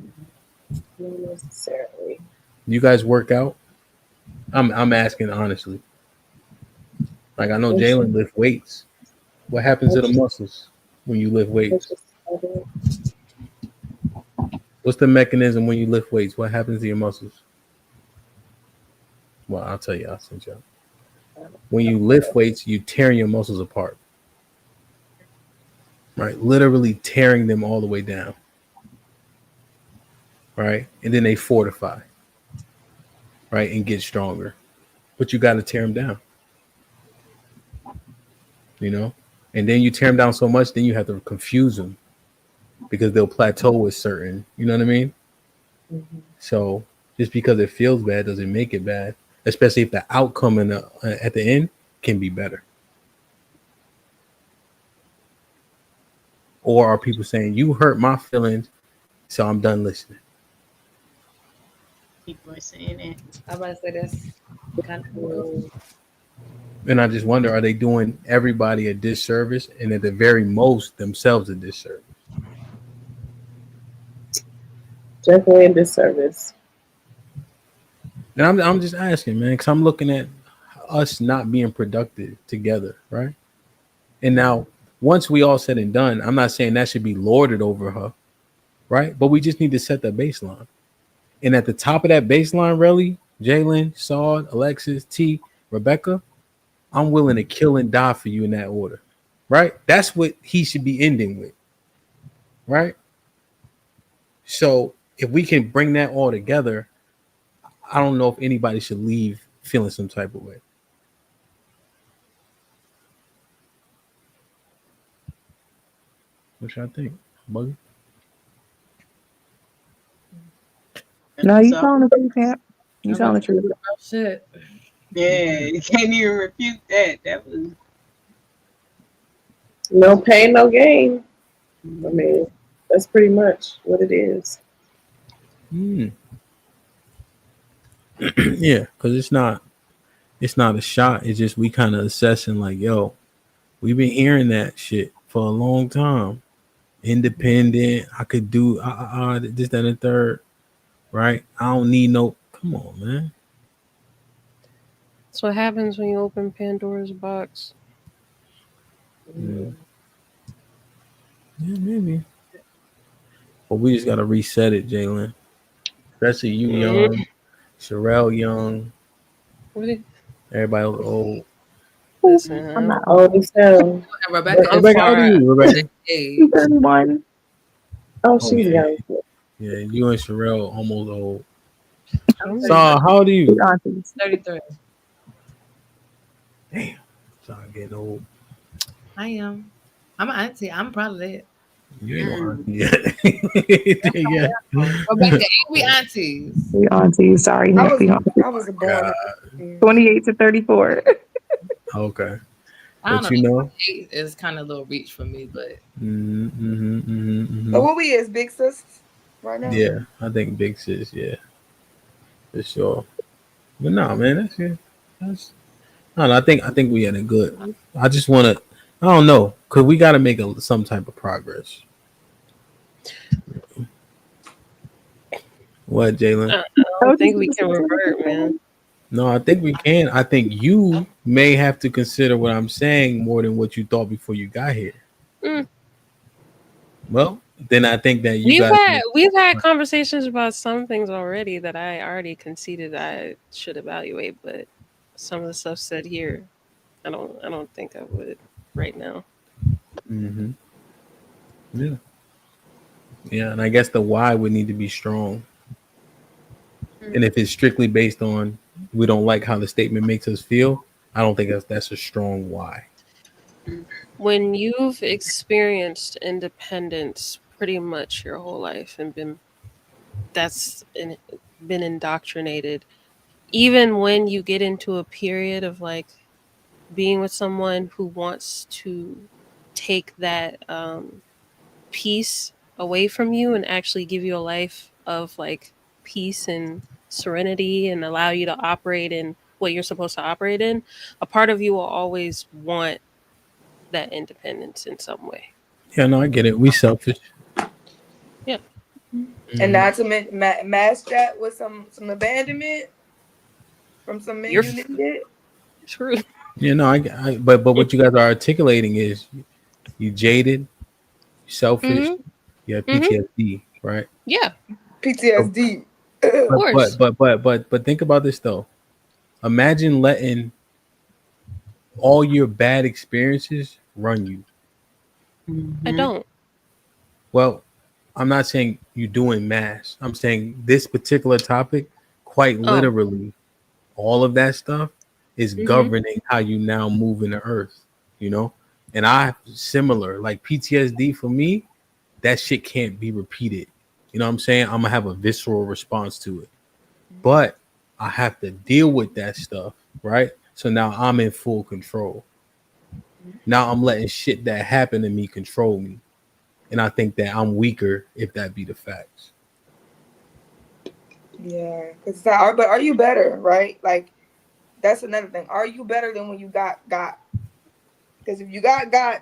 Not necessarily. You guys work out? I'm asking honestly. Like I know It's, Jalen lift weights. What happens to the it's, muscles when you lift it's weights? just other. What's the mechanism when you lift weights? What happens to your muscles? Well, I'll tell you. I'll send you. When you lift weights, you tearing your muscles apart, right? Literally tearing them all the way down, right? And then they fortify, right, and get stronger. But you got to tear them down, you know. And then you tear them down so much, then you have to confuse them because they'll plateau with certain, you know what I mean? Mhm. So just because it feels bad doesn't make it bad, especially if the outcome at the end can be better. Or are people saying, you hurt my feelings, so I'm done listening? People are saying that. I was about to say that's kind of And I just wonder, are they doing everybody a disservice and at the very most themselves a disservice? Definitely a disservice. And I'm just asking, man, because I'm looking at us not being productive together, right? And now, once we all said and done, I'm not saying that should be lorded over her, right? But we just need to set the baseline. And at the top of that baseline, really, Jalen, Saud, Alexis, T, Rebecca, I'm willing to kill and die for you in that order, right? That's what he should be ending with, right? So if we can bring that all together, I don't know if anybody should leave feeling some type of way. What y'all think, Buggy? No, you So telling the truth, Cap. You I telling was the truth. oh shit. yeah, you can't even refute that. That was No pain, no gain. I mean, that's pretty much what it is. Hmm. Yeah, because it's not a shot. It's just we kind of assessing like, yo, we've been hearing that shit for a long time. Independent, I could do this, that, and the third, right? I don't need no. Come on, man. That's what happens when you open Pandora's box. Yeah, yeah, maybe. But we just gotta reset it, Jalen. Especially you, young, Sherelle, young. What is- Everybody else old. Listen, I'm not Oh, old. so And Rebecca is Rebecca, how old are far you, Rebecca? age. 31. oh, Oh she's yeah, young. yeah. You and Sherelle almost old. I'm So 33. how old are you? We aunties. 33. Damn, so I'm getting old. I am. I'm an auntie. I'm proud of that. You ain't no mm, auntie yet. Yeah. Rebecca, ain't we aunties? We aunties. Sorry, I Nick. was We aunties. I was God. born. 28 to 34. Okay. I don't But know. you know. 8 is kind of a little reach for me, but So what we is big sis right now? Yeah, I think big sis, yeah, for sure. But no, man, that's it. That's no, I think we had a good. I just want to. I don't know, cause we got to make some type of progress. What, Jalen? I don't think we can revert, man. No, I think we can. I think you may have to consider what I'm saying more than what you thought before you got here. Mm. Well, then I think that you We've guys. had conversations about some things already that I already conceded I should evaluate, but some of the stuff said here, I don't think I would right now. Mm-hmm. Yeah, yeah, and I guess the why would need to be strong. And if it's strictly based on we don't like how the statement makes us feel, I don't think that's a strong why. When you've experienced independence pretty much your whole life and been indoctrinated, even when you get into a period of like being with someone who wants to take that peace away from you and actually give you a life of like peace and serenity and allow you to operate in what you're supposed to operate in, a part of you will always want that independence in some way. Yeah, no, I get it. We selfish. Yeah. And Mhm. not to match that with some abandonment from some men You're you needed. true. Yeah, no, but what you guys are articulating is you jaded, selfish, Hmm. you have Hmm. PTSD, right? Yeah, So, PTSD. of but course. think about this though. Imagine letting all your bad experiences run you. I don't. Well, I'm not saying you doing mass. I'm saying this particular topic, quite Oh. literally, all of that stuff is Hmm. governing how you now move in the earth. You know, And I similar, like PTSD for me, that shit can't be repeated. You know what I'm saying? I'm gonna have a visceral response to it. But I have to deal with that stuff, right? So now I'm in full control. Now I'm letting shit that happened to me control me. And I think that I'm weaker if that be the facts. Yeah, because but are you better, right? Like that's another thing. Are you better than when you got? Because if you got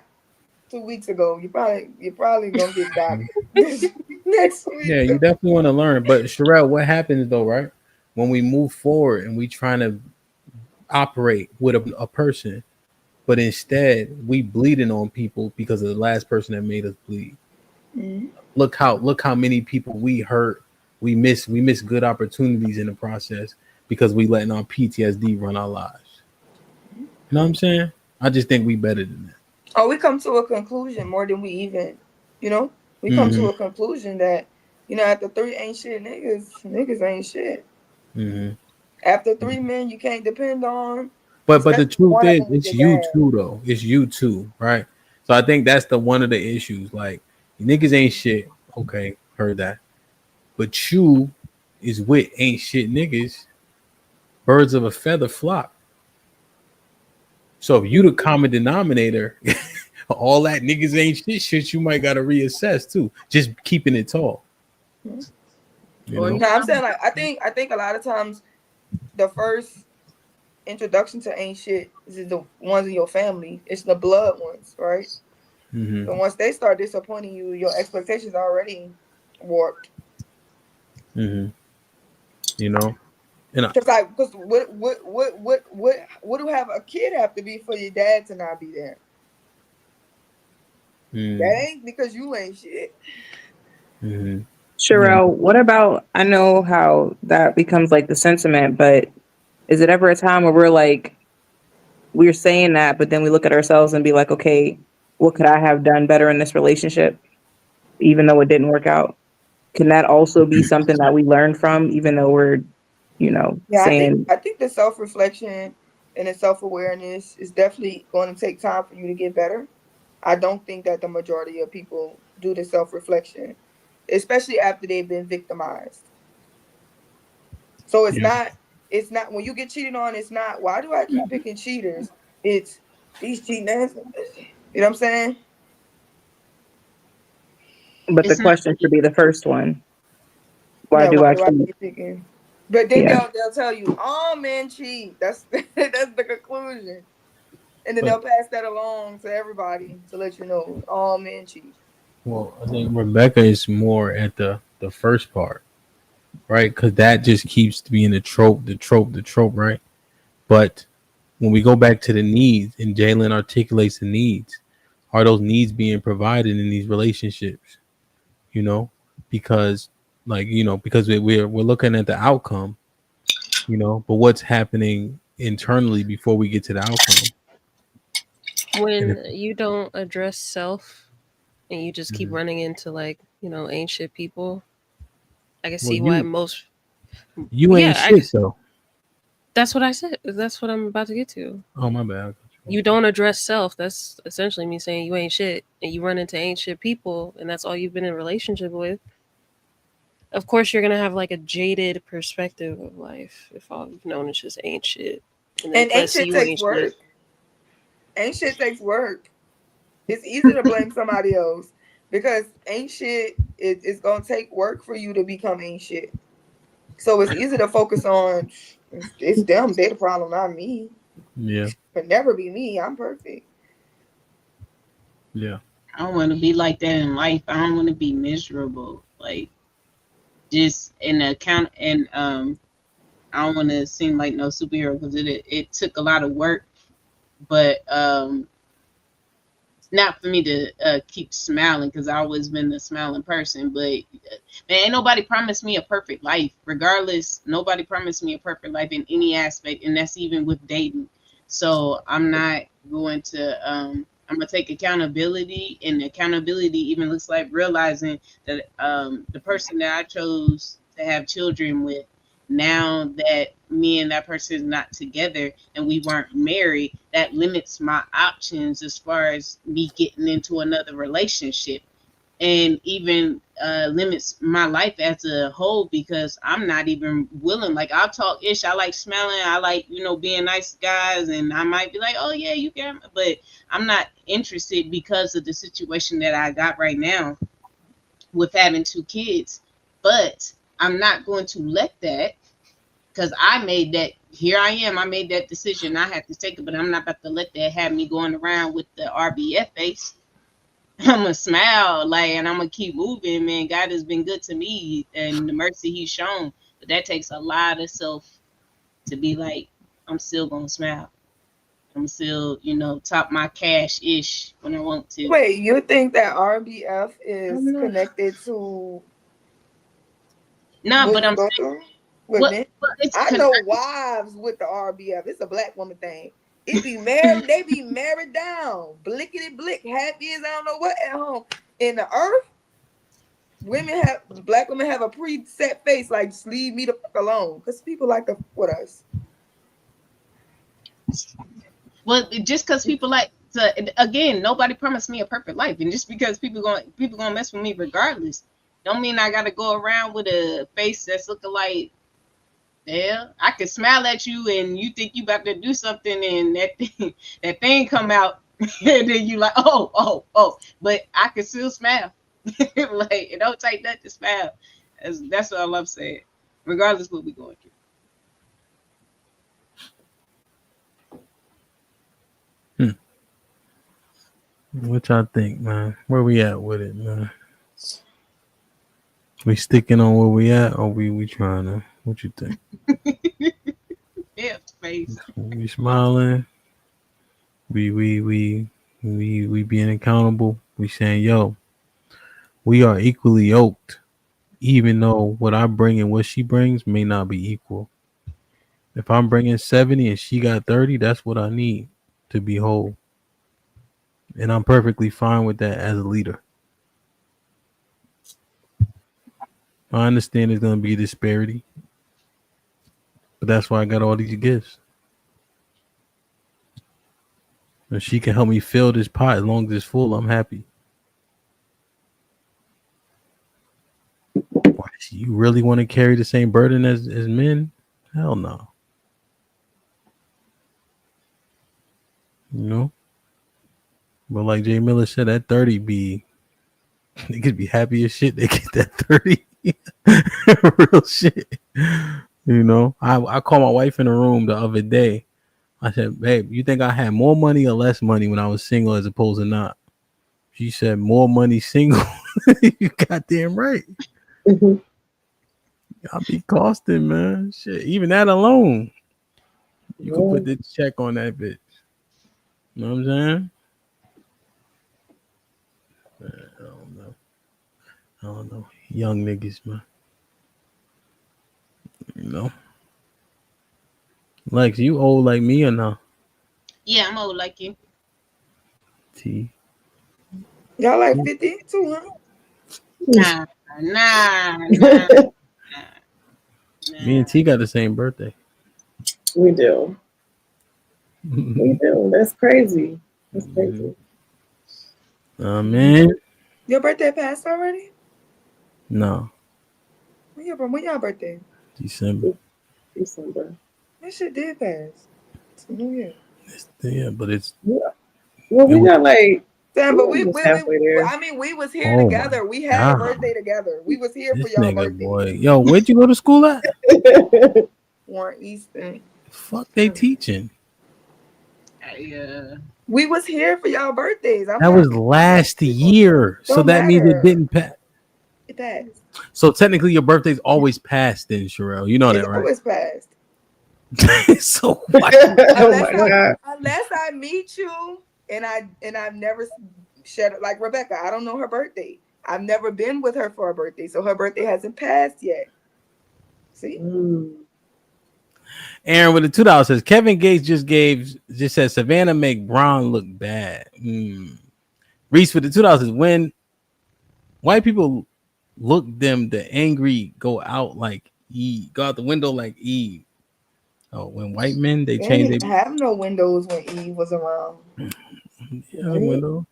2 weeks ago, you're probably gonna get got this next Yeah, week. you definitely want to learn. But Sherelle, what happens though, right? When we move forward and we trying to operate with a person, but instead we bleeding on people because of the last person that made us bleed. Mm-hmm. Look how many people we hurt. We miss good opportunities in the process because we letting our PTSD run our lives. You know what I'm saying? I just think we better than that. Oh, we come to a conclusion more than we even, we come to a conclusion that, after 3 ain't shit niggas ain't shit. Mm-hmm. After 3 men you can't depend on. But the truth one of is, them it's your you dad. too though. It's you too, right? So I think that's the one of the issues. Like niggas ain't shit. Okay, heard that. But you is with ain't shit niggas. Birds of a feather flock. So if you the common denominator, all that niggas ain't shit, you might gotta reassess too. Just keeping it tall. You know? No, I'm saying like I think a lot of times the first introduction to ain't shit is the ones in your family. It's the blood ones, right? Mm-hmm. So once they start disappointing you, your expectations are already warped. Mm-hmm. You know, and Because what do have a kid have to be for your dad to not be there? That ain't because you ain't shit. Mm-hmm. Sherelle, what about, I know how that becomes like the sentiment, but is it ever a time where we're like, we're saying that, but then we look at ourselves and be like, okay, what could I have done better in this relationship, even though it didn't work out? Can that also be something that we learn from, even though we're, Yeah, saying, I think the self-reflection and the self-awareness is definitely going to take time for you to get better. I don't think that the majority of people do the self-reflection, especially after they've been victimized. So it's not when you get cheated on, it's not why do I keep picking cheaters? It's these cheating ass. You know what I'm saying? but the It's not. question should be the first one. Why Yeah, do why I do I keep? keep picking? But then Yeah. they'll tell you all men cheat. That's that's the conclusion. And then but they'll pass that along to everybody to let you know all men cheat. well, I think Rebecca is more at the first part, right? Because that just keeps being the trope, right? But when we go back to the needs, and Jalen articulates the needs, are those needs being provided in these relationships? You know, because because we're looking at the outcome, but what's happening internally before we get to the outcome? And if, When you don't address self and you just keep Mhm. running into like, ancient people, I can Well, see why most you ain't yeah, I shit guess though. that's what I said. That's what I'm about to get to. Oh my bad. You don't address self. That's essentially me saying you ain't shit and you run into ain't shit people and that's all you've been in a relationship with. Of course you're gonna have like a jaded perspective of life if all you've known is just ain't shit. And then And ain't plus shit you takes ain't shit. work. Ain't shit takes work. It's easy to blame somebody else because ain't shit it's gonna take work for you to become ain't shit. So it's easy to focus on it's them, they the problem, not me. Yeah, Could never be me. I'm perfect. yeah. I don't want to be like that in life. I don't want to be miserable. Like just in the account and I don't want to seem like no superhero because it took a lot of work, but not for me to keep smiling because I always been a smiling person. But man, ain't nobody promised me a perfect life. Regardless, nobody promised me a perfect life in any aspect, and that's even with dating. So I'm not going to. I'm gonna take accountability, and accountability even looks like realizing that the person that I chose to have children with now that me and that person is not together and we weren't married, that limits my options as far as me getting into another relationship, and even limits my life as a whole, because I'm not even willing. Like, I'll talk ish, I like smelling, I like, being nice to guys, and I might be like, oh yeah, you can, but I'm not interested because of the situation that I got right now with having 2 kids. But I'm not going to let that, because I made that. Here I am. I made that decision. I have to take it, but I'm not about to let that have me going around with the RBF face. I'm gonna smile, like, and I'm gonna keep moving. Man, God has been good to me, and the mercy He's shown. But that takes a lot of self to be like, I'm still gonna smile. I'm still, top my cash ish when I want to. Wait, you think that RBF is connected to? Nah, but I'm saying, what? men? It's I know wives with the RBF. It's a black woman thing. It be married. They be married down, blickety blick, happy as I don't know what at home. In the earth, black women have a preset face, like just leave me the fuck alone, because people like to fuck with us. Well, just because people like to, again, nobody promised me a perfect life, and just because people gonna mess with me regardless, don't mean I gotta go around with a face that's looking like, yeah, I can smile at you and you think you about to do something, and that thing come out, and then you like, oh, but I can still smile. Like, it don't take nothing to smile. That's what I love saying, regardless what we going through. What y'all think, man? Where we at with it, man? We sticking on where we at, or we trying to? What you think? Yeah, face. We smiling. We being accountable. We saying, yo, we are equally yoked, even though what I bring and what she brings may not be equal. If I'm bringing 70 and she got 30, that's what I need to be whole. And I'm perfectly fine with that as a leader. I understand there's going to be a disparity, but that's why I got all these gifts. If she can help me fill this pot as long as it's full, I'm happy. You really want to carry the same burden as men? Hell no. But like Jay Miller said, that 30 be, they could be happy as shit. They get that 30. Real shit. I called my wife in the room the other day. I said, babe, you think I had more money or less money when I was single as opposed to not? She said, more money single. You goddamn right. Mm-hmm. I'll be costing, man. Shit, even that alone, you can put the check on that bitch. You know what I'm saying? Man, I don't know. Young niggas, man. Lex, you old like me or no? Yeah, I'm old like you. T. Y'all like 50 too, huh? Nah. Me and T got the same birthday. We do. We do. That's crazy. That's crazy. Man. Your birthday passed already? No. When y'all birthday? December. That shit did pass. It's New Year. Yeah, but it's. Yeah. Well, we got like. Damn, but we halfway there. I mean, we was here together. We had a birthday together. We was here for y'all birthday. Boy. Yo, where'd you go to school at? Warren Easton. Fuck they teaching? We was here for y'all birthdays. That was last year. So that means it didn't pass. It passed. So technically your birthday's always passed then, Sherelle. You know that, right? Always passed. So what? Unless I meet you and I've never shared it, like Rebecca, I don't know her birthday. I've never been with her for her birthday, so her birthday hasn't passed yet. See? Aaron with the $2 says Kevin Gates just said Savannah make Braun look bad. Reese with the $2 says when white people look them, the angry go out like Eve. Go out the window like Eve. Oh, when white men they They change didn't their have no windows when Eve was around. they have a window.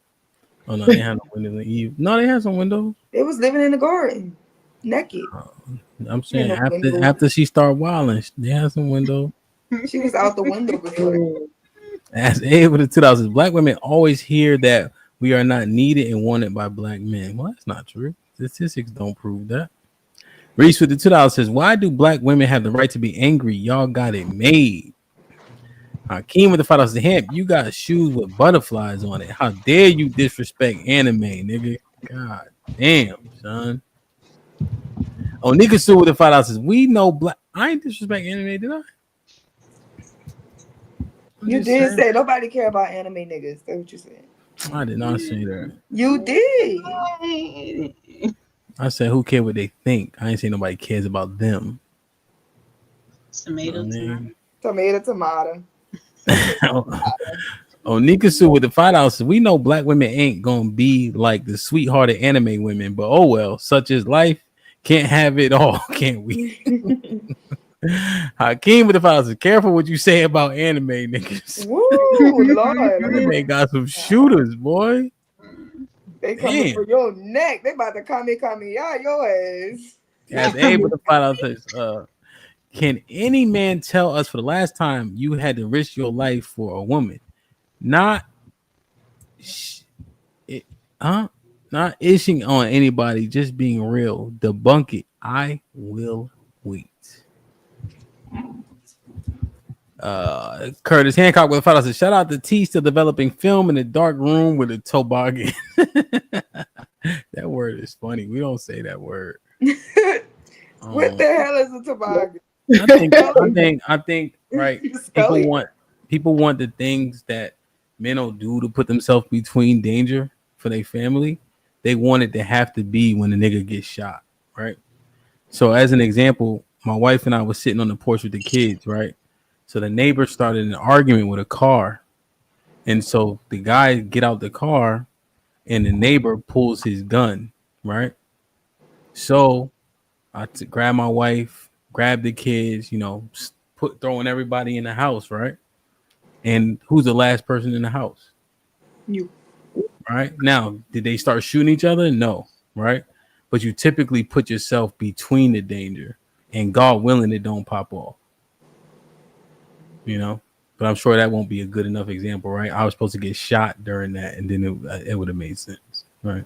Oh no, they have no windows in Eve. No, they have some windows. They was living in the garden, naked. I'm She had saying no windows. after she started wilding, they have some windows. She was out the window before. As able to 2000s, black women always hear that we are not needed and wanted by black men. Well, that's not true. Statistics don't prove that. Reese with the $2 says, "Why do black women have the right to be angry? Y'all got it made." Hakeem with the $5 says, "Hamp, you got shoes with butterflies on it. How dare you disrespect anime, nigga? God damn, son." Oh, Nika Sue with the $5 says, "We know black." I ain't disrespect anime, did I? You did say nobody care about anime niggas. That's what you said. I did not say that. You did. I said, who care what they think? I ain't say nobody cares about them. Tomato, tomato. Oh, Nikasu with the $5 says, "We know black women ain't gonna be like the sweethearted anime women, but oh well, such is life. Can't have it all, can't we?" Hakeem with the $5 says, "Careful what you say about anime niggas." Woo, Lord. Anime got some shooters, boy. They coming for your neck. They about to come out your ass. As Abe with the $5 says, "Can any man tell us for the last time you had to risk your life for a woman? Not ishing on anybody, just being real. Debunk it. I will wait." Curtis Hancock with $5 says, "Shout out to T, still developing film in the dark room with a toboggan." That word is funny. We don't say that word. What the hell is a toboggan? I think right. People want the things that men don't do to put themselves between danger for their family. They want it to have to be when the nigga gets shot, right? So as an example, my wife and I was sitting on the porch with the kids, right? So the neighbor started an argument with a car. And so the guy get out the car and the neighbor pulls his gun, right? So I grab my wife, grab the kids, throwing everybody in the house, right? And who's the last person in the house? You. Right? Now, did they start shooting each other? No, right? But you typically put yourself between the danger, and God willing, it don't pop off. But I'm sure that won't be a good enough example, right? I was supposed to get shot during that, and then it would have made sense, right?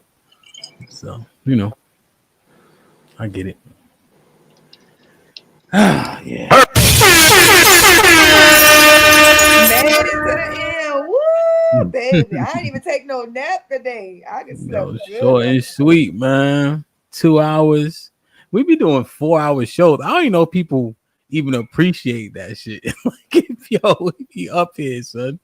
So, I get it. Yeah. Made it to the end. Woo, baby. I didn't even take no nap today. I just slept short and sweet, man. 2 hours. We be doing 4-hour shows. I don't even know if people even appreciate that shit. Like, we be up here, son.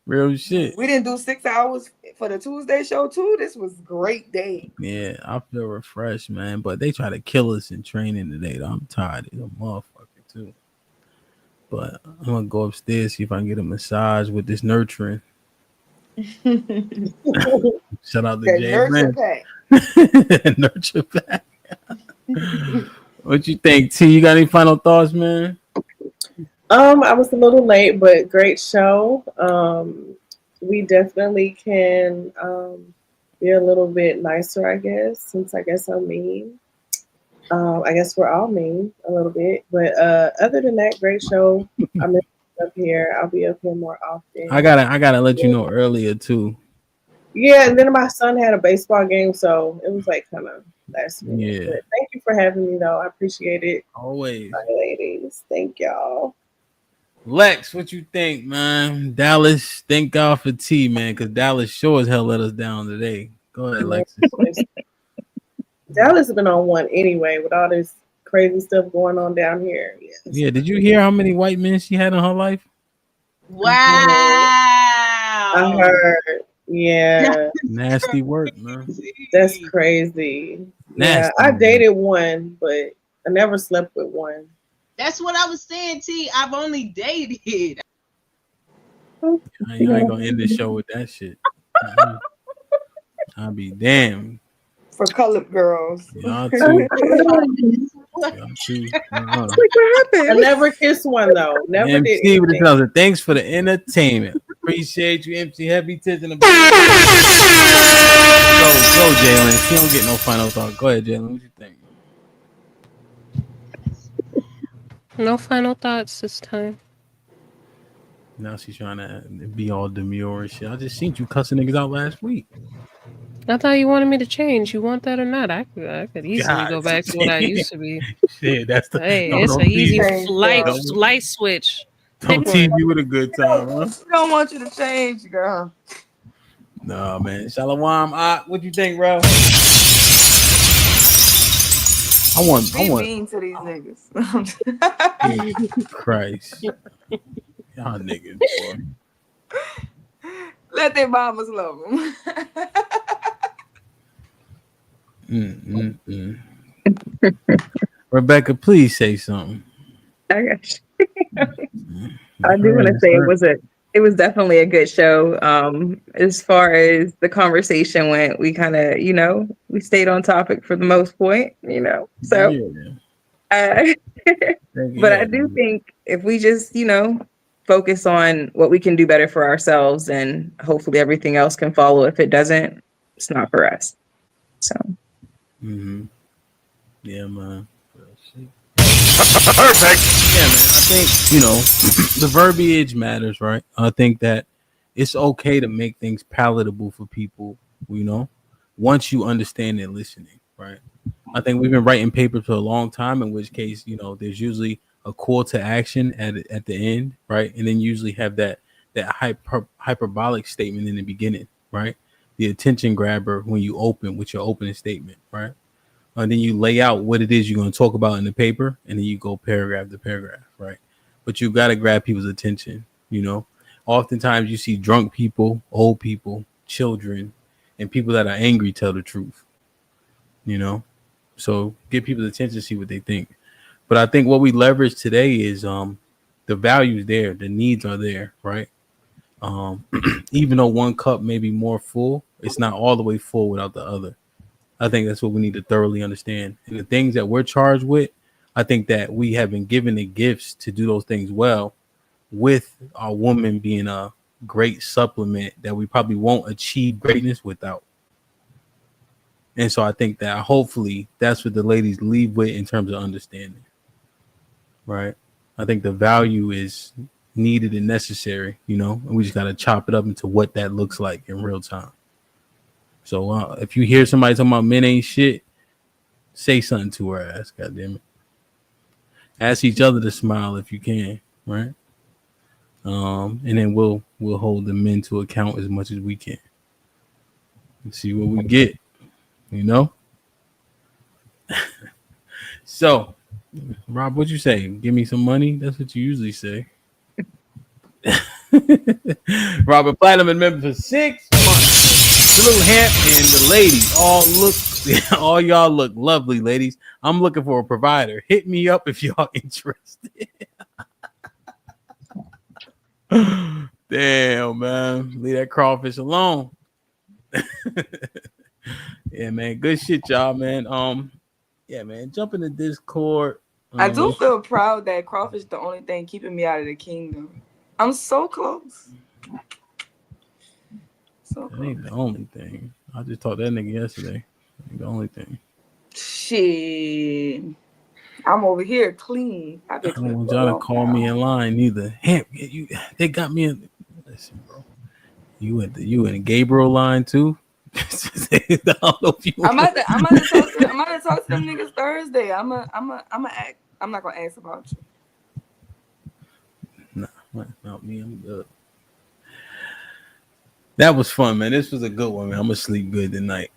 Real shit. We didn't do 6 hours for the Tuesday show too. This was a great day. Yeah, I feel refreshed, man. But they try to kill us in training today. Though. I'm tired of the motherfucker too. But I'm gonna go upstairs, see if I can get a massage with this nurturing. Shout out to Jay. Nurture pack. Nurture pack. What you think, T? You got any final thoughts, man? I was a little late, but great show. We definitely can be a little bit nicer, I guess, since I guess I'm mean. I guess we're all mean a little bit, but other than that, great show. I'm up here. I'll be up here more often. I gotta let you know earlier too. Yeah, and then my son had a baseball game, so it was like kind of last minute. Yeah. But thank you for having me, though. I appreciate it. Always, ladies. Thank y'all. Lex, what you think, man? Dallas, thank God for T, man, because Dallas sure as hell let us down today. Go ahead, Lexus. Dallas has been on one anyway with all this crazy stuff going on down here. Yes. Yeah, did you hear how many white men she had in her life? Wow. I heard. Yeah. Nasty work, man. That's crazy. Nasty, yeah, I dated one, but I never slept with one. That's what I was saying, T. I've only dated. I ain't gonna end the show with that shit. I'll be damned. For colored girls. Y'all too. Like, what I happened? never kissed one though. Never did MC with anything. another. Thanks for the entertainment. Appreciate you, MC. Heavy tits in the back. Go, Jalen. She don't get no final thought. Go ahead, Jalen. What you think? No final thoughts this time. Now she's trying to be all demure and shit. I just seen you cussing niggas out last week. I thought you wanted me to change. You want that or not? I could easily go back to what I used to be. Shit, that's the. Hey, No, it's an don't easy tease. light switch. Don't Pick tease one. me with a good time, huh? We don't want you to change, girl. No, man. Shalom. What you think, bro? I want. Mean to these niggas. Christ. Y'all niggas, boy. Let their mamas love them. Rebecca, please say something. I got you. I do want to say it was definitely a good show. As far as the conversation went, we kind of, we stayed on topic for the most point, So, yeah. But I do think if we just, focus on what we can do better for ourselves, and hopefully everything else can follow. If it doesn't, it's not for us. So. Yeah, man. Perfect. Yeah, man. I think, the verbiage matters, right? I think that it's okay to make things palatable for people, once you understand their listening, right? I think we've been writing papers for a long time, in which case, there's usually a call to action at the end, right? And then usually have that hyperbolic statement in the beginning, right? The attention grabber when you open with your opening statement, right? And then you lay out what it is you're going to talk about in the paper, and then you go paragraph to paragraph, right? But you got to grab people's attention, Oftentimes you see drunk people, old people, children, and people that are angry tell the truth, So get people's attention, see what they think. But I think what we leverage today is the values there, the needs are there, right? Even though one cup may be more full, it's not all the way full without the other. I think that's what we need to thoroughly understand. And the things that we're charged with, I think that we have been given the gifts to do those things well, with our woman being a great supplement that we probably won't achieve greatness without. And so I think that hopefully that's what the ladies leave with in terms of understanding. Right. I think the value is needed and necessary, and we just got to chop it up into what that looks like in real time. So if you hear somebody talking about men ain't shit, say something to her ass, goddamn it. Ask each other to smile if you can, right? And then we'll hold the men to account as much as we can. And see what we get, So, Rob, what'd you say? Give me some money? That's what you usually say. Robert Platinum and member for 6 months. Salute HAMP and the ladies. All y'all look lovely, ladies. I'm looking for a provider. Hit me up if y'all interested. Damn, man. Leave that crawfish alone. Yeah, man. Good shit, y'all, man. Yeah, man. Jump in the Discord. I do feel proud that crawfish the only thing keeping me out of the kingdom. I'm so close. That ain't the only thing. I just talked to that nigga yesterday. That ain't the only thing. Shit. I'm over here clean. I don't want y'all to call me in line neither. Hey, they got me in. Listen, bro. You in the Gabriel line too? I don't know if you I'm about to talk to them niggas Thursday. I'm not gonna ask about you. Nah, not me. I'm good. That was fun, man. This was a good one, man. I'm gonna sleep good tonight.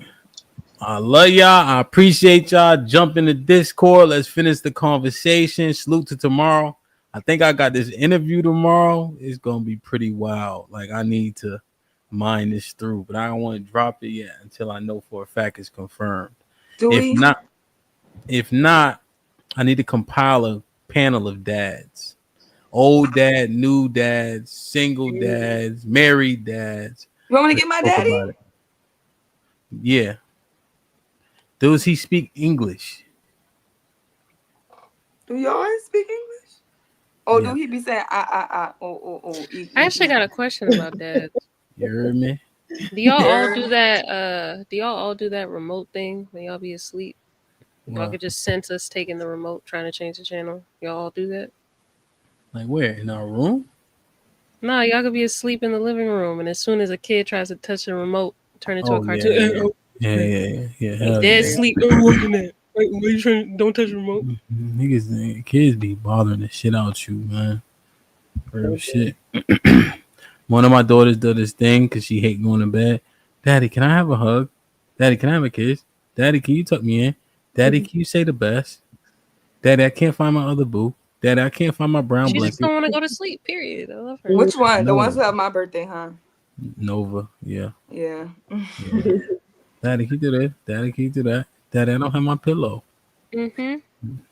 I love y'all. I appreciate y'all. Jump in the Discord. Let's finish the conversation. Salute to tomorrow. I think I got this interview tomorrow. It's gonna be pretty wild. Like, I need to mind this through, but I don't want to drop it yet until I know for a fact it's confirmed. If not, I need to compile a panel of dads. Old dad, new dads, single dads, married dads. You want me to get my daddy? Yeah. Does he speak English? Do y'all speak English? Or Yeah. do he be saying I actually got a question about that. You heard me? Do y'all all do that? Do y'all all do that remote thing when y'all be asleep? Y'all Wow. could just sense us taking the remote, trying to change the channel. Y'all all do that? Like where? In our room? No, y'all could be asleep in the living room, and as soon as a kid tries to touch the remote, turn into a Oh yeah, cartoon. yeah. Hell Dead yeah. sleep. Oh, working that. Why you trying? Don't touch the remote. Niggas, kids be bothering the shit out you, man. Real shit. One of my daughters does this thing because she hate going to bed. Daddy, can I have a hug? Daddy, can I have a kiss? Daddy, can you tuck me in? Daddy, can you say the best? Daddy, I can't find my other boo. Daddy, I can't find my brown She just blanket. don't want to go to sleep. Period. I love her. Which one? The No. ones who have my birthday, huh? Nova, yeah. Yeah. Daddy, can you do this? Daddy, can you do that? Daddy, I don't have my pillow. Mm-hmm.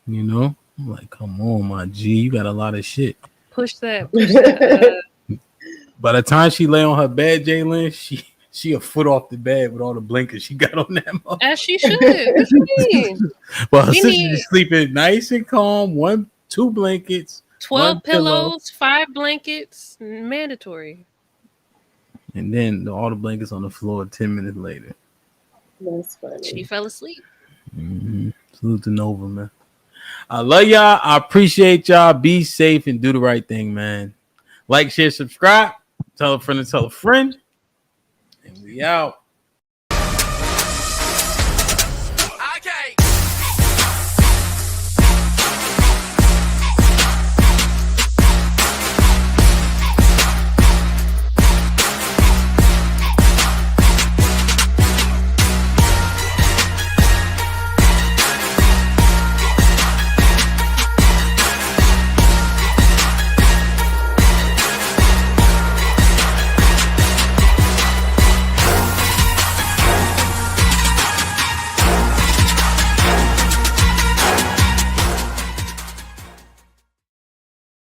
You know? I'm like, come on, my G, you got a lot of shit. Push that. Push that. By the time she lay on her bed, Jalen, she a foot off the bed with all the blankets she got on that motherfucker. As she should. What you mean? But her We sister need is sleeping nice and calm. 2 blankets, 12 1 pillow, pillows, 5 blankets, mandatory. and then all the blankets on the floor 10 minutes later. That's funny. She fell asleep. Salute to Nova, man. I love y'all. I appreciate y'all. Be safe and do the right thing, man. Like, share, subscribe. Tell a friend to tell a friend. And we out.